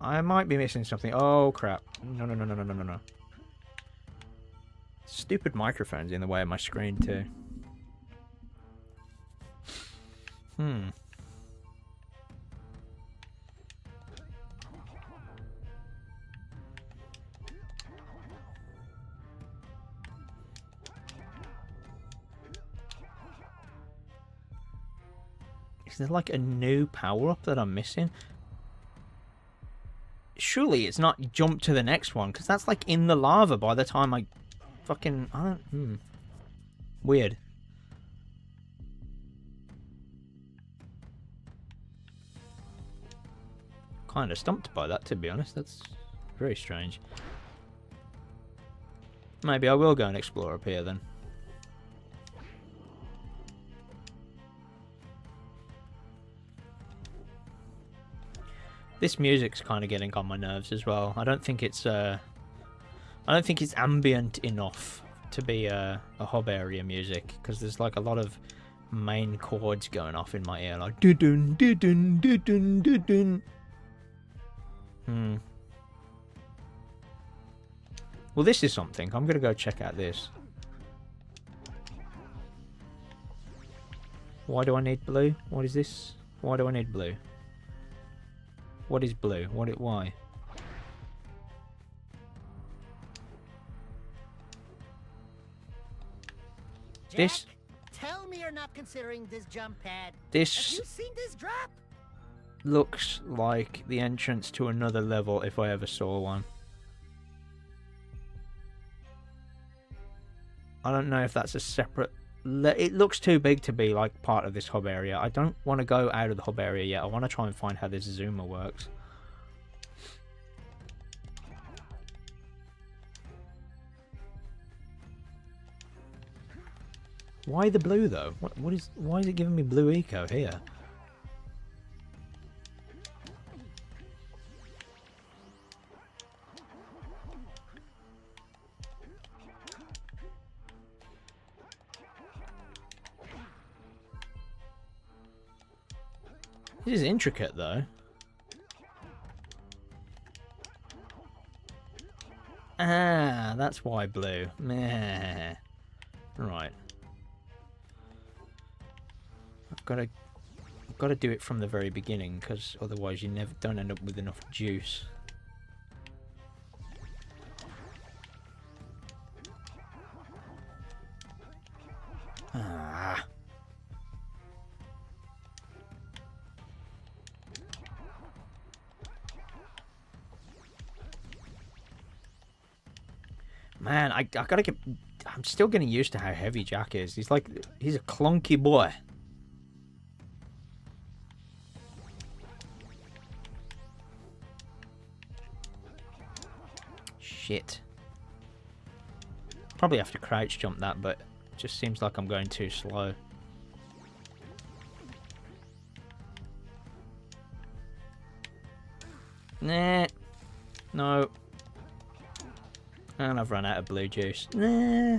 I might be missing something. Oh, crap. No. Stupid microphone's in the way of my screen, too. Is there, like, a new power-up that I'm missing? Surely it's not jump to the next one, because that's, like, in the lava by the time I fucking... I don't... Weird. Kind of stumped by that, to be honest. That's very strange. Maybe I will go and explore up here, then. This music's kind of getting on my nerves as well. I don't think it's ambient enough to be a hub area music, because there's like a lot of main chords going off in my ear, like doo-dun, doo-dun, doo-dun, doo-dun. Well, this is something. I'm gonna go check out this. Why do I need blue? What is this? Why do I need blue? What is blue? Why? Jack, This... Tell me you're not considering this jump pad. This... Have you seen this drop? looks like the entrance to another level if I ever saw one. I don't know if that's a separate... It looks too big to be like part of this hub area. I don't want to go out of the hub area yet. I want to try and find how this zoomer works. Why the blue though? Why is it giving me blue eco here? This is intricate though. Ah, that's why blue. Meh. Right. I've got to do it from the very beginning, because otherwise you never don't end up with enough juice. Ah. Man, I gotta get... I'm still getting used to how heavy Jak is. He's a clunky boy. Shit. Probably have to crouch jump that, but it just seems like I'm going too slow. Nah. No. And I've run out of blue juice. Nah.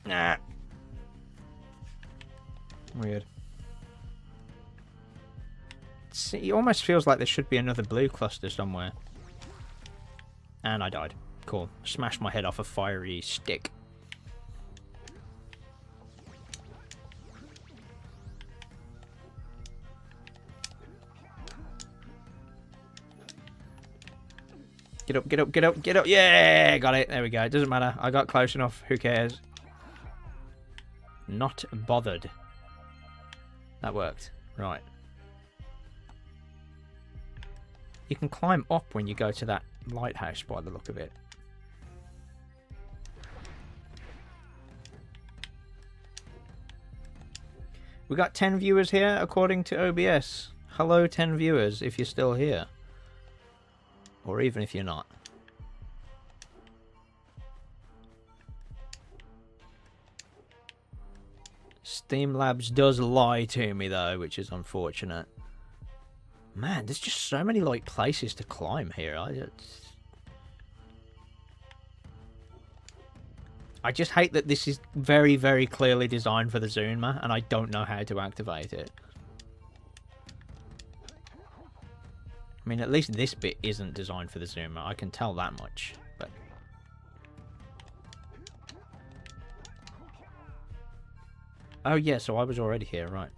Nah. Weird. See, it almost feels like there should be another blue cluster somewhere. And I died. Cool. Smashed my head off a fiery stick. Get up, get up, get up, get up. Yeah, got it. There we go. It doesn't matter. I got close enough. Who cares? Not bothered. That worked. Right. You can climb up when you go to that lighthouse by the look of it. We got 10 viewers here according to OBS. Hello 10 viewers if you're still here. Or even if you're not. Steam Labs does lie to me though, which is unfortunate. Man, there's just so many like places to climb here. I just hate that this is very, very clearly designed for the Zoomer, and I don't know how to activate it. I mean, at least this bit isn't designed for the Zoomer. I can tell that much. But oh yeah, so I was already here, right?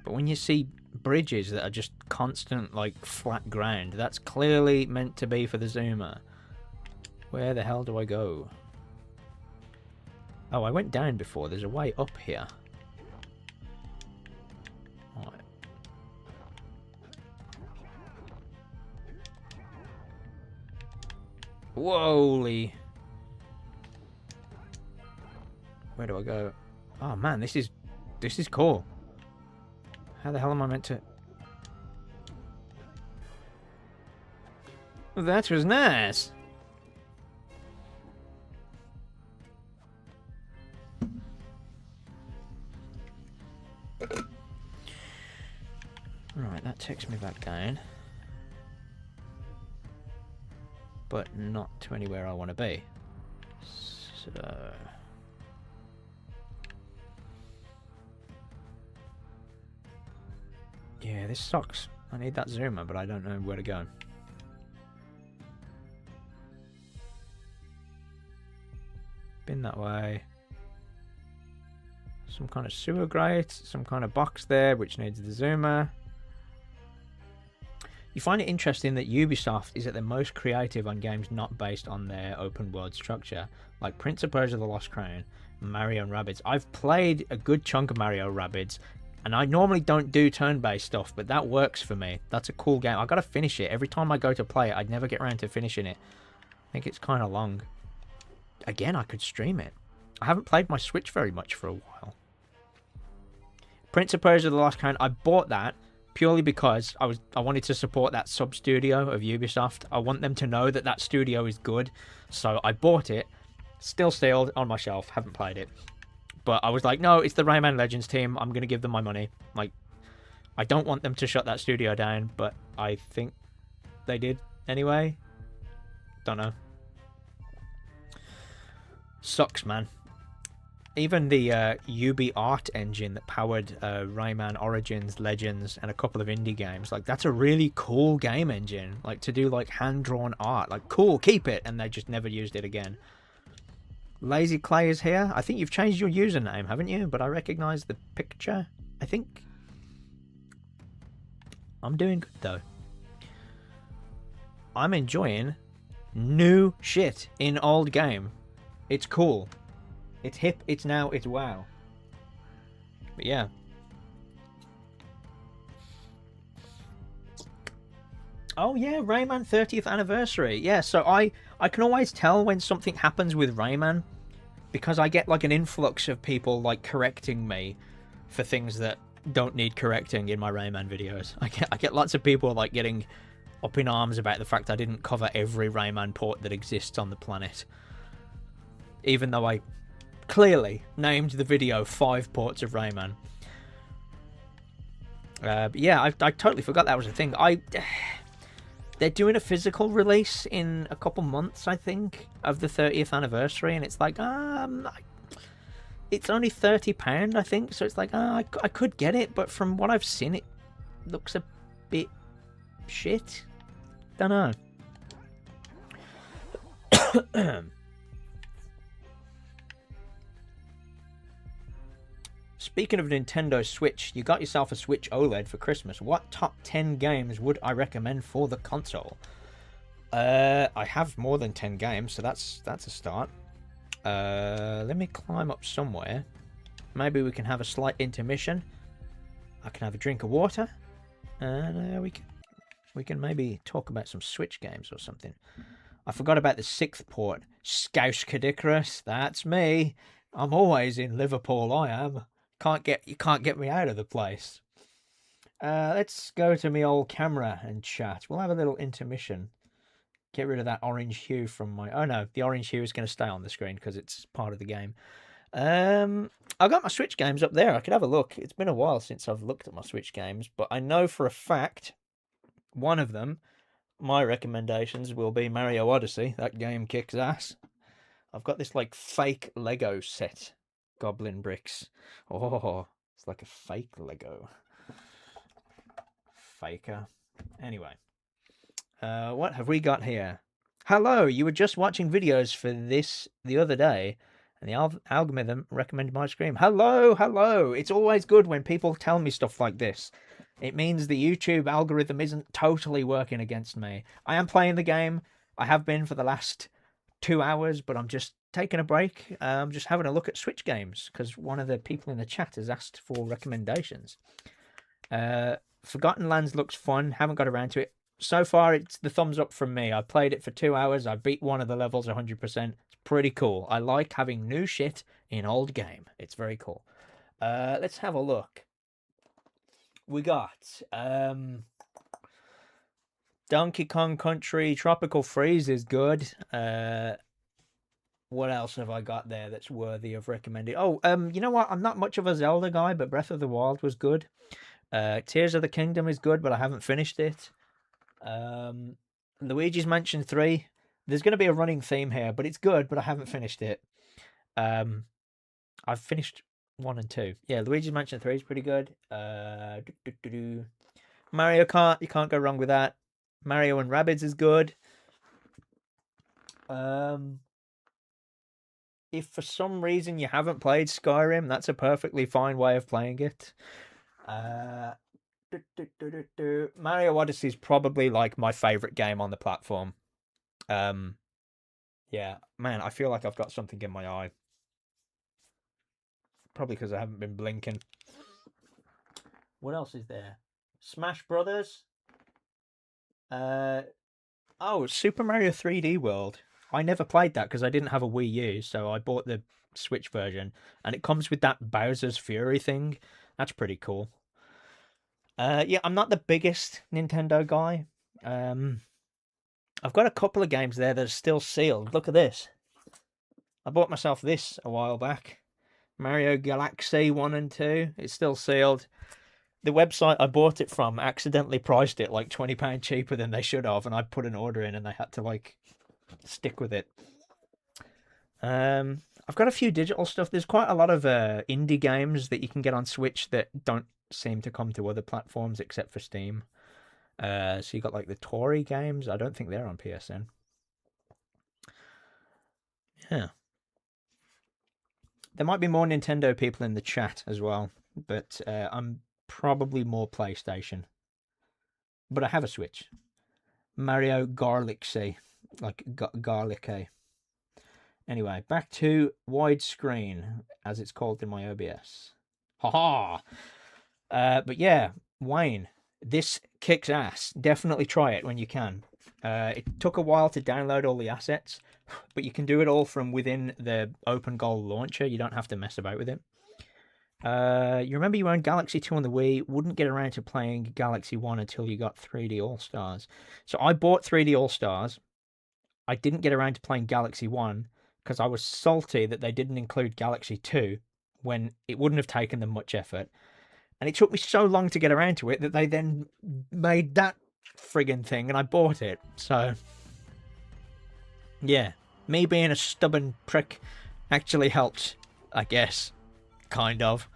But when you see bridges that are just constant, like, flat ground, that's clearly meant to be for the Zoomer. Where the hell do I go? Oh, I went down before. There's a way up here. Right. Whoa-ly. Where do I go? Oh man, this is cool. How the hell am I meant to... That was nice. Right, that takes me back down. But not to anywhere I want to be. So... yeah, this sucks. I need that Zoomer, but I don't know where to go. Been that way. Some kind of sewer grate, some kind of box there which needs the Zoomer. You find it interesting that Ubisoft is at their most creative on games not based on their open world structure, like Prince of Persia: The Lost Crown, Mario and Rabbids. I've played a good chunk of Mario Rabbids. And I normally don't do turn-based stuff, but that works for me. That's a cool game. I gotta finish it. Every time I go to play it, I'd never get around to finishing it. I think it's kind of long. Again, I could stream it. I haven't played my Switch very much for a while. Prince of Persia: The Lost Crown. I bought that purely because I wanted to support that sub-studio of Ubisoft. I want them to know that that studio is good. So I bought it. Still sealed on my shelf. Haven't played it. But I was like, no, it's the Rayman Legends team. I'm going to give them my money. Like, I don't want them to shut that studio down, but I think they did anyway. Don't know. Sucks, man. Even the Ubi Art engine that powered Rayman Origins, Legends, and a couple of indie games, like, that's a really cool game engine. Like, to do, like, hand-drawn art. Like, cool, keep it. And they just never used it again. Lazy Clay is here. I think you've changed your username, haven't you? But I recognize the picture, I think. I'm doing good, though. I'm enjoying new shit in old game. It's cool. It's hip, it's now, it's wow. But yeah. Oh yeah, Rayman 30th anniversary. Yeah, so I can always tell when something happens with Rayman because I get like an influx of people like correcting me for things that don't need correcting in my Rayman videos. I get lots of people like getting up in arms about the fact I didn't cover every Rayman port that exists on the planet. Even though I clearly named the video 5 ports of Rayman. But yeah, I totally forgot that was a thing. They're doing a physical release in a couple months, I think, of the 30th anniversary, and it's like, it's only £30, I think, so it's like, I could get it, but from what I've seen, it looks a bit shit. Don't know. Speaking of Nintendo Switch, you got yourself a Switch OLED for Christmas. What top 10 games would I recommend for the console? I have more than 10 games, so that's a start. Let me climb up somewhere. Maybe we can have a slight intermission. I can have a drink of water, and we can maybe talk about some Switch games or something. I forgot about the 6th port. Scouse Cadicrus, that's me. I'm always in Liverpool, I am. You can't get me out of the place. Let's go to my old camera and chat. We'll have a little intermission. Get rid of that orange hue from my... Oh no, the orange hue is going to stay on the screen because it's part of the game. I've got my Switch games up there. I could have a look. It's been a while since I've looked at my Switch games, but I know for a fact one of them, my recommendations will be Mario Odyssey. That game kicks ass. I've got this like fake Lego set. Goblin bricks. Oh, it's like a fake Lego. Faker. Anyway. What have we got here? Hello, you were just watching videos for this the other day, and the algorithm recommended my stream. Hello. It's always good when people tell me stuff like this. It means the YouTube algorithm isn't totally working against me. I am playing the game. I have been for the last 2 hours, but I'm just taking a break. I'm just having a look at Switch games because one of the people in the chat has asked for recommendations. Forgotten Lands looks fun. Haven't got around to it. So far, it's the thumbs up from me. I played it for 2 hours. I beat one of the levels 100%. It's pretty cool. I like having new shit in old game. It's very cool. Let's have a look. We got Donkey Kong Country. Tropical Freeze is good. What else have I got there that's worthy of recommending? Oh, you know what? I'm not much of a Zelda guy, but Breath of the Wild was good. Tears of the Kingdom is good, but I haven't finished it. Luigi's Mansion 3. There's going to be a running theme here, but it's good, but I haven't finished it. I've finished 1 and 2. Yeah, Luigi's Mansion 3 is pretty good. Mario Kart, you can't go wrong with that. Mario and Rabbids is good. If for some reason you haven't played Skyrim, that's a perfectly fine way of playing it. Mario Odyssey is probably like my favorite game on the platform. Yeah, man, I feel like I've got something in my eye. Probably because I haven't been blinking. What else is there? Smash Brothers. Oh, Super Mario 3D World. I never played that because I didn't have a Wii U, so I bought the Switch version, and it comes with that Bowser's Fury thing. That's pretty cool. Yeah, I'm not the biggest Nintendo guy. I've got a couple of games there that are still sealed. Look at this. I bought myself this a while back. Mario Galaxy 1 and 2. It's still sealed. The website I bought it from accidentally priced it like £20 cheaper than they should have, and I put an order in and they had to like stick with it. I've got a few digital stuff. There's quite a lot of indie games that you can get on Switch that don't seem to come to other platforms except for Steam. So you got like the Tory games. I don't think they're on PSN. Yeah. There might be more Nintendo people in the chat as well, but I'm probably more PlayStation. But I have a Switch. Mario Galaxy, like Garlic. Anyway, back to widescreen, as it's called in my OBS. Haha! But yeah, Wayne, this kicks ass. Definitely try it when you can. It took a while to download all the assets, but you can do it all from within the OpenGoal launcher. You don't have to mess about with it. You remember you owned Galaxy 2 on the Wii, wouldn't get around to playing Galaxy 1 until you got 3D All-Stars. So I bought 3D All-Stars. I didn't get around to playing Galaxy 1 because I was salty that they didn't include Galaxy 2 when it wouldn't have taken them much effort. And it took me so long to get around to it that they then made that friggin' thing and I bought it. So, yeah, me being a stubborn prick actually helped, I guess. Kind of.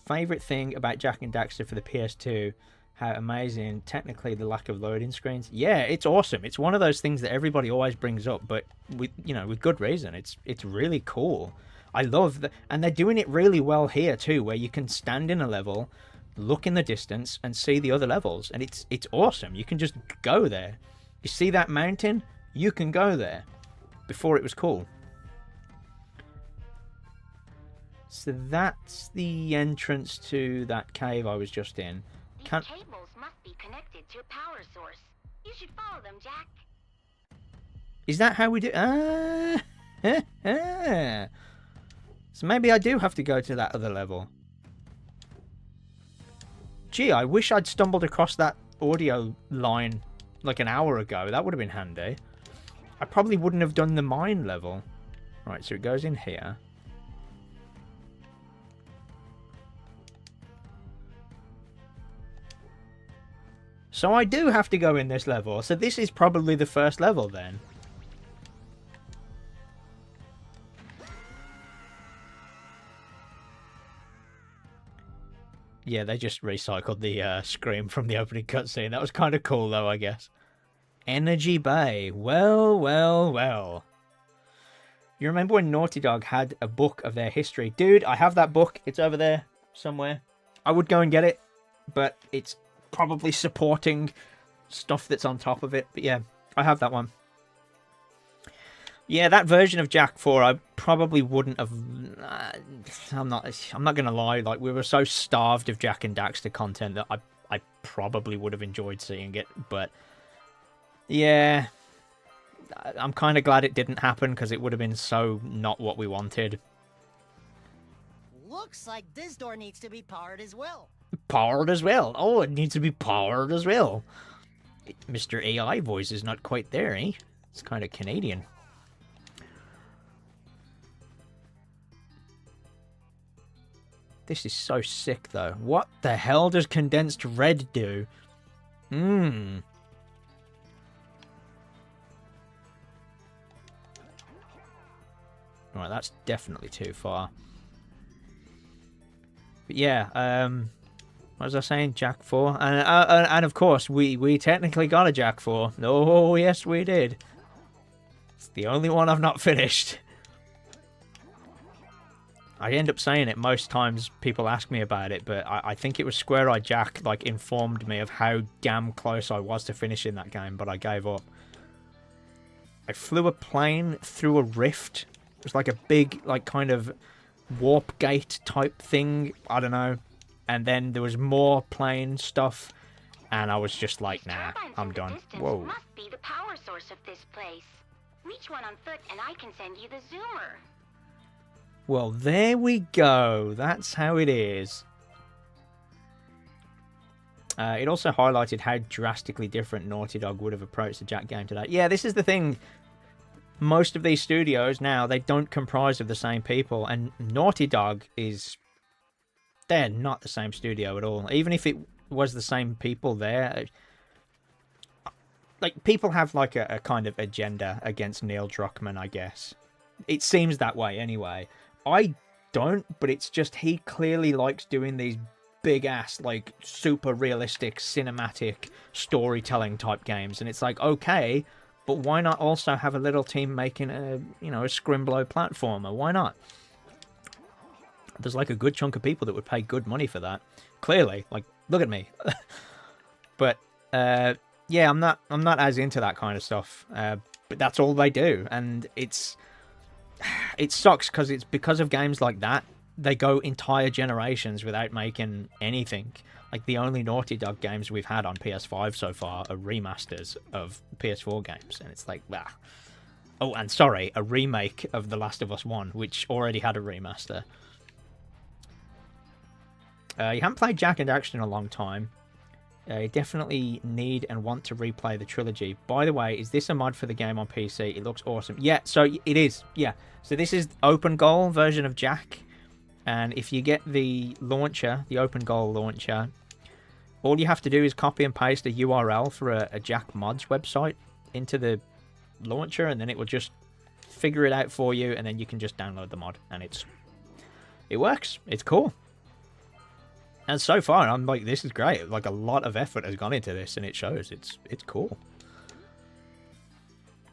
Favorite thing about Jak and Daxter for the PS2, how amazing technically the lack of loading screens. Yeah, it's awesome. It's one of those things that everybody always brings up, but with good reason. It's really cool. I love that, and they're doing it really well here too, where you can stand in a level, look in the distance, and see the other levels, and it's awesome. You can just go there. You see that mountain? You can go there. Before it was cool. So that's the entrance to that cave I was just in. These cables must be connected to a power source. You should follow them, Jak. Is that how we do? So maybe I do have to go to that other level. Gee, I wish I'd stumbled across that audio line like an hour ago. That would have been handy. I probably wouldn't have done the mine level. Right, so it goes in here. So I do have to go in this level. So this is probably the first level then. Yeah, they just recycled the scream from the opening cutscene. That was kind of cool though, I guess. Energy Bay. Well, well, well. You remember when Naughty Dog had a book of their history? Dude, I have that book. It's over there somewhere. I would go and get it, but it's probably supporting stuff that's on top of it. But yeah, I have that one. Yeah, that version of Jak 4, I probably wouldn't have... I'm not going to lie. Like, we were so starved of Jak and Daxter content that I probably would have enjoyed seeing it, but... Yeah, I'm kind of glad it didn't happen because it would have been so not what we wanted. Looks like this door needs to be powered as well. Powered as well? Oh, it needs to be powered as well. Mr. AI voice is not quite there, eh? It's kind of Canadian. This is so sick, though. What the hell does condensed red do? Right, that's definitely too far. But yeah, what was I saying? Jak 4. And of course, we technically got a Jak 4. Oh, yes, we did. It's the only one I've not finished. I end up saying it most times people ask me about it, but I think it was Square Eye Jak like informed me of how damn close I was to finishing that game, but I gave up. I flew a plane through a rift. It was like a big, like kind of warp gate type thing. I don't know. And then there was more plane stuff. And I was just like, nah, I'm done. Whoa. Must be the power source of this place. Reach one on foot and I can send you the zoomer. Well, there we go. That's how it is. It also highlighted how drastically different Naughty Dog would have approached the Jak game today. Yeah, this is the thing. Most of these studios now, they don't comprise of the same people. And Naughty Dog is... They're not the same studio at all. Even if it was the same people there... Like, people have, like, a kind of agenda against Neil Druckmann, I guess. It seems that way, anyway. I don't, but it's just he clearly likes doing these big-ass, like, super realistic, cinematic, storytelling type games. And it's like, okay, but why not also have a little team making a, you know, a Scrimblow platformer? Why not? There's, like, a good chunk of people that would pay good money for that. Clearly. Like, look at me. But, yeah, I'm not as into that kind of stuff. But that's all they do. And it sucks because it's because of games like that, they go entire generations without making anything. Like, the only Naughty Dog games we've had on PS5 so far are remasters of PS4 games. And it's like, bah. Oh, and sorry, a remake of The Last of Us 1, which already had a remaster. You haven't played Jak and Daxter in a long time. You definitely need and want to replay the trilogy. By the way, is this a mod for the game on PC? It looks awesome. Yeah, so it is. Yeah. So this is open goal version of Jak. And if you get the launcher, the open goal launcher, all you have to do is copy and paste a URL for a Jak mods website into the launcher, and then it will just figure it out for you, and then you can just download the mod, and it works. It's cool. And so far, I'm like, this is great. Like, a lot of effort has gone into this, and it shows. It's cool.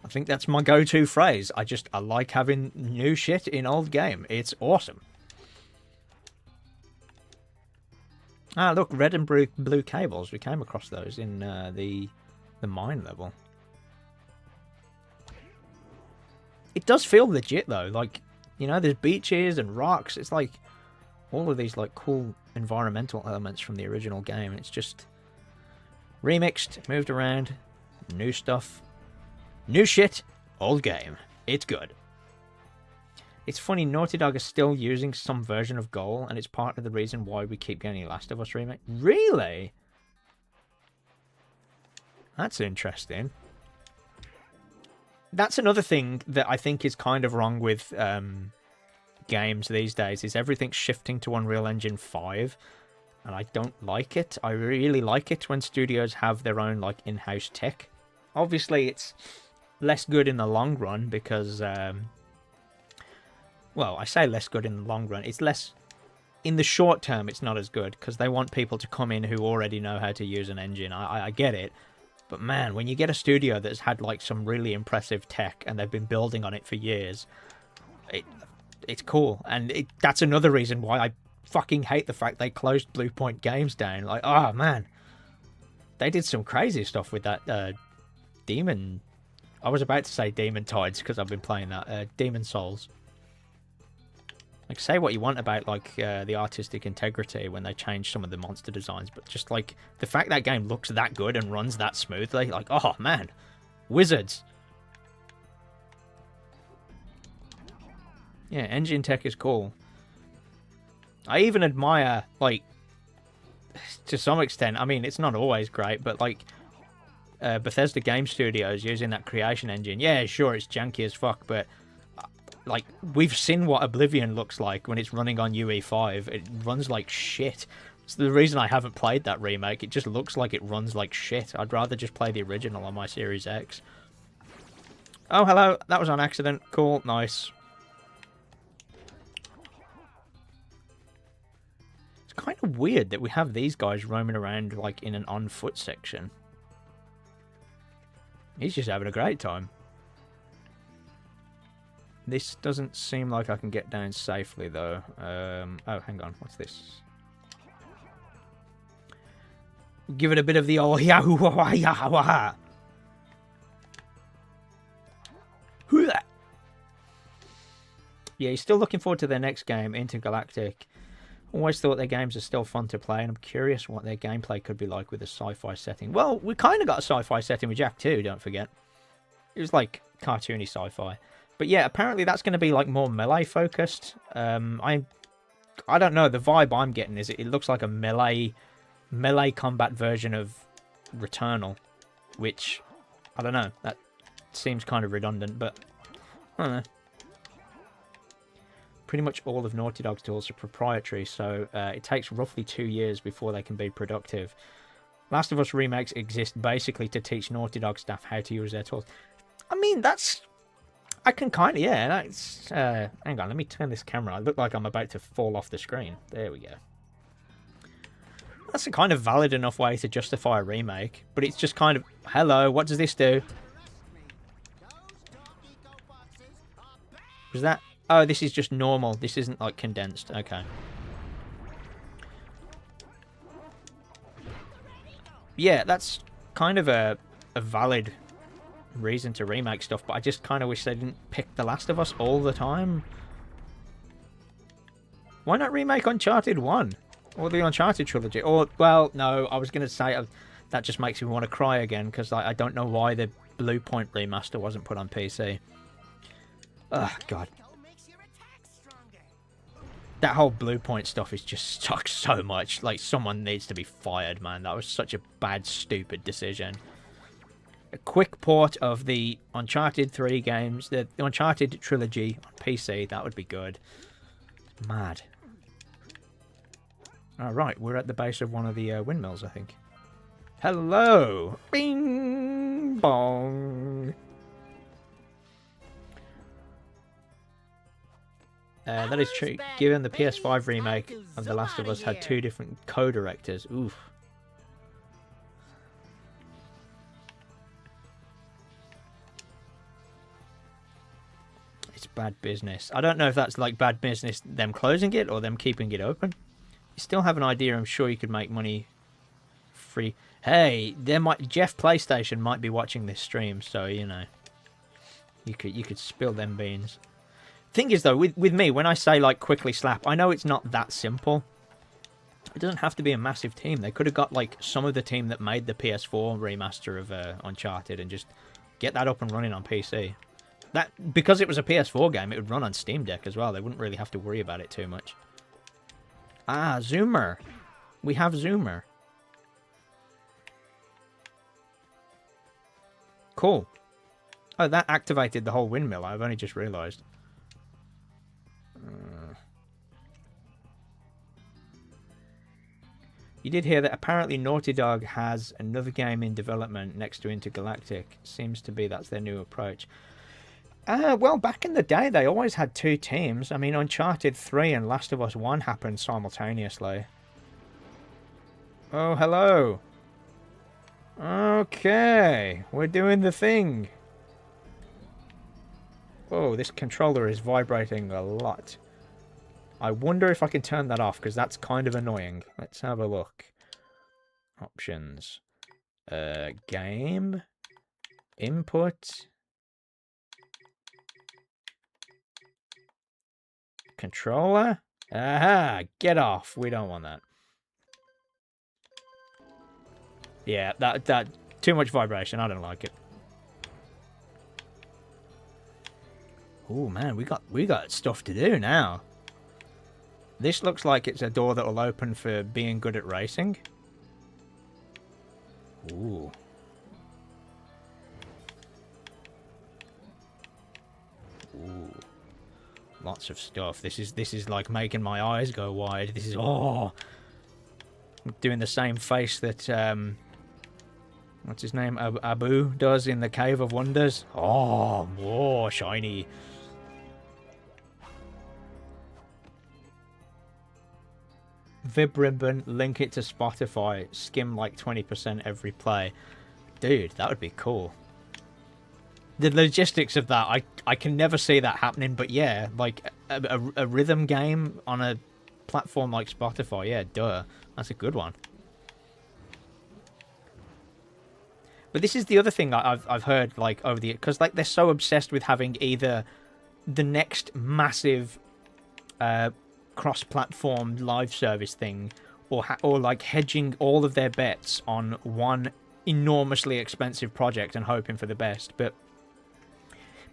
I think that's my go-to phrase. I like having new shit in old game. It's awesome. Ah, look, red and blue cables. We came across those in the mine level. It does feel legit, though. Like, you know, there's beaches and rocks. It's like all of these, like, cool environmental elements from the original game. It's just remixed, moved around, new stuff, new shit, old game. It's good. It's funny, Naughty Dog is still using some version of Goal, and it's part of the reason why we keep getting Last of Us remake. Really? That's interesting. That's another thing that I think is kind of wrong with games these days, is everything's shifting to Unreal Engine 5, and I don't like it. I really like it when studios have their own, like, in-house tech. Obviously, it's less good in the long run because... well, I say less good in the long run. It's less... In the short term, it's not as good, because they want people to come in who already know how to use an engine. I get it. But man, when you get a studio that's had, like, some really impressive tech, and they've been building on it for years, it's cool. And that's another reason why I fucking hate the fact they closed Blue Point Games down. Like, oh, man. They did some crazy stuff with that Demon... I was about to say Demon Tides, because I've been playing that. Demon Souls. Like, say what you want about, like, the artistic integrity when they change some of the monster designs, but just, like, the fact that game looks that good and runs that smoothly, like, oh, man. Wizards. Yeah, engine tech is cool. I even admire, like, to some extent, I mean, it's not always great, but, like, Bethesda Game Studios using that creation engine. Yeah, sure, it's janky as fuck, but... Like, we've seen what Oblivion looks like when it's running on UE5. It runs like shit. It's the reason I haven't played that remake. It just looks like it runs like shit. I'd rather just play the original on my Series X. Oh, hello. That was on accident. Cool. Nice. It's kind of weird that we have these guys roaming around, like, in an on-foot section. He's just having a great time. This doesn't seem like I can get down safely, though. Oh, hang on. What's this? Give it a bit of the old yahoo-wah-wah-yah-wah. Yeah, he's still looking forward to their next game, Intergalactic. Always thought their games are still fun to play, and I'm curious what their gameplay could be like with a sci-fi setting. Well, we kind of got a sci-fi setting with Jak 2, don't forget. It was like cartoony sci-fi. But yeah, apparently that's going to be like more melee focused. I don't know, the vibe I'm getting is it looks like a melee combat version of Returnal, which, I don't know, that seems kind of redundant, but I don't know. Pretty much all of Naughty Dog's tools are proprietary, so it takes roughly 2 years before they can be productive. Last of Us remakes exist basically to teach Naughty Dog staff how to use their tools. I mean, that's... I can kind of, yeah, that's... hang on, let me turn this camera. I look like I'm about to fall off the screen. There we go. That's a kind of valid enough way to justify a remake, but it's just kind of, hello, what does this do? Was that... Oh, this is just normal. This isn't, like, condensed. Okay. Yeah, that's kind of a valid reason to remake stuff, but I just kind of wish they didn't pick The Last of Us all the time. Why not remake Uncharted 1? Or the Uncharted trilogy? Or, well, no, I was going to say that just makes me want to cry again, because I don't know why the Blue Point remaster wasn't put on PC. Ugh, God. That whole Blue Point stuff is just sucks so much. Like, someone needs to be fired, man. That was such a bad, stupid decision. A quick port of the Uncharted 3 games, the Uncharted trilogy on PC, that would be good. Mad. Alright, we're at the base of one of the windmills, I think. Hello! Bing! Bong! That is true. Given the PS5 remake of The Last of Us had 2 different co-directors. Oof. It's bad business. I don't know if that's like bad business, them closing it or them keeping it open. You still have an idea, I'm sure you could make money free. Hey, Jeff PlayStation might be watching this stream, so you know. You could spill them beans. Thing is though, with me, when I say like quickly slap, I know it's not that simple. It doesn't have to be a massive team. They could have got like some of the team that made the PS4 remaster of Uncharted and just get that up and running on PC. That, because it was a PS4 game, it would run on Steam Deck as well. They wouldn't really have to worry about it too much. Ah, Zoomer. We have Zoomer. Cool. Oh, that activated the whole windmill. I've only just realised. You did hear that apparently Naughty Dog has another game in development next to Intergalactic. Seems to be that's their new approach. Well, back in the day, they always had 2 teams. I mean, Uncharted 3 and Last of Us 1 happened simultaneously. Oh, hello. Okay, we're doing the thing. Oh, this controller is vibrating a lot. I wonder if I can turn that off, because that's kind of annoying. Let's have a look. Options. Game. Input. Controller. Aha! Get off. We don't want that. Yeah, that too much vibration. I don't like it. Oh man, we got stuff to do now. This looks like it's a door that will open for being good at racing. Ooh. Ooh. Lots of stuff. This is like making my eyes go wide. This is I'm doing the same face that what's his name? Abu does in the Cave of Wonders. Oh, more shiny. Vib ribbon, link it to Spotify, skim like 20% every play. Dude, that would be cool. The logistics of that, I can never see that happening, but yeah, like a rhythm game on a platform like Spotify, yeah, duh. That's a good one. But this is the other thing I've heard, like, over the... Because, like, they're so obsessed with having either the next massive cross-platform live service thing, or like hedging all of their bets on one enormously expensive project and hoping for the best. But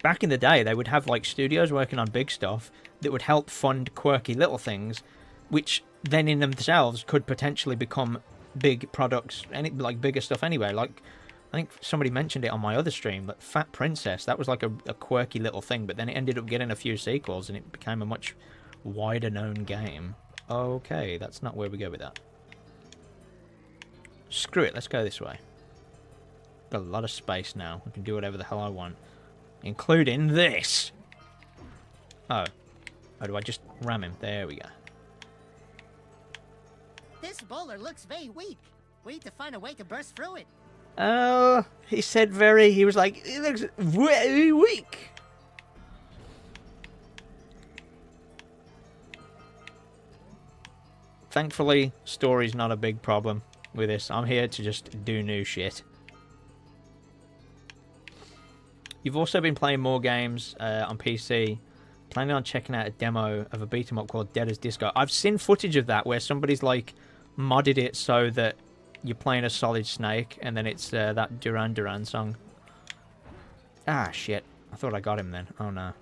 back in the day, they would have like studios working on big stuff that would help fund quirky little things, which then in themselves could potentially become big products, like bigger stuff anyway. Like, I think somebody mentioned it on my other stream, but Fat Princess, that was like a quirky little thing, but then it ended up getting a few sequels and it became a much wider known game. Okay, that's not where we go with that. Screw it, let's go this way. Got a lot of space now. I can do whatever the hell I want, including this. Oh, do I just ram him? There we go. This bowler looks very weak. We need to find a way to burst through it. Oh, he said very... He was like, it looks very weak. Thankfully, story's not a big problem with this. I'm here to just do new shit. You've also been playing more games on PC. Planning on checking out a demo of a beat-em-up called Dead as Disco. I've seen footage of that where somebody's like modded it so that you're playing a Solid Snake and then it's that Duran Duran song. Ah, shit. I thought I got him then. Oh, no.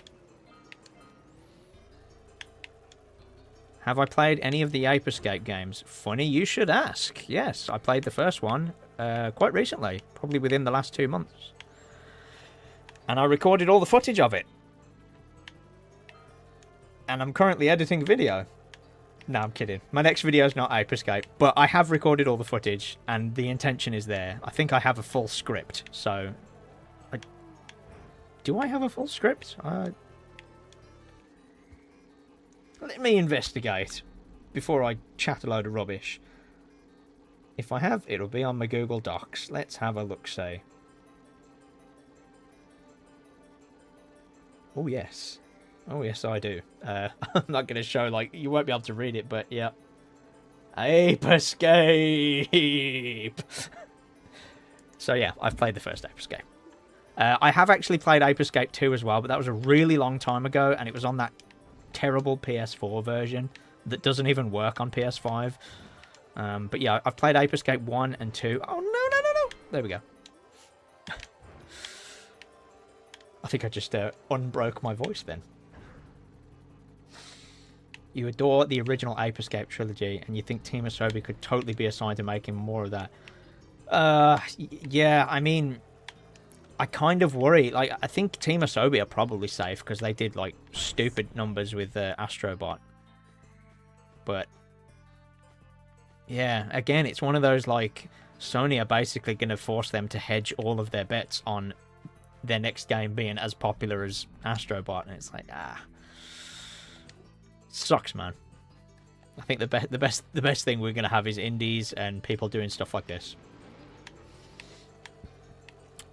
Have I played any of the Ape Escape games? Funny you should ask. Yes, I played the first one quite recently. Probably within the last 2 months. And I recorded all the footage of it. And I'm currently editing a video. No, I'm kidding. My next video is not Ape Escape, but I have recorded all the footage, and the intention is there. I think I have a full script, so... Do I have a full script? Let me investigate before I chat a load of rubbish. If I have, it'll be on my Google Docs. Let's have a look-see. Oh, yes. Oh, yes, I do. I'm not going to show, like, you won't be able to read it, but yeah. Ape Escape! So, yeah, I've played the first Ape Escape. I have actually played Ape Escape 2 as well, but that was a really long time ago, and it was on that terrible PS4 version that doesn't even work on PS5. But yeah, I've played Ape Escape 1 and 2. Oh, no. There we go. I think I just unbroke my voice then. You adore the original Ape Escape trilogy, and you think Team Asobi could totally be assigned to making more of that. Yeah, I mean, I kind of worry. Like, I think Team Asobi are probably safe because they did like stupid numbers with Astrobot. But yeah, again, it's one of those like Sony are basically going to force them to hedge all of their bets on their next game being as popular as Astrobot, and it's like sucks, man. I think the best thing we're gonna have is indies and people doing stuff like this.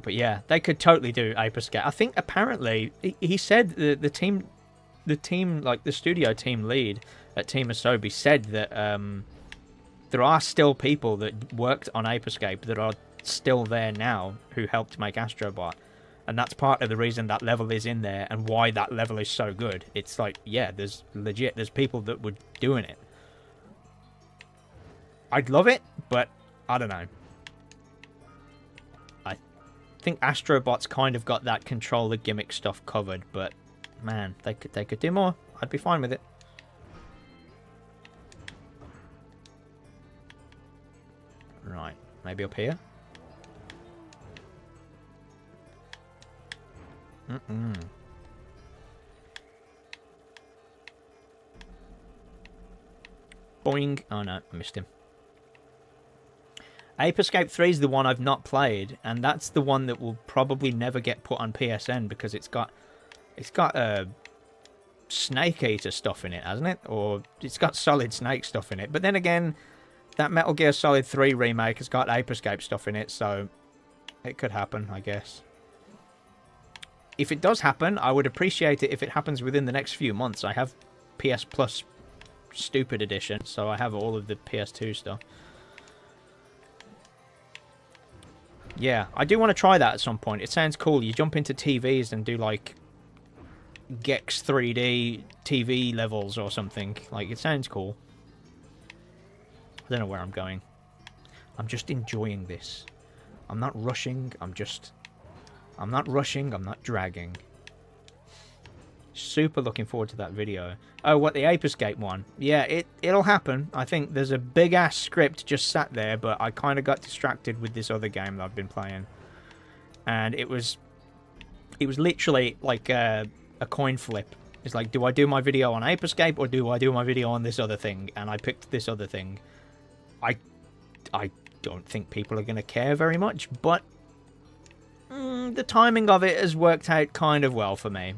But yeah, they could totally do Ape Escape. I think apparently he said the team, like the studio team lead at Team Asobi said that there are still people that worked on Ape Escape that are still there now who helped make Astrobot. And that's part of the reason that level is in there and why that level is so good. It's like, yeah, there's people that were doing it. I'd love it, but I don't know. I think Astrobot's kind of got that controller gimmick stuff covered, but man, they could do more. I'd be fine with it. Right, maybe up here. Boing. Oh no, I missed him. Ape Escape 3 is the one I've not played, and that's the one that will probably never get put on PSN because it's got Snake Eater stuff in it, hasn't it? Or it's got Solid Snake stuff in it. But then again, that Metal Gear Solid 3 remake has got Ape Escape stuff in it, so it could happen, I guess. If it does happen, I would appreciate it if it happens within the next few months. I have PS Plus Stupid Edition, so I have all of the PS2 stuff. Yeah, I do want to try that at some point. It sounds cool. You jump into TVs and do, like, Gex 3D TV levels or something. Like, it sounds cool. I don't know where I'm going. I'm just enjoying this. I'm not rushing, I'm not rushing, I'm not dragging. Super looking forward to that video. Oh, what, the Ape Escape one? Yeah, it'll happen. I think there's a big-ass script just sat there, but I kind of got distracted with this other game that I've been playing. And it was literally like a coin flip. It's like, do I do my video on Ape Escape, or do I do my video on this other thing? And I picked this other thing. I don't think people are going to care very much, but the timing of it has worked out kind of well for me.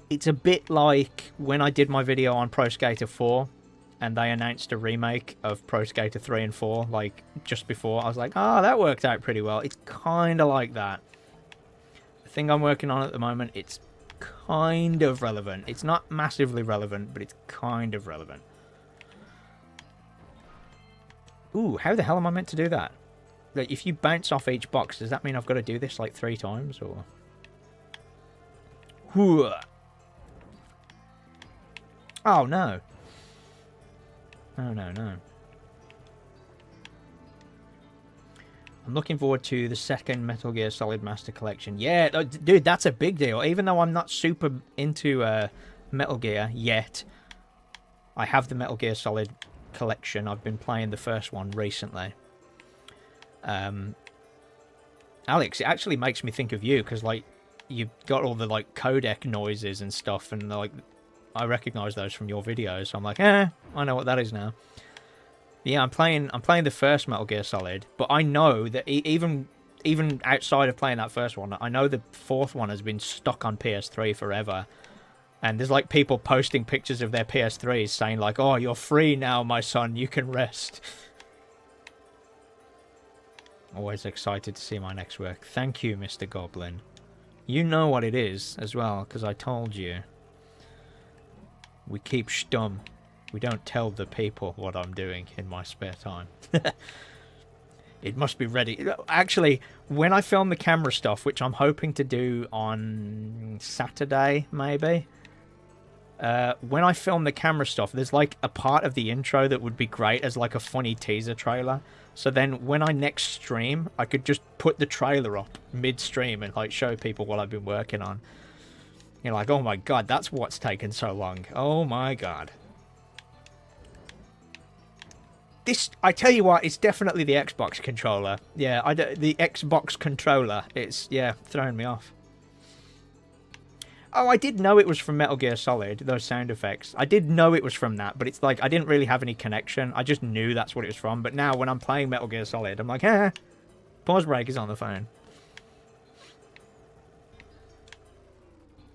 It's a bit like when I did my video on Pro Skater 4 and they announced a remake of Pro Skater 3 and 4, like, just before. I was like, oh, that worked out pretty well. It's kind of like that. The thing I'm working on at the moment, it's kind of relevant. It's not massively relevant, but it's kind of relevant. Ooh, how the hell am I meant to do that? Like, if you bounce off each box, does that mean I've got to do this like 3 times, or? Oh, no. No. I'm looking forward to the second Metal Gear Solid Master Collection. Yeah, dude, that's a big deal. Even though I'm not super into Metal Gear yet, I have the Metal Gear Solid Collection. I've been playing the first one recently. Alex, it actually makes me think of you, because, like, you've got all the, like, codec noises and stuff, and, like, I recognize those from your videos, so I'm like, I know what that is now. Yeah, I'm playing the first Metal Gear Solid, but I know that even outside of playing that first one, I know the fourth one has been stuck on PS3 forever. And there's, like, people posting pictures of their PS3s saying, like, oh, you're free now, my son, you can rest. Always excited to see my next work. Thank you, Mr. Goblin. You know what it is as well, because I told you. We keep stum. We don't tell the people what I'm doing in my spare time. It must be ready. Actually, when I film the camera stuff, which I'm hoping to do on Saturday, maybe... when I film the camera stuff, there's like a part of the intro that would be great as like a funny teaser trailer. So then when I next stream, I could just put the trailer up mid-stream and like show people what I've been working on. You're like, oh my god, that's what's taken so long. Oh my god. This, I tell you what, it's definitely the Xbox controller. Yeah, the Xbox controller. It's, yeah, throwing me off. Oh, I did know it was from Metal Gear Solid, those sound effects. I did know it was from that, but it's like, I didn't really have any connection. I just knew that's what it was from. But now, when I'm playing Metal Gear Solid, I'm like, pause break is on the phone.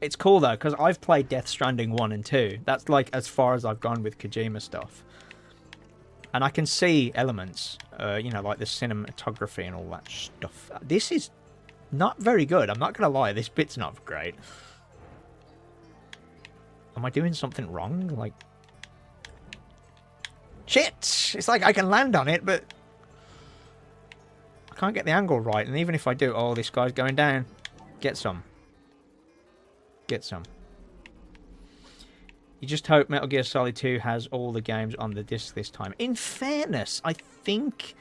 It's cool, though, because I've played Death Stranding 1 and 2. That's, like, as far as I've gone with Kojima stuff. And I can see elements, you know, like the cinematography and all that stuff. This is not very good. I'm not going to lie. This bit's not great. Am I doing something wrong? Like... Shit! It's like I can land on it, but... I can't get the angle right. And even if I do... Oh, this guy's going down. Get some. Get some. You just hope Metal Gear Solid 2 has all the games on the disc this time. In fairness, I think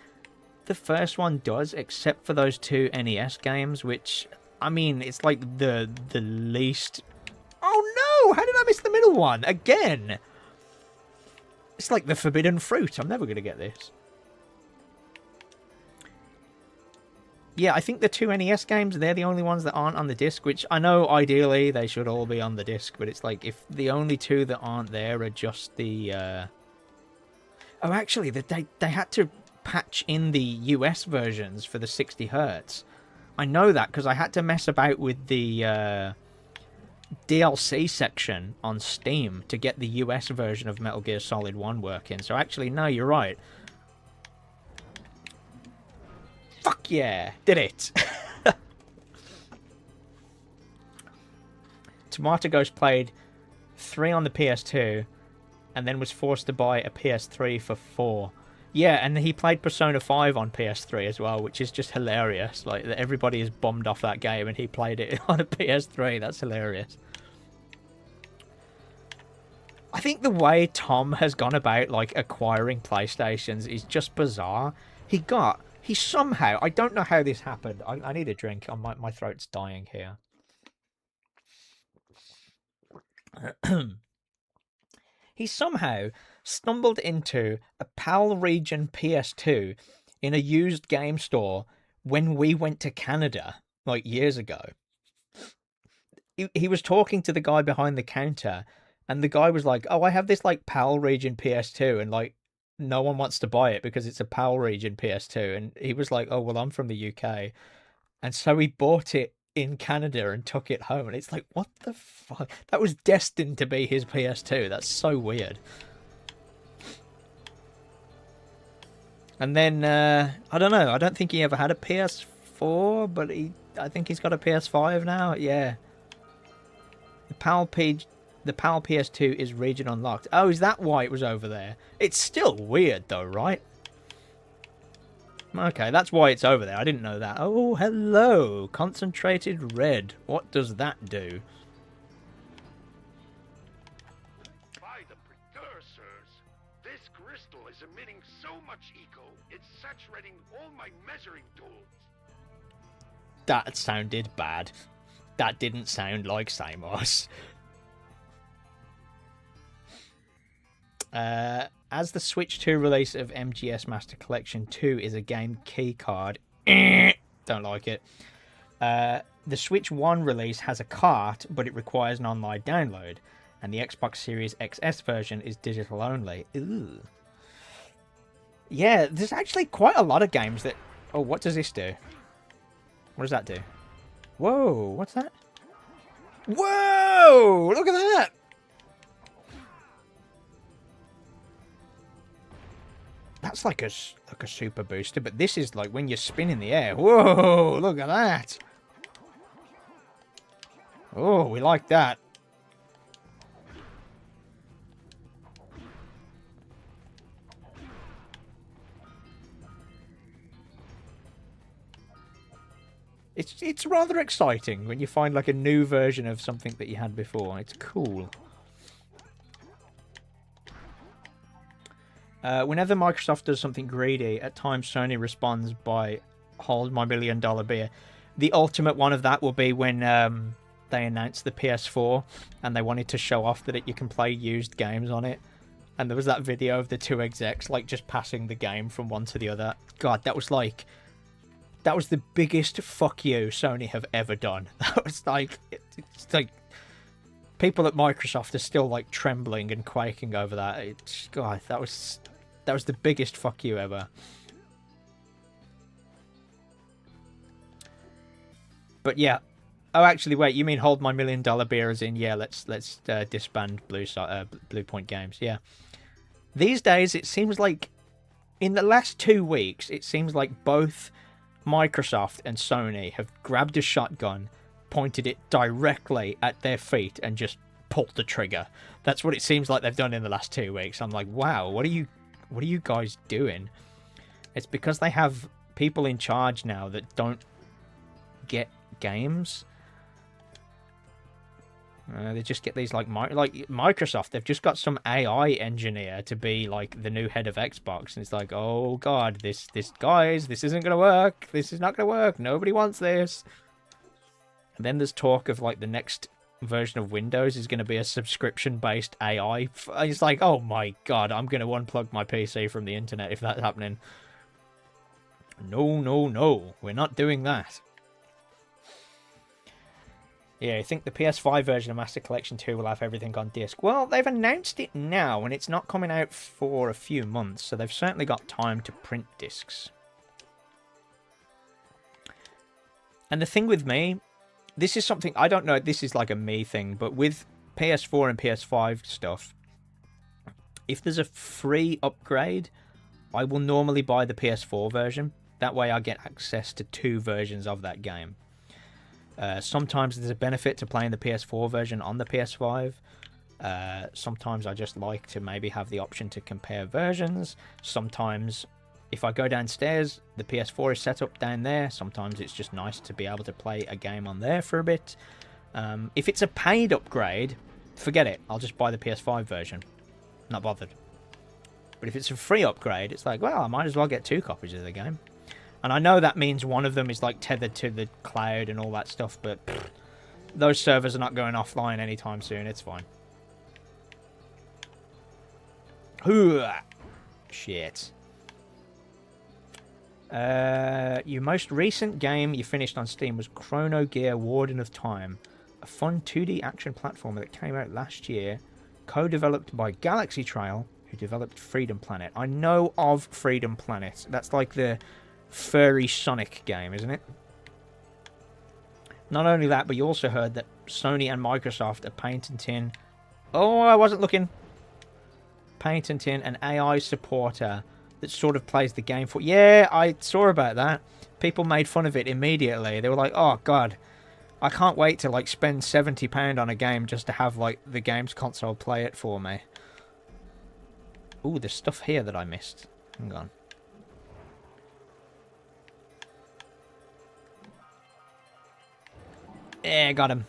the first one does, except for those 2 NES games, which, I mean, it's like the least... Oh no! How did I miss the middle one? Again! It's like the forbidden fruit. I'm never going to get this. Yeah, I think the 2 NES games, they're the only ones that aren't on the disc, which I know ideally they should all be on the disc, but it's like, if the only 2 that aren't there are just the... Oh, actually, they had to patch in the US versions for the 60 Hz. I know that, because I had to mess about with the DLC section on Steam to get the US version of Metal Gear Solid 1 working. So actually, no, you're right. Fuck yeah! Did it! Tomato Ghost played 3 on the PS2 and then was forced to buy a PS3 for 4. Yeah, and he played Persona 5 on PS3 as well, which is just hilarious. Like, everybody is bummed off that game, and he played it on a PS3. That's hilarious. I think the way Tom has gone about, like, acquiring PlayStations is just bizarre. He somehow, I don't know how this happened. I need a drink. My throat's dying here. He somehow stumbled into a PAL Region PS2 in a used game store when we went to Canada, like, years ago. He was talking to the guy behind the counter, and the guy was like, oh, I have this, like, PAL Region PS2, and, like, no one wants to buy it because it's a PAL Region PS2. And he was like, oh, well, I'm from the UK. And so he bought it in Canada and took it home. And it's like, what the fuck? That was destined to be his PS2. That's so weird. And then, I don't know. I don't think he ever had a PS4, but I think he's got a PS5 now. Yeah. The PAL PS2 is region unlocked. Oh, is that why it was over there? It's still weird though, right? Okay, that's why it's over there. I didn't know that. Oh, hello. Concentrated red. What does that do? By the precursors, this crystal is emitting so much eco, it's saturating all my measuring tools. That sounded bad. That didn't sound like Samos. As the Switch 2 release of MGS Master Collection 2 is a game key card, don't like it. The Switch 1 release has a cart, but it requires an online download, and the Xbox Series XS version is digital only. Ooh. Yeah, there's actually quite a lot of games that... Oh, what does this do? What does that do? Whoa, what's that? Whoa, look at that! That's like a super booster, but this is like when you spin in the air. Whoa, look at that. Oh, we like that. It's rather exciting when you find like a new version of something that you had before. It's cool. Whenever Microsoft does something greedy, at times Sony responds by hold my $1 million beer. The ultimate one of that will be when they announced the PS4 and they wanted to show off that you can play used games on it. And there was that video of the two execs like just passing the game from one to the other. God, that was the biggest fuck you Sony have ever done. That was like, it's like people at Microsoft are still like trembling and quaking over that. God, that was the biggest fuck you ever. But yeah. Oh, actually, wait. You mean hold my $1 million beer as in, yeah, let's disband Blue Point Games. Yeah. These days, it seems like in the last 2 weeks, it seems like both Microsoft and Sony have grabbed a shotgun, pointed it directly at their feet, and just pulled the trigger. That's what it seems like they've done in the last 2 weeks. I'm like, wow, what are you guys doing? It's because they have people in charge now that don't get games. They just get these like Microsoft. They've just got some AI engineer to be like the new head of Xbox, and it's like, oh god, this guys, this isn't gonna work. This is not gonna work. Nobody wants this. And then there's talk of like the next version of Windows is going to be a subscription-based AI. It's like, oh my god, I'm going to unplug my PC from the internet if that's happening. No, no, no, we're not doing that. Yeah, I think the PS5 version of Master Collection 2 will have everything on disc. Well, they've announced it now, and it's not coming out for a few months, so they've certainly got time to print discs. And the thing with me, this is something, I don't know, this is like a me thing, but with PS4 and PS5 stuff, if there's a free upgrade, I will normally buy the PS4 version. That way I get access to 2 versions of that game. Sometimes there's a benefit to playing the PS4 version on the PS5. Sometimes I just like to maybe have the option to compare versions. Sometimes if I go downstairs, the PS4 is set up down there. Sometimes it's just nice to be able to play a game on there for a bit. If it's a paid upgrade, forget it. I'll just buy the PS5 version. Not bothered. But if it's a free upgrade, it's like, well, I might as well get 2 copies of the game. And I know that means one of them is like tethered to the cloud and all that stuff, but those servers are not going offline anytime soon. It's fine. Shit. Your most recent game you finished on Steam was Chrono Gear Warden of Time, a fun 2D action platformer that came out last year, co-developed by Galaxy Trail, who developed Freedom Planet. I know of Freedom Planet. That's like the furry Sonic game, isn't it? Not only that, but you also heard that Sony and Microsoft are patenting... Oh, I wasn't looking. Patenting an AI supporter that sort of plays the game for... Yeah, I saw about that. People made fun of it immediately. They were like, oh, God, I can't wait to, like, spend £70 on a game just to have, like, the games console play it for me. Ooh, there's stuff here that I missed. Hang on. Yeah, got him.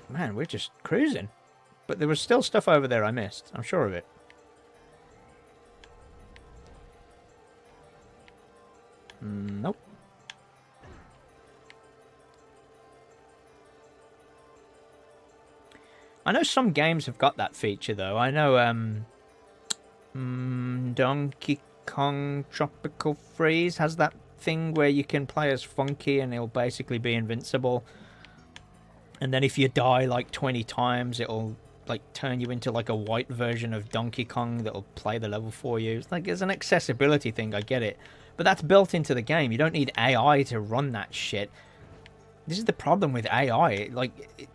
Man, we're just cruising. But there was still stuff over there I missed. I'm sure of it. Nope. I know some games have got that feature, though. I know, Donkey Kong Tropical Freeze has that thing where you can play as Funky and he'll basically be invincible. And then if you die like 20 times, it'll like turn you into like a white version of Donkey Kong that'll play the level for you. It's like, it's an accessibility thing, I get it. But that's built into the game. You don't need AI to run that shit. This is the problem with AI. It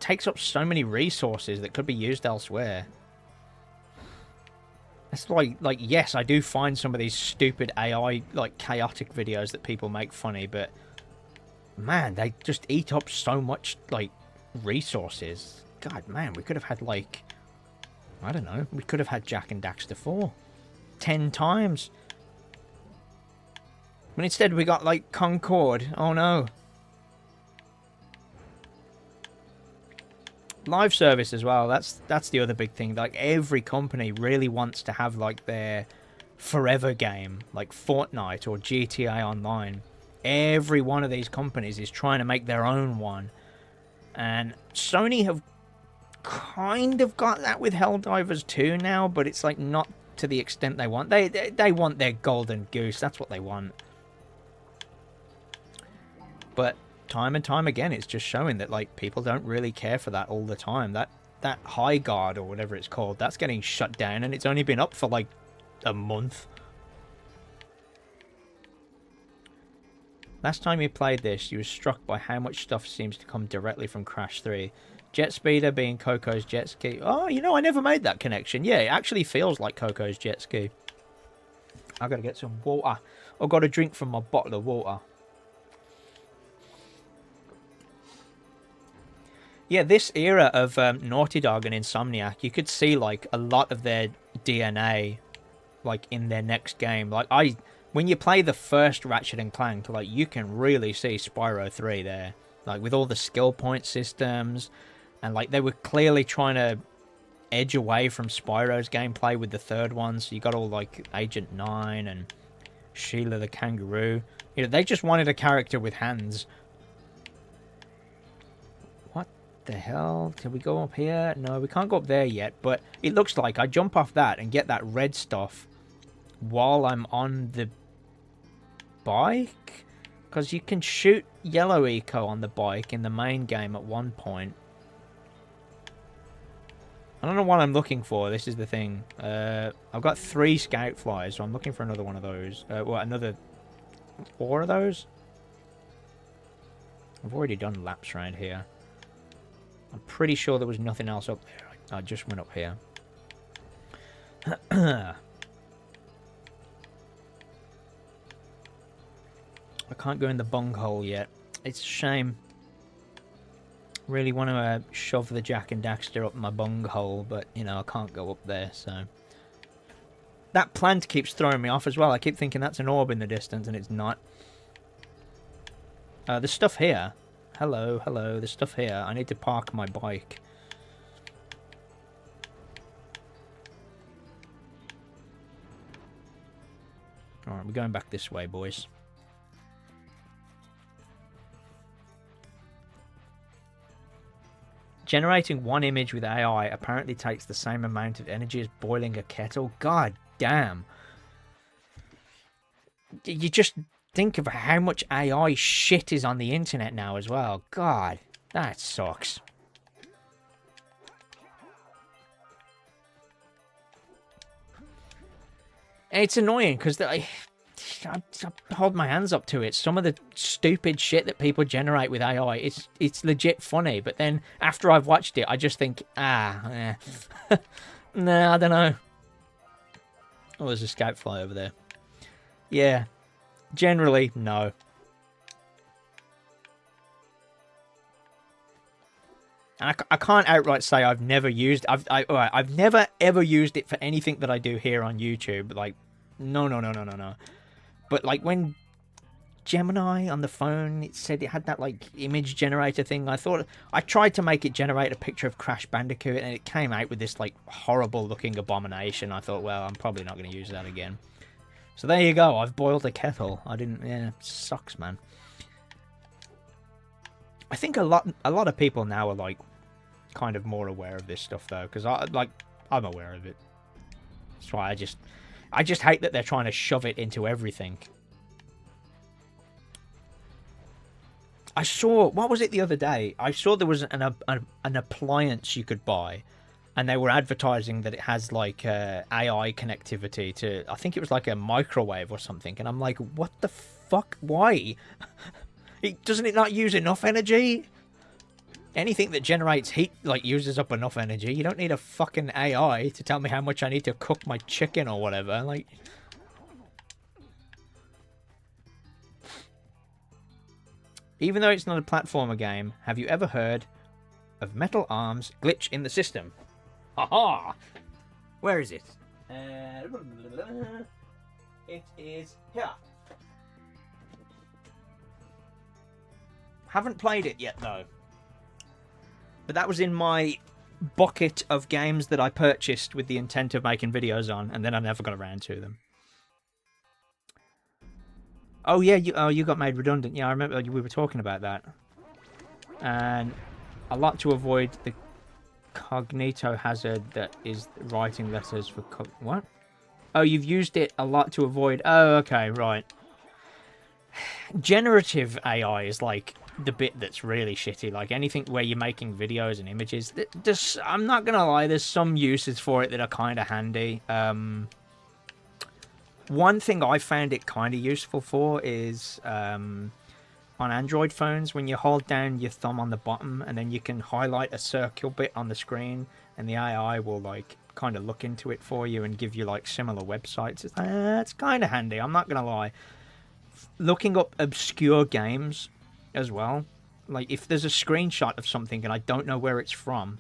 takes up so many resources that could be used elsewhere. It's like, yes, I do find some of these stupid AI, like, chaotic videos that people make funny, but man, they just eat up so much, like, resources. God, man, we could have had, like, I don't know, we could have had Jak and Daxter 4 10 times. But instead we got, like, Concord. Oh, no. Live service as well. That's the other big thing. Like, every company really wants to have, like, their forever game, like Fortnite or GTA Online. Every one of these companies is trying to make their own one. And Sony have kind of got that with Helldivers 2 now, but it's like not to the extent they want. They want their golden goose. That's what they want. But time and time again, it's just showing that, like, people don't really care for that all the time. That High Guard or whatever it's called, that's getting shut down, and it's only been up for like a month. Last time you played this, you were struck by how much stuff seems to come directly from Crash 3. Jet Speeder being Coco's jet ski. Oh, you know, I never made that connection. Yeah, it actually feels like Coco's jet ski. I gotta get some water. I've got a drink from my bottle of water. Yeah, this era of Naughty Dog and Insomniac, you could see, like, a lot of their DNA, like, in their next game. Like, when you play the first Ratchet and Clank, like, you can really see Spyro 3 there. Like, with all the skill point systems, and, like, they were clearly trying to edge away from Spyro's gameplay with the third one. So you got all, like, Agent 9 and Sheila the Kangaroo. You know, they just wanted a character with hands. The hell? Can we go up here? No, we can't go up there yet, but it looks like I jump off that and get that red stuff while I'm on the bike, because you can shoot yellow eco on the bike in the main game at one point. I don't know what I'm looking for. This is the thing. I've got 3 scout flies, so I'm looking for another one of those. Well, another 4 of those. I've already done laps around here. I'm pretty sure there was nothing else up there. I just went up here. I can't go in the bunghole yet. It's a shame. Really want to shove the Jak and Daxter up my bunghole, but, you know, I can't go up there, so... That plant keeps throwing me off as well. I keep thinking that's an orb in the distance, and it's not. There's stuff here. Hello, hello, there's stuff here. I need to park my bike. Alright, we're going back this way, boys. Generating one image with AI apparently takes the same amount of energy as boiling a kettle. God damn. You just think of how much AI shit is on the internet now as well. God, that sucks. It's annoying because I hold my hands up to it. Some of the stupid shit that people generate with AI, it's legit funny. But then after I've watched it, I just think, nah, I don't know. Oh, there's a scout fly over there. Yeah, generally, no. And I can't outright say I've never used... I've never ever used it for anything that I do here on YouTube. Like, no. But, like, when Gemini on the phone, it said it had that, like, image generator thing, I tried to make it generate a picture of Crash Bandicoot, and it came out with this, like, horrible-looking abomination. I thought, well, I'm probably not going to use that again. So there you go. I've boiled a kettle. Yeah, sucks, man. I think a lot of people now are, like, kind of more aware of this stuff, though, because I'm aware of it. That's why I just hate that they're trying to shove it into everything. I saw, what was it the other day? I saw there was an appliance you could buy, and they were advertising that it has, like, AI connectivity to, I think it was like a microwave or something, and I'm like, what the fuck? Why? Doesn't it not use enough energy? Anything that generates heat, like, uses up enough energy. You don't need a fucking AI to tell me how much I need to cook my chicken or whatever. Like... Even though it's not a platformer game, have you ever heard of Metal Arm's glitch in the system? Haha! Where is it? It is here. Haven't played it yet, though. But that was in my bucket of games that I purchased with the intent of making videos on, and then I never got around to them. Oh, yeah, you got made redundant. Yeah, I remember we were talking about that. And a lot to avoid the cognito hazard that is writing letters for... What? Oh, you've used it a lot to avoid... Oh, okay, right. Generative AI is like the bit that's really shitty. Like anything where you're making videos and images. I'm not gonna lie, there's some uses for it that are kind of handy. One thing I found it kind of useful for is on Android phones, when you hold down your thumb on the bottom and then you can highlight a circle bit on the screen, and the AI will like kind of look into it for you and give you like similar websites. It's kind of handy, I'm not gonna lie. Looking up obscure games as well, like if there's a screenshot of something and I don't know where it's from,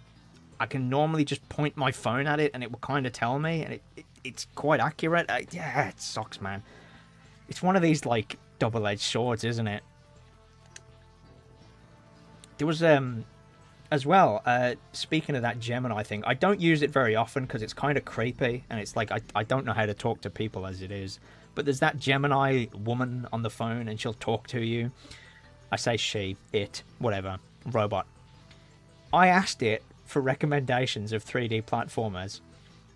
I can normally just point my phone at it and it will kind of tell me, and it's quite accurate. Yeah, it sucks, man. It's one of these like double-edged swords, isn't it? There was as well, speaking of that Gemini thing, I don't use it very often because it's kind of creepy, and it's like I don't know how to talk to people as it is. But there's that Gemini woman on the phone, and she'll talk to you. I say she, it, whatever, robot. I asked it for recommendations of 3D platformers,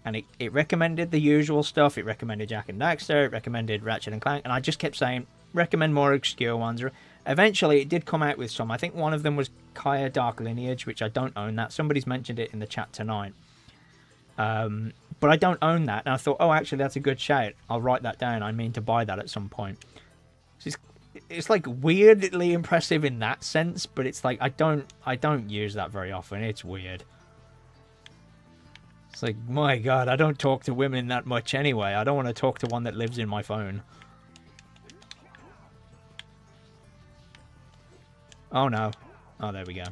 and it recommended the usual stuff. It recommended Jak and Daxter, it recommended Ratchet and Clank, and I just kept saying, recommend more obscure ones. Eventually, it did come out with some. I think one of them was Kaya Dark Lineage, which I don't own that. Somebody's mentioned it in the chat tonight. But I don't own that, and I thought, oh, actually, that's a good shout. I'll write that down. I mean to buy that at some point. So it's like weirdly impressive in that sense, but it's like I don't use that very often. It's weird. It's like, my God, I don't talk to women that much anyway. I don't want to talk to one that lives in my phone. Oh no. Oh, there we go.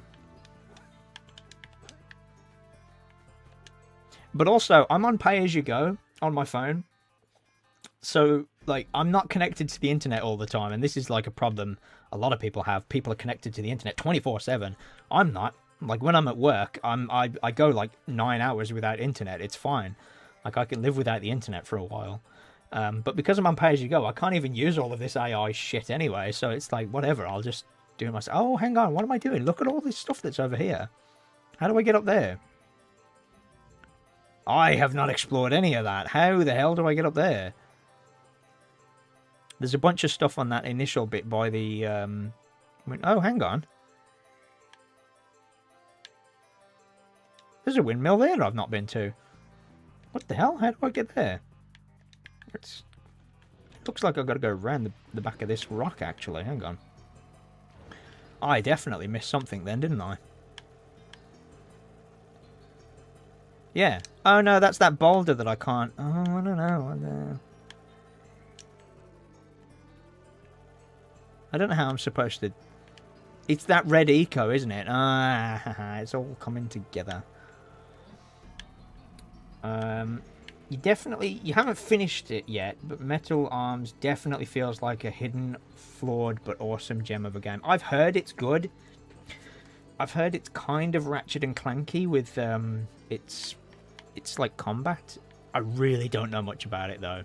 But also, I'm on pay-as-you-go on my phone. So, like, I'm not connected to the internet all the time. And this is, like, a problem a lot of people have. People are connected to the internet 24/7. I'm not. Like, when I'm at work, I go, like, 9 hours without internet. It's fine. Like, I can live without the internet for a while. But because I'm on pay-as-you-go, I can't even use all of this AI shit anyway. So it's like, whatever. I'll just do it myself. Oh, hang on. What am I doing? Look at all this stuff that's over here. How do I get up there? I have not explored any of that. How the hell do I get up there? There's a bunch of stuff on that initial bit by the... Oh, hang on. There's a windmill there I've not been to. What the hell? How do I get there? It looks like I've got to go around the back of this rock, actually. Hang on. I definitely missed something then, didn't I? Yeah. Oh, no, that's that boulder that I can't... Oh, I don't know. I don't know how I'm supposed to... It's that red eco, isn't it? Ah, it's all coming together. You haven't finished it yet, but Metal Arms definitely feels like a hidden, flawed, but awesome gem of a game. I've heard it's good. I've heard it's kind of Ratchet and Clanky with it's like combat. I really don't know much about it though.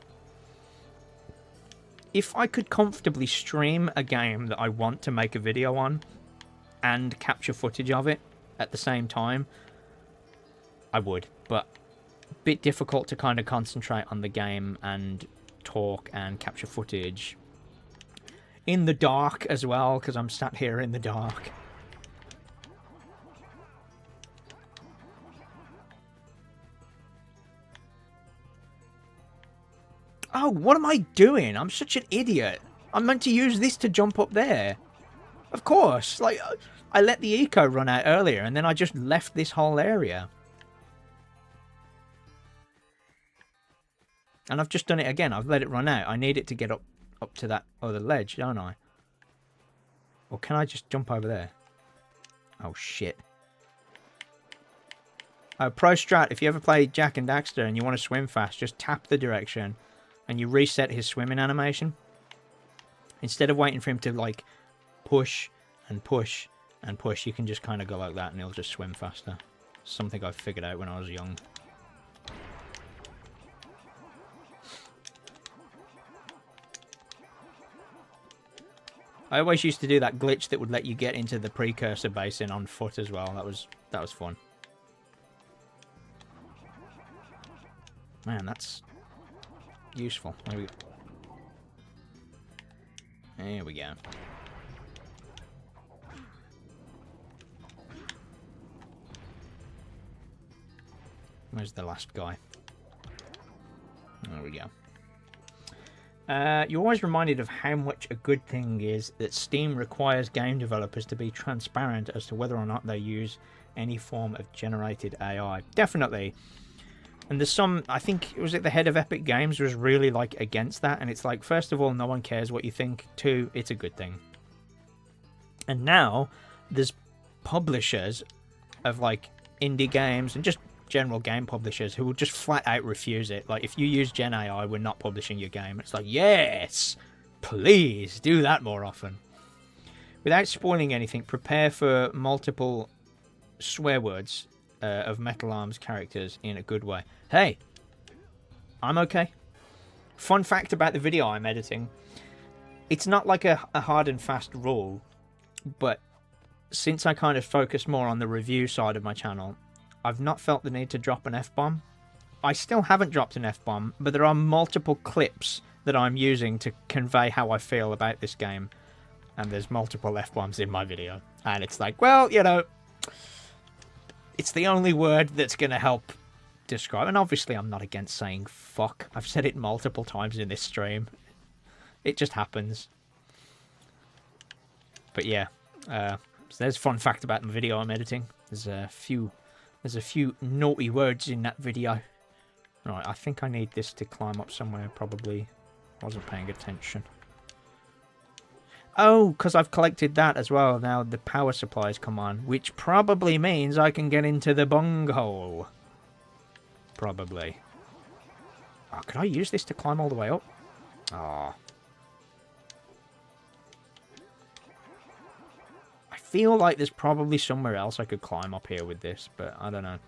If I could comfortably stream a game that I want to make a video on and capture footage of it at the same time, I would, but a bit difficult to kind of concentrate on the game and talk and capture footage in the dark as well, because I'm sat here in the dark. Oh, what am I doing? I'm such an idiot. I'm meant to use this to jump up there. Of course. Like, I let the eco run out earlier, and then I just left this whole area. And I've just done it again. I've let it run out. I need it to get up to that other ledge, don't I? Or can I just jump over there? Oh, shit. Pro strat, if you ever play Jak and Daxter and you want to swim fast, just tap the direction and you reset his swimming animation. Instead of waiting for him to, like, push and push and push, you can just kind of go like that and he'll just swim faster. Something I figured out when I was young. I always used to do that glitch that would let you get into the precursor basin on foot as well. That was fun. Man, that's useful. There we go. Where's the last guy? There we go. You're always reminded of how much a good thing is that Steam requires game developers to be transparent as to whether or not they use any form of generated AI. Definitely. And there's some, I think, was it the head of Epic Games was really, like, against that. And it's like, first of all, no one cares what you think. Two, it's a good thing. And now, there's publishers of, like, indie games and just general game publishers who will just flat out refuse it. Like, if you use Gen AI, we're not publishing your game. It's like, yes, please do that more often. Without spoiling anything, prepare for multiple swear words of Metal Arms characters in a good way. Hey, I'm okay. Fun fact about the video I'm editing. It's not like a hard and fast rule, but since I kind of focus more on the review side of my channel, I've not felt the need to drop an F-bomb. I still haven't dropped an F-bomb, but there are multiple clips that I'm using to convey how I feel about this game. And there's multiple F-bombs in my video. And it's like, well, you know, it's the only word that's going to help describe. And obviously I'm not against saying fuck. I've said it multiple times in this stream. It just happens. But yeah, so there's a fun fact about the video I'm editing. There's a few naughty words in that video. Right, I think I need this to climb up somewhere. Probably wasn't paying attention. Oh, because I've collected that as well. Now the power supplies come on, which probably means I can get into the bunghole. Probably. Oh, could I use this to climb all the way up? Oh. I feel like there's probably somewhere else I could climb up here with this, but I don't know.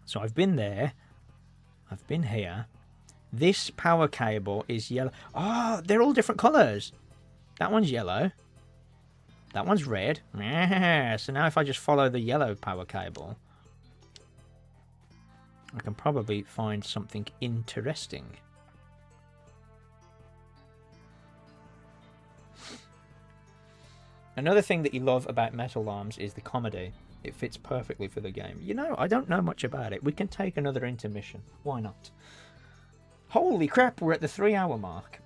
So I've been there. I've been here. This power cable is yellow. Oh, they're all different colours. That one's yellow. That one's red. Yeah, so now if I just follow the yellow power cable, I can probably find something interesting. Another thing that you love about Metal Arms is the comedy. It fits perfectly for the game. You know, I don't know much about it. We can take another intermission. Why not? Holy crap, we're at the 3-hour mark.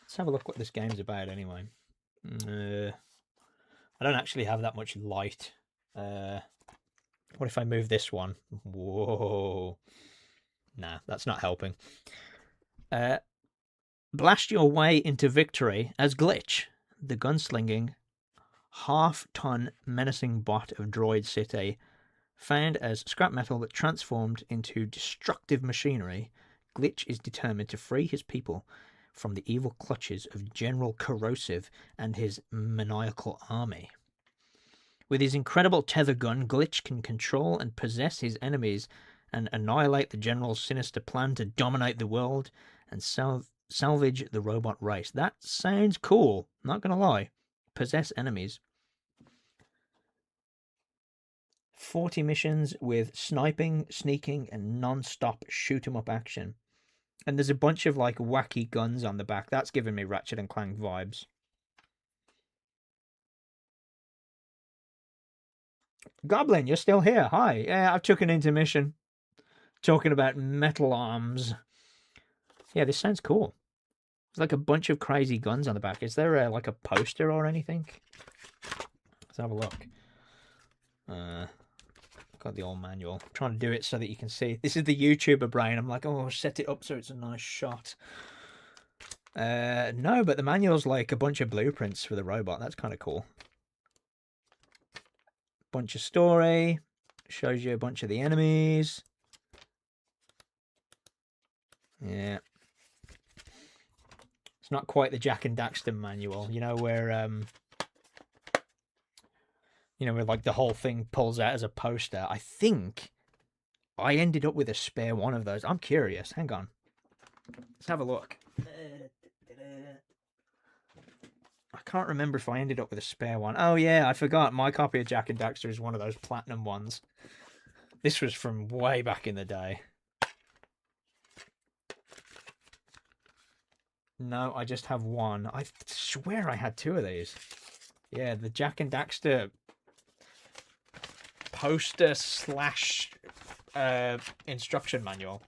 Let's have a look what this game's about anyway. I don't actually have that much light. What if I move this one? Whoa. Nah, that's not helping. Blast your way into victory as Glitch, the gunslinging, half-ton menacing bot of Droid City. Found as scrap metal that transformed into destructive machinery, Glitch is determined to free his people from the evil clutches of General Corrosive and his maniacal army. With his incredible tether gun, Glitch can control and possess his enemies and annihilate the General's sinister plan to dominate the world and salvage the robot race. That sounds cool, not gonna lie. Possess enemies. 40 missions with sniping, sneaking, and non-stop shoot-'em-up action. And there's a bunch of, like, wacky guns on the back. That's giving me Ratchet and Clank vibes. Goblin, you're still here. Hi. Yeah, I took an intermission. Talking about Metal Arms. Yeah, this sounds cool. There's, like, a bunch of crazy guns on the back. Is there, like, a poster or anything? Let's have a look. Got the old manual. I'm trying to do it so that you can see. This is the YouTuber brain. I'm like, oh, set it up so it's a nice shot. No, but the manual's like a bunch of blueprints for the robot. That's kind of cool. Bunch of story. Shows you a bunch of the enemies. Yeah. It's not quite the Jak and Daxter manual, you know, where you know, where like the whole thing pulls out as a poster. I think I ended up with a spare one of those. I'm curious. Hang on. Let's have a look. I can't remember if I ended up with a spare one. Oh yeah, I forgot. My copy of Jak and Daxter is one of those platinum ones. This was from way back in the day. No, I just have one. I swear I had two of these. Yeah, the Jak and Daxter poster slash instruction manual.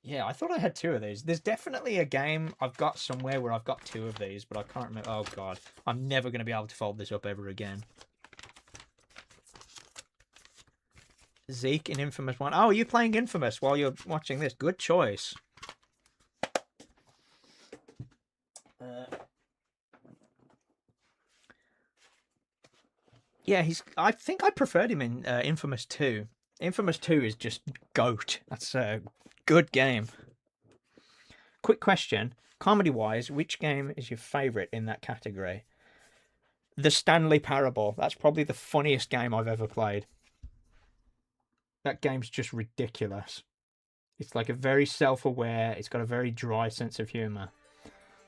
Yeah, I thought I had two of these. There's definitely a game I've got somewhere where I've got two of these, but I can't remember. Oh god, I'm never going to be able to fold this up ever again. Zeke in Infamous 1. Oh, are you playing Infamous while you're watching this? Good choice. Yeah, I think I preferred him in Infamous 2. Infamous 2 is just GOAT. That's a good game. Quick question. Comedy-wise, which game is your favourite in that category? The Stanley Parable. That's probably the funniest game I've ever played. That game's just ridiculous. It's like a very self-aware, it's got a very dry sense of humour.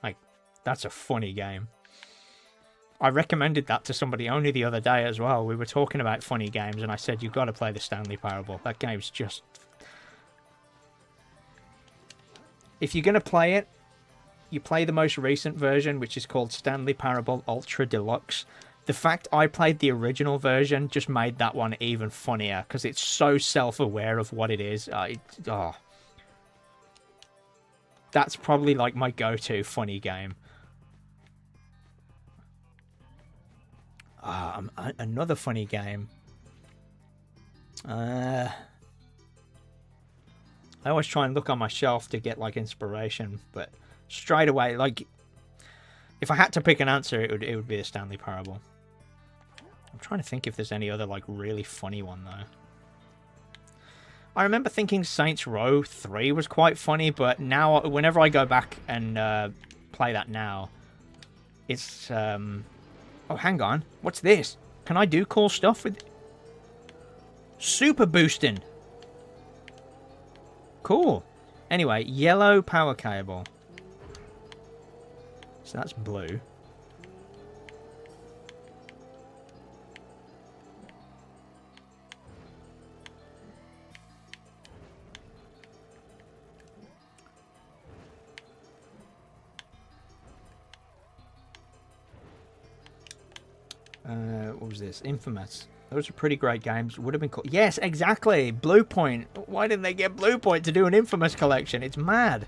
Like, that's a funny game. I recommended that to somebody only the other day as well. We were talking about funny games and I said, you've got to play the Stanley Parable. That game's just... If you're going to play it, you play the most recent version, which is called Stanley Parable Ultra Deluxe. The fact I played the original version just made that one even funnier because it's so self-aware of what it is. That's probably like my go-to funny game. Another funny game. I always try and look on my shelf to get like inspiration, but straight away, like, if I had to pick an answer, it would be a Stanley Parable. I'm trying to think if there's any other like really funny one though. I remember thinking Saints Row 3 was quite funny, but now whenever I go back and play that now, it's oh, hang on, what's this? Can I do cool stuff with super boosting? Cool. Anyway, yellow power cable. So that's blue. What was this? Infamous. Those are pretty great games. Would have been cool. Yes, exactly. Blue Point. Why didn't they get Blue Point to do an Infamous collection? It's mad.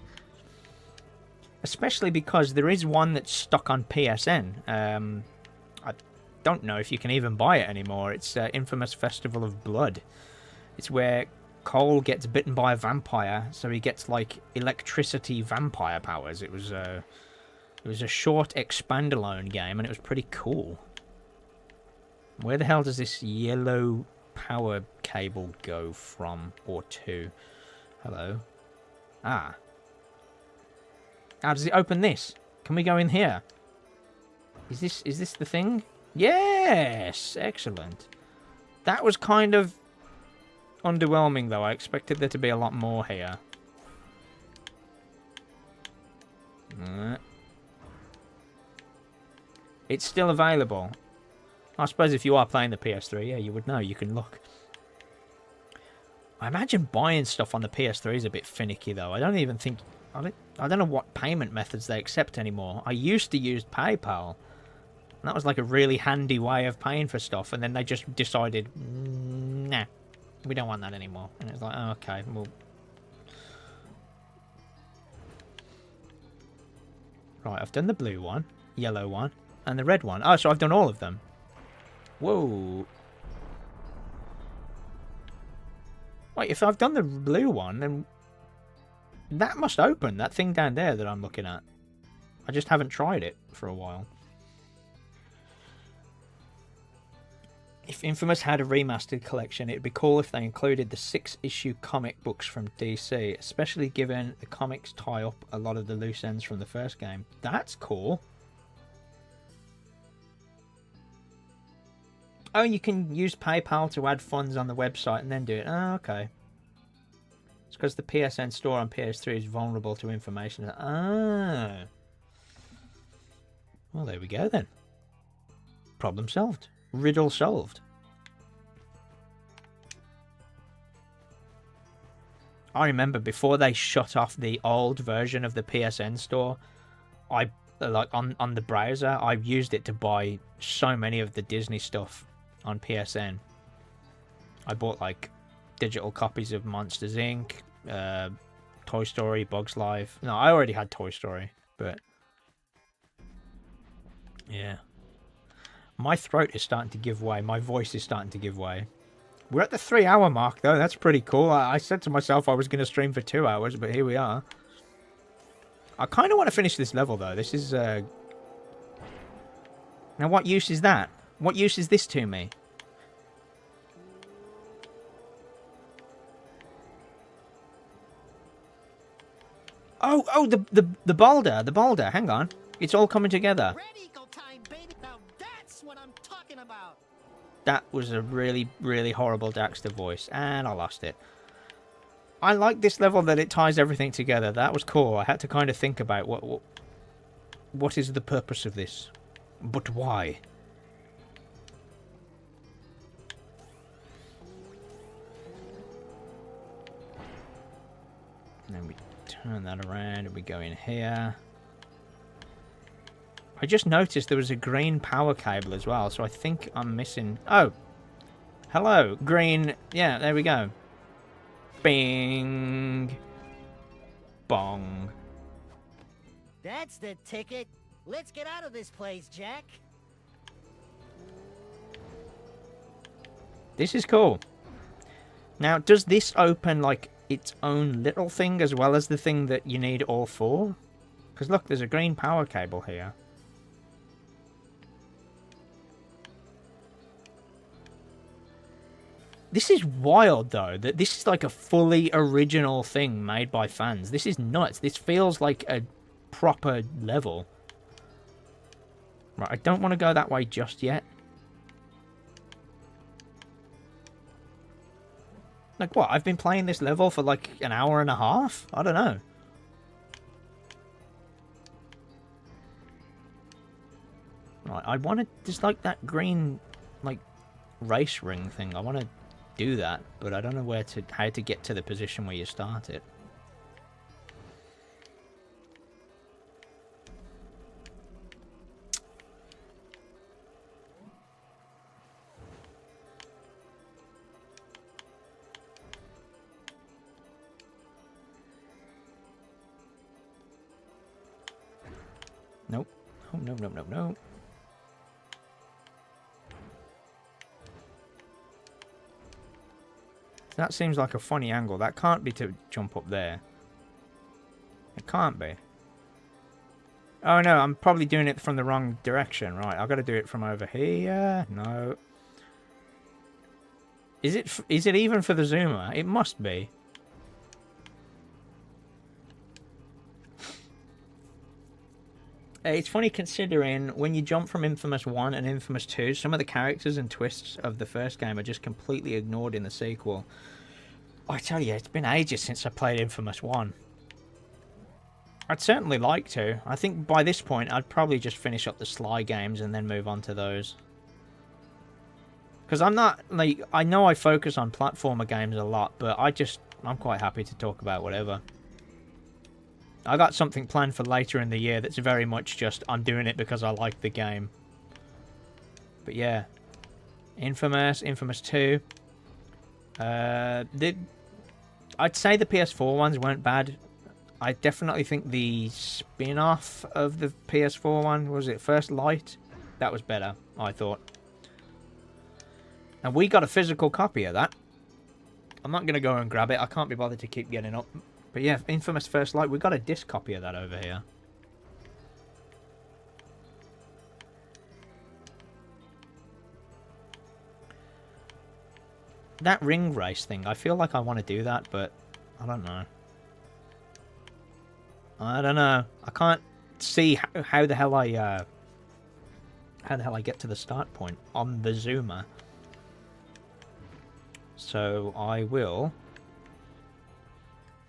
Especially because there is one that's stuck on PSN. I don't know if you can even buy it anymore. It's Infamous Festival of Blood. It's where Cole gets bitten by a vampire, so he gets like electricity vampire powers. It was a short expandalone game, and it was pretty cool. Where the hell does this yellow power cable go from or to? Hello. Ah. How does it open this? Can we go in here? Is this the thing? Yes! Excellent. That was kind of underwhelming though. I expected there to be a lot more here. It's still available. I suppose if you are playing the PS3, yeah, you would know. You can look. I imagine buying stuff on the PS3 is a bit finicky, though. I don't even think... I don't know what payment methods they accept anymore. I used to use PayPal. And that was like a really handy way of paying for stuff. And then they just decided, nah, we don't want that anymore. And it's like, oh, okay, well... Right, I've done the blue one, yellow one, and the red one. Oh, so I've done all of them. Whoa. Wait, if I've done the blue one, then that must open, that thing down there that I'm looking at. I just haven't tried it for a while. If Infamous had a remastered collection, it'd be cool if they included the 6-issue comic books from DC, especially given the comics tie up a lot of the loose ends from the first game. That's cool. Oh, you can use PayPal to add funds on the website and then do it. Oh, okay. It's because the PSN store on PS3 is vulnerable to information. Ah. Well, there we go then. Problem solved. Riddle solved. I remember before they shut off the old version of the PSN store, I like on the browser, I used it to buy so many of the Disney stuff on PSN. I bought like digital copies of Monsters Inc., Toy Story, Bugs Life. No, I already had Toy Story, but yeah. My throat is starting to give way. My voice is starting to give way. We're at the 3-hour mark though. That's pretty cool. I said to myself I was going to stream for 2 hours, but here we are. I kind of want to finish this level though. This is now what use is that? What use is this to me? Oh, the boulder. Hang on, it's all coming together. Red Eagle time, baby. Now that's what I'm talking about. That was a really, really horrible Daxter voice, and I lost it. I like this level that it ties everything together. That was cool. I had to kind of think about what is the purpose of this, but why? And then we turn that around and we go in here. I just noticed there was a green power cable as well, so I think I'm missing... Oh! Hello, green... Yeah, there we go. Bing! Bong. That's the ticket. Let's get out of this place, Jack. This is cool. Now, does this open, like, its own little thing as well as the thing that you need all four? Because look, there's a green power cable here. This is wild, though, that this is like a fully original thing made by fans. This is nuts. This feels like a proper level. Right, I don't want to go that way just yet. Like, what? I've been playing this level for like an hour and a half? I don't know. Right, I want to... There's like that green, like, race ring thing. I want to do that, but I don't know how to get to the position where you start it. Nope. Oh, no, no, no, no. That seems like a funny angle. That can't be to jump up there. It can't be. Oh no, I'm probably doing it from the wrong direction. Right, I've got to do it from over here. No. Is it even for the zoomer? It must be. It's funny considering when you jump from Infamous 1 and Infamous 2, some of the characters and twists of the first game are just completely ignored in the sequel. I tell you, it's been ages since I played Infamous 1. I'd certainly like to. I think by this point, I'd probably just finish up the Sly games and then move on to those. Because I'm not, like, I know I focus on platformer games a lot, but I'm quite happy to talk about whatever. I got something planned for later in the year that's very much just, I'm doing it because I like the game. But yeah. Infamous 2. I'd say the PS4 ones weren't bad. I definitely think the spin-off of the PS4 one, was it First Light? That was better, I thought. And we got a physical copy of that. I'm not going to go and grab it. I can't be bothered to keep getting up. But yeah, Infamous First Light, we got a disc copy of that over here. That ring race thing, I feel like I want to do that, but I don't know. I don't know. I can't see how the hell I get to the start point on the zoomer. So I will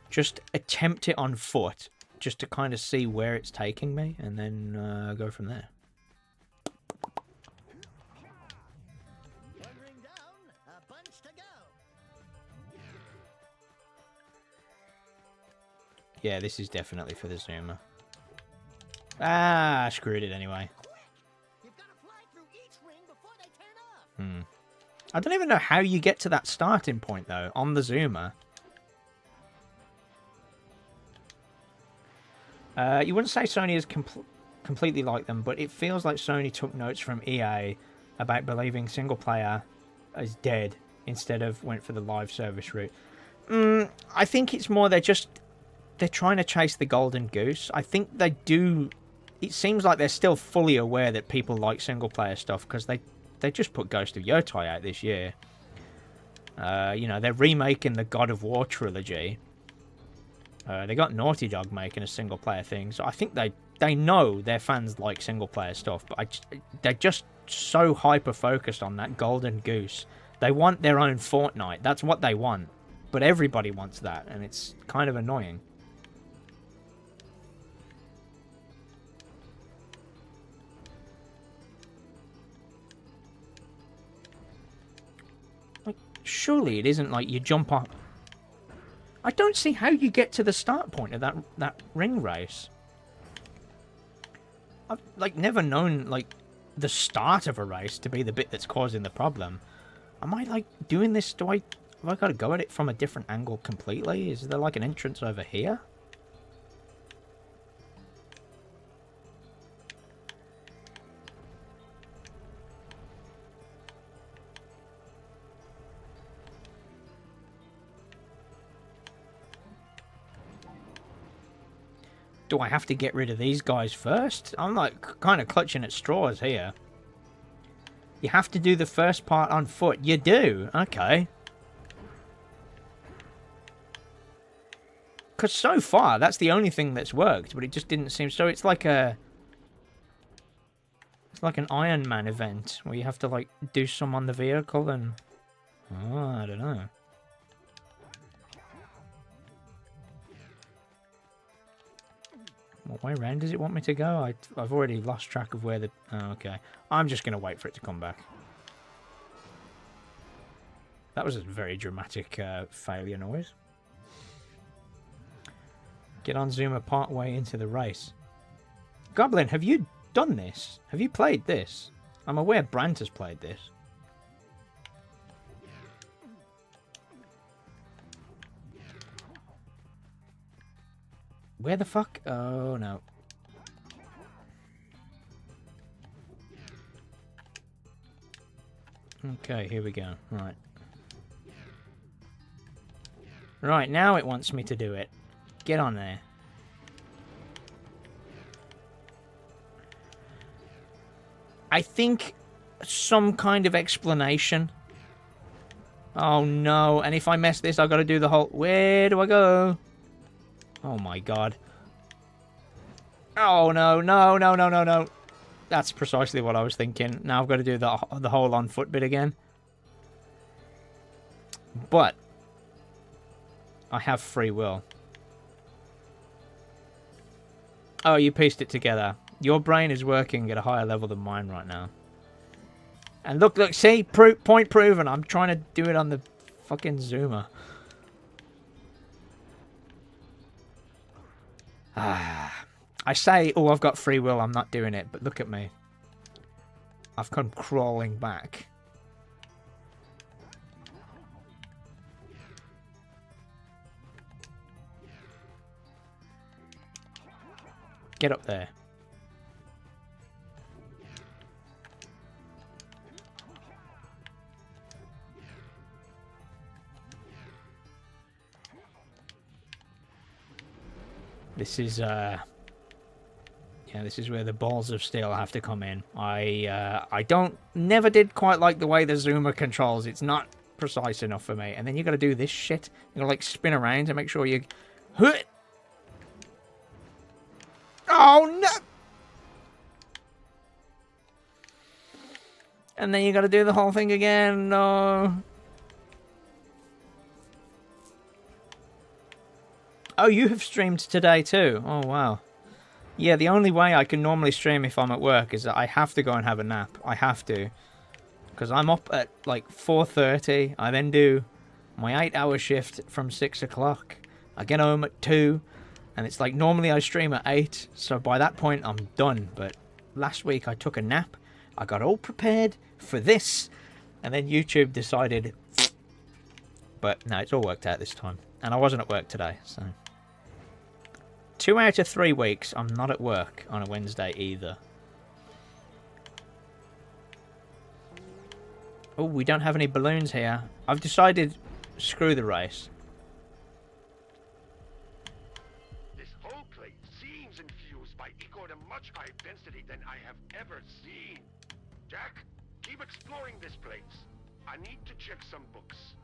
just attempt it on foot, just to kind of see where it's taking me, and then go from there. Yeah, this is definitely for the zoomer. Ah, I screwed it anyway. I don't even know how you get to that starting point, though, on the zoomer. You wouldn't say Sony is completely like them, but it feels like Sony took notes from EA about believing single player is dead instead of went for the live service route. I think it's more they're trying to chase the golden goose. I think they do. It seems like they're still fully aware that people like single player stuff because they just put Ghost of Yotai out this year. You know, they're remaking the God of War trilogy. They got Naughty Dog making a single player thing, so I think they know their fans like single player stuff, but they're just so hyper focused on that golden goose. They want their own Fortnite. That's what they want, but everybody wants that, and it's kind of annoying. Like, surely it isn't like you jump on. I don't see how you get to the start point of that ring race. I've like never known like the start of a race to be the bit that's causing the problem. Am I like doing this? Have I got to go at it from a different angle completely? Is there like an entrance over here? Do I have to get rid of these guys first? I'm like kind of clutching at straws here. You have to do the first part on foot. You do? Okay. Because so far, that's the only thing that's worked, but it just didn't seem... So it's like a... It's like an Iron Man event, where you have to, like, do some on the vehicle and... Oh, I don't know. What way around does it want me to go? I've already lost track of where the... Oh, okay. I'm just going to wait for it to come back. That was a very dramatic failure noise. Get on Zuma part way into the race. Goblin, have you done this? Have you played this? I'm aware Brant has played this. Where the fuck? Oh, no. Okay, here we go. Right. Right, now it wants me to do it. Get on there. I think some kind of explanation. Oh, no. And if I mess this, I've got to do the whole... Where do I go? Oh my god. Oh no, no, no, no, no, no. That's precisely what I was thinking. Now I've got to do the whole on foot bit again. But I have free will. Oh, you pieced it together. Your brain is working at a higher level than mine right now. And look, look, see? Point proven. I'm trying to do it on the fucking Zoomer. I say, oh, I've got free will, I'm not doing it, but look at me. I've come crawling back. Get up there. This is, yeah, this is where the balls of steel have to come in. I never did quite like the way the Zoomer controls. It's not precise enough for me. And then you got to do this shit. You got to, like, spin around to make sure you... Oh, no! And then you got to do the whole thing again. No. Oh, you have streamed today too. Oh, wow. Yeah, the only way I can normally stream if I'm at work is that I have to go and have a nap. I have to. Because I'm up at like 4:30. I then do my 8-hour shift from 6 o'clock. I get home at 2. And it's like normally I stream at 8. So by that point I'm done. But last week I took a nap. I got all prepared for this. And then YouTube decided... But no, it's all worked out this time. And I wasn't at work today, so... 2 out of 3 weeks, I'm not at work on a Wednesday either. Oh, we don't have any balloons here. I've decided, screw the race. This whole clay seems infused by eco at a much higher density than I have ever seen. Jack, keep exploring this place. I need to check some books.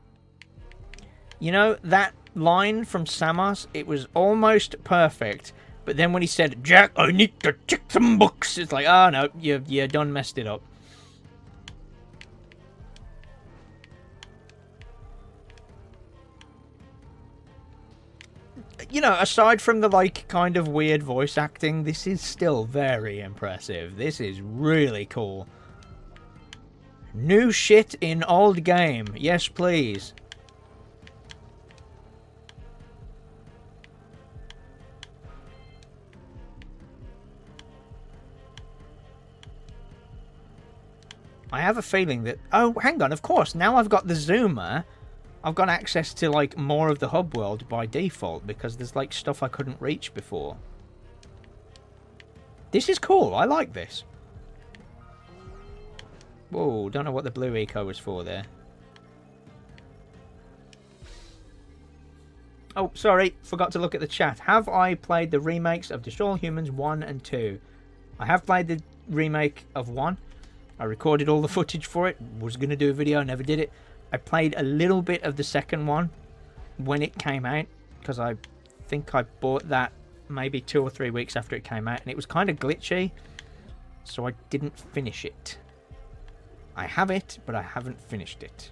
You know, that line from Samos, it was almost perfect. But then when he said, Jack, I need to check some books, it's like, oh no, you done messed it up. You know, aside from the, like, kind of weird voice acting, this is still very impressive. This is really cool. New shit in old game. Yes, please. I have a feeling that... Oh, hang on, of course. Now I've got the Zoomer. I've got access to, like, more of the hub world by default because there's, like, stuff I couldn't reach before. This is cool. I like this. Whoa, don't know what the blue eco was for there. Oh, sorry, forgot to look at the chat. Have I played the remakes of Destroy All Humans 1 and 2? I have played the remake of 1. I recorded all the footage for it. Was going to do a video, never did it. I played a little bit of the second one when it came out, because I think I bought that maybe 2 or 3 weeks after it came out, and it was kind of glitchy, so I didn't finish it. I have it, but I haven't finished it.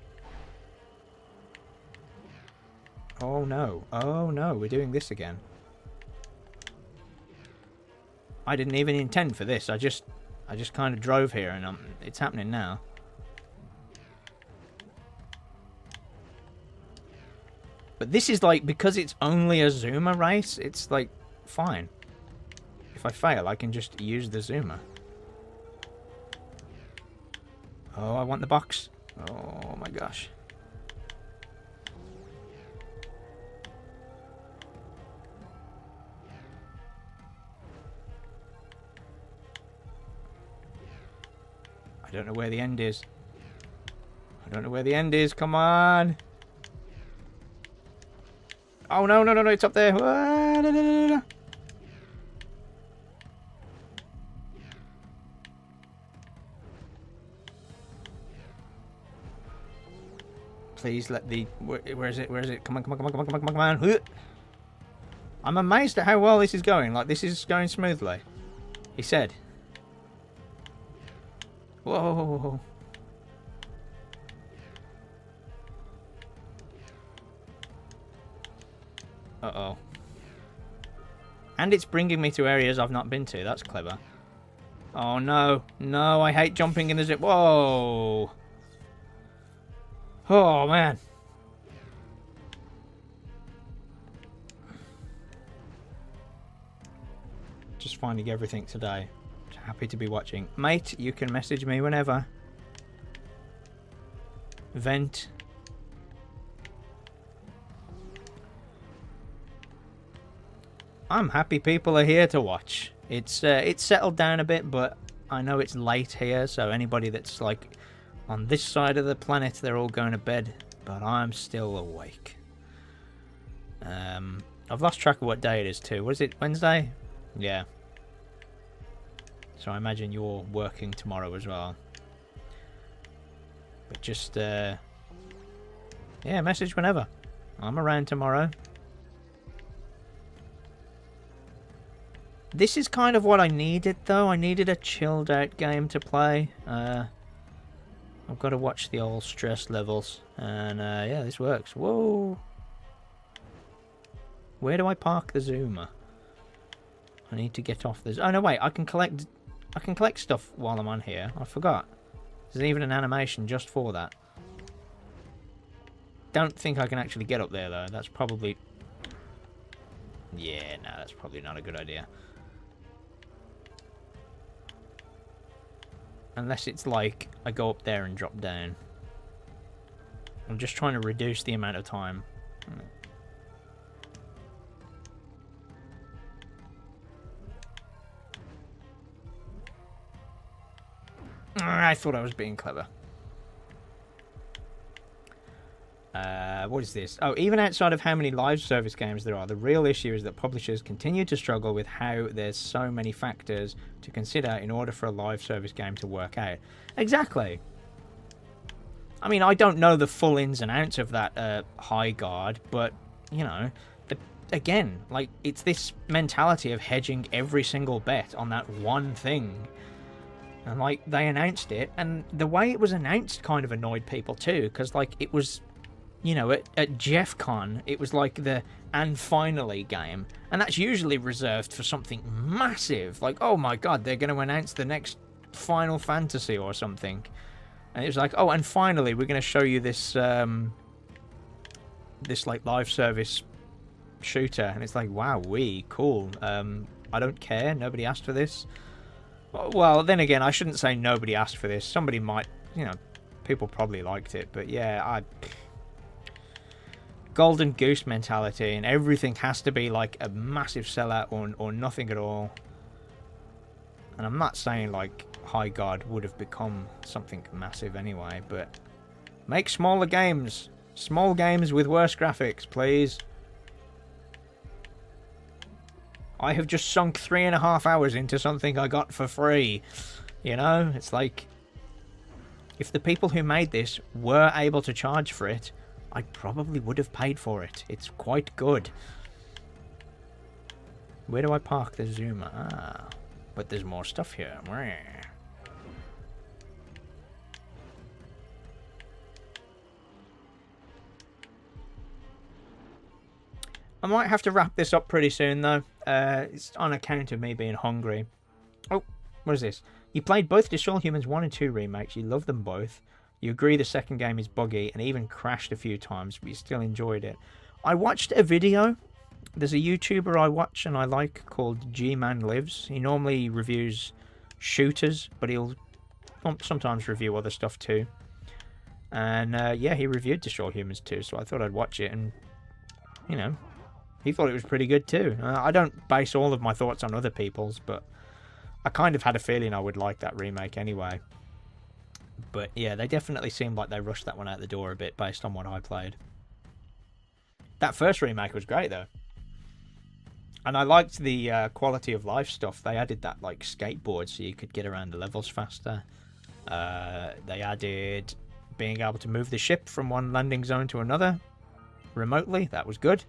Oh no, we're doing this again. I didn't even intend for this. I just kind of drove here, and it's happening now. But this is like, because it's only a zoomer race, it's like fine. If I fail, I can just use the zoomer. Oh, I want the box. Oh my gosh. I don't know where the end is. I don't know where the end is. Come on. Oh, no, no, no, no. It's up there. Ah, no, no, no, no. Please let the... Where is it? Where is it? Come on, come on, come on, come on, come on, come on, come on. I'm amazed at how well this is going. Like, this is going smoothly. He said. Whoa. Uh-oh. And it's bringing me to areas I've not been to. That's clever. Oh, no. No, I hate jumping in the zip. Whoa. Oh, man. Just finding everything today. Happy to be watching. Mate, you can message me whenever. Vent. I'm happy people are here to watch. It's settled down a bit, but I know it's late here, so anybody that's like on this side of the planet, they're all going to bed, but I'm still awake. I've lost track of what day it is too. What is it? Wednesday? Yeah. So I imagine you're working tomorrow as well. But just, yeah, message whenever. I'm around tomorrow. This is kind of what I needed, though. I needed a chilled out game to play. I've got to watch the old stress levels. And, yeah, this works. Whoa! Where do I park the zoomer? I need to get off this. Oh, no, wait. I can collect stuff while I'm on here. I forgot. There's even an animation just for that. Don't think I can actually get up there, though. That's probably... Yeah, no, that's probably not a good idea. Unless it's like, I go up there and drop down. I'm just trying to reduce the amount of time. I thought I was being clever. What is this? Oh, even outside of how many live service games there are, the real issue is that publishers continue to struggle with how there's so many factors to consider in order for a live service game to work out. Exactly. I mean, I don't know the full ins and outs of that high guard, but, you know, again, like, it's this mentality of hedging every single bet on that one thing. And, like, they announced it, and the way it was announced kind of annoyed people, too, because, like, it was, you know, at Jeff Con, it was like the "and finally" game, and that's usually reserved for something massive, like, oh my god, they're going to announce the next Final Fantasy or something, and it was like, oh, and finally, we're going to show you this, this, like, live service shooter, and it's like, wow, cool, I don't care, nobody asked for this. Well, then again, I shouldn't say nobody asked for this. Somebody might, you know, people probably liked it. But yeah, golden goose mentality, and everything has to be like a massive sellout or nothing at all. And I'm not saying like High Guard would have become something massive anyway, but make smaller games. Small games with worse graphics, please. I have just sunk 3.5 hours into something I got for free. You know, it's like, if the people who made this were able to charge for it, I probably would have paid for it. It's quite good. Where do I park the Zoomer? Ah, but there's more stuff here. I might have to wrap this up pretty soon, though. It's on account of me being hungry. Oh, what is this? You played both Destroy Humans 1 and 2 remakes. You love them both. You agree the second game is buggy and even crashed a few times, but you still enjoyed it. I watched a video. There's a YouTuber I watch and I like called G-Man Lives. He normally reviews shooters, but he'll sometimes review other stuff too. And yeah, he reviewed Destroy Humans 2, so I thought I'd watch it, and you know, he thought it was pretty good too. I don't base all of my thoughts on other people's, but I kind of had a feeling I would like that remake anyway. But yeah, they definitely seemed like they rushed that one out the door a bit based on what I played. That first remake was great though. And I liked the quality of life stuff. They added that like skateboard so you could get around the levels faster. They added being able to move the ship from one landing zone to another remotely. That was good.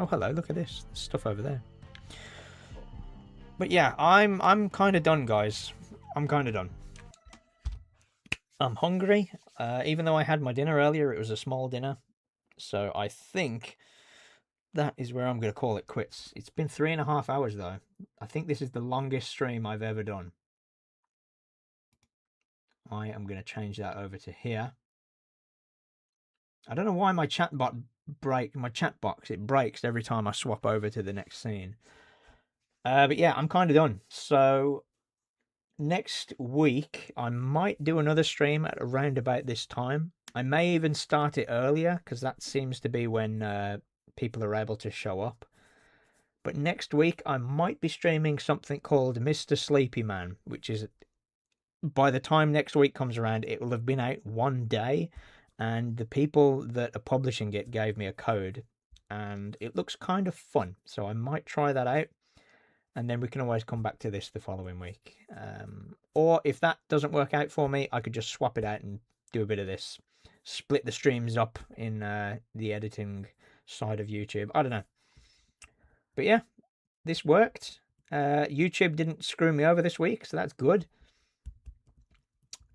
Oh, hello, look at this. There's stuff over there. But yeah, I'm kind of done, guys. I'm kind of done. I'm hungry. Even though I had my dinner earlier, it was a small dinner. So I think that is where I'm going to call it quits. It's been 3.5 hours, though. I think this is the longest stream I've ever done. I am going to change that over to here. I don't know why my chat box it breaks every time I swap over to the next scene. But yeah, I'm kind of done. So next week I might do another stream at around about this time. I may even start it earlier because that seems to be when people are able to show up. But next week I might be streaming something called Mr. Sleepy Man, which is, by the time next week comes around, it will have been out 1 day. And the people that are publishing it gave me a code, and it looks kind of fun. So I might try that out, and then we can always come back to this the following week. Or if that doesn't work out for me, I could just swap it out and do a bit of this. Split the streams up in the editing side of YouTube. I don't know. But yeah, this worked. YouTube didn't screw me over this week, so that's good.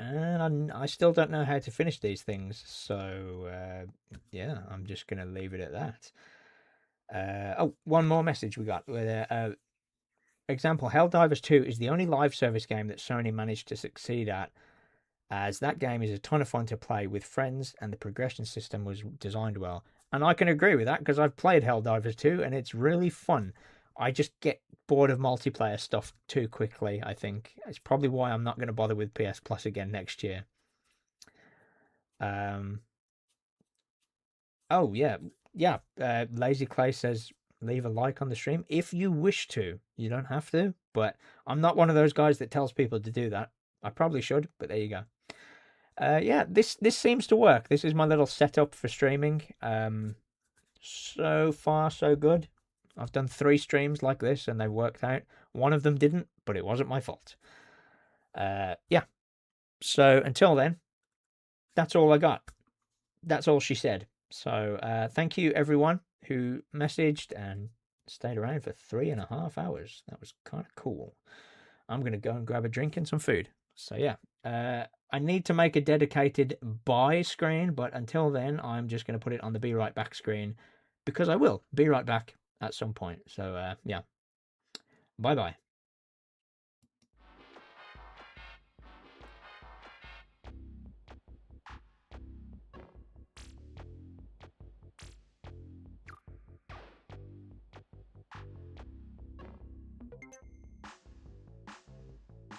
And I still don't know how to finish these things, so yeah, I'm just going to leave it at that. Oh, one more message we got. Example, Helldivers 2 is the only live service game that Sony managed to succeed at, as that game is a ton of fun to play with friends and the progression system was designed well. And I can agree with that because I've played Helldivers 2 and it's really fun. I just get bored of multiplayer stuff too quickly, I think. It's probably why I'm not going to bother with PS Plus again next year. Oh, yeah. Yeah. Lazy Clay says, leave a like on the stream if you wish to. You don't have to, but I'm not one of those guys that tells people to do that. I probably should, but there you go. Yeah, this seems to work. This is my little setup for streaming. So far, so good. I've done 3 streams like this and they worked out. One of them didn't, but it wasn't my fault. Yeah. So until then, that's all I got. That's all she said. So thank you everyone who messaged and stayed around for 3.5 hours. That was kind of cool. I'm going to go and grab a drink and some food. So yeah, I need to make a dedicated buy screen, but until then, I'm just going to put it on the be right back screen because I will be right back at some point. So yeah, bye bye.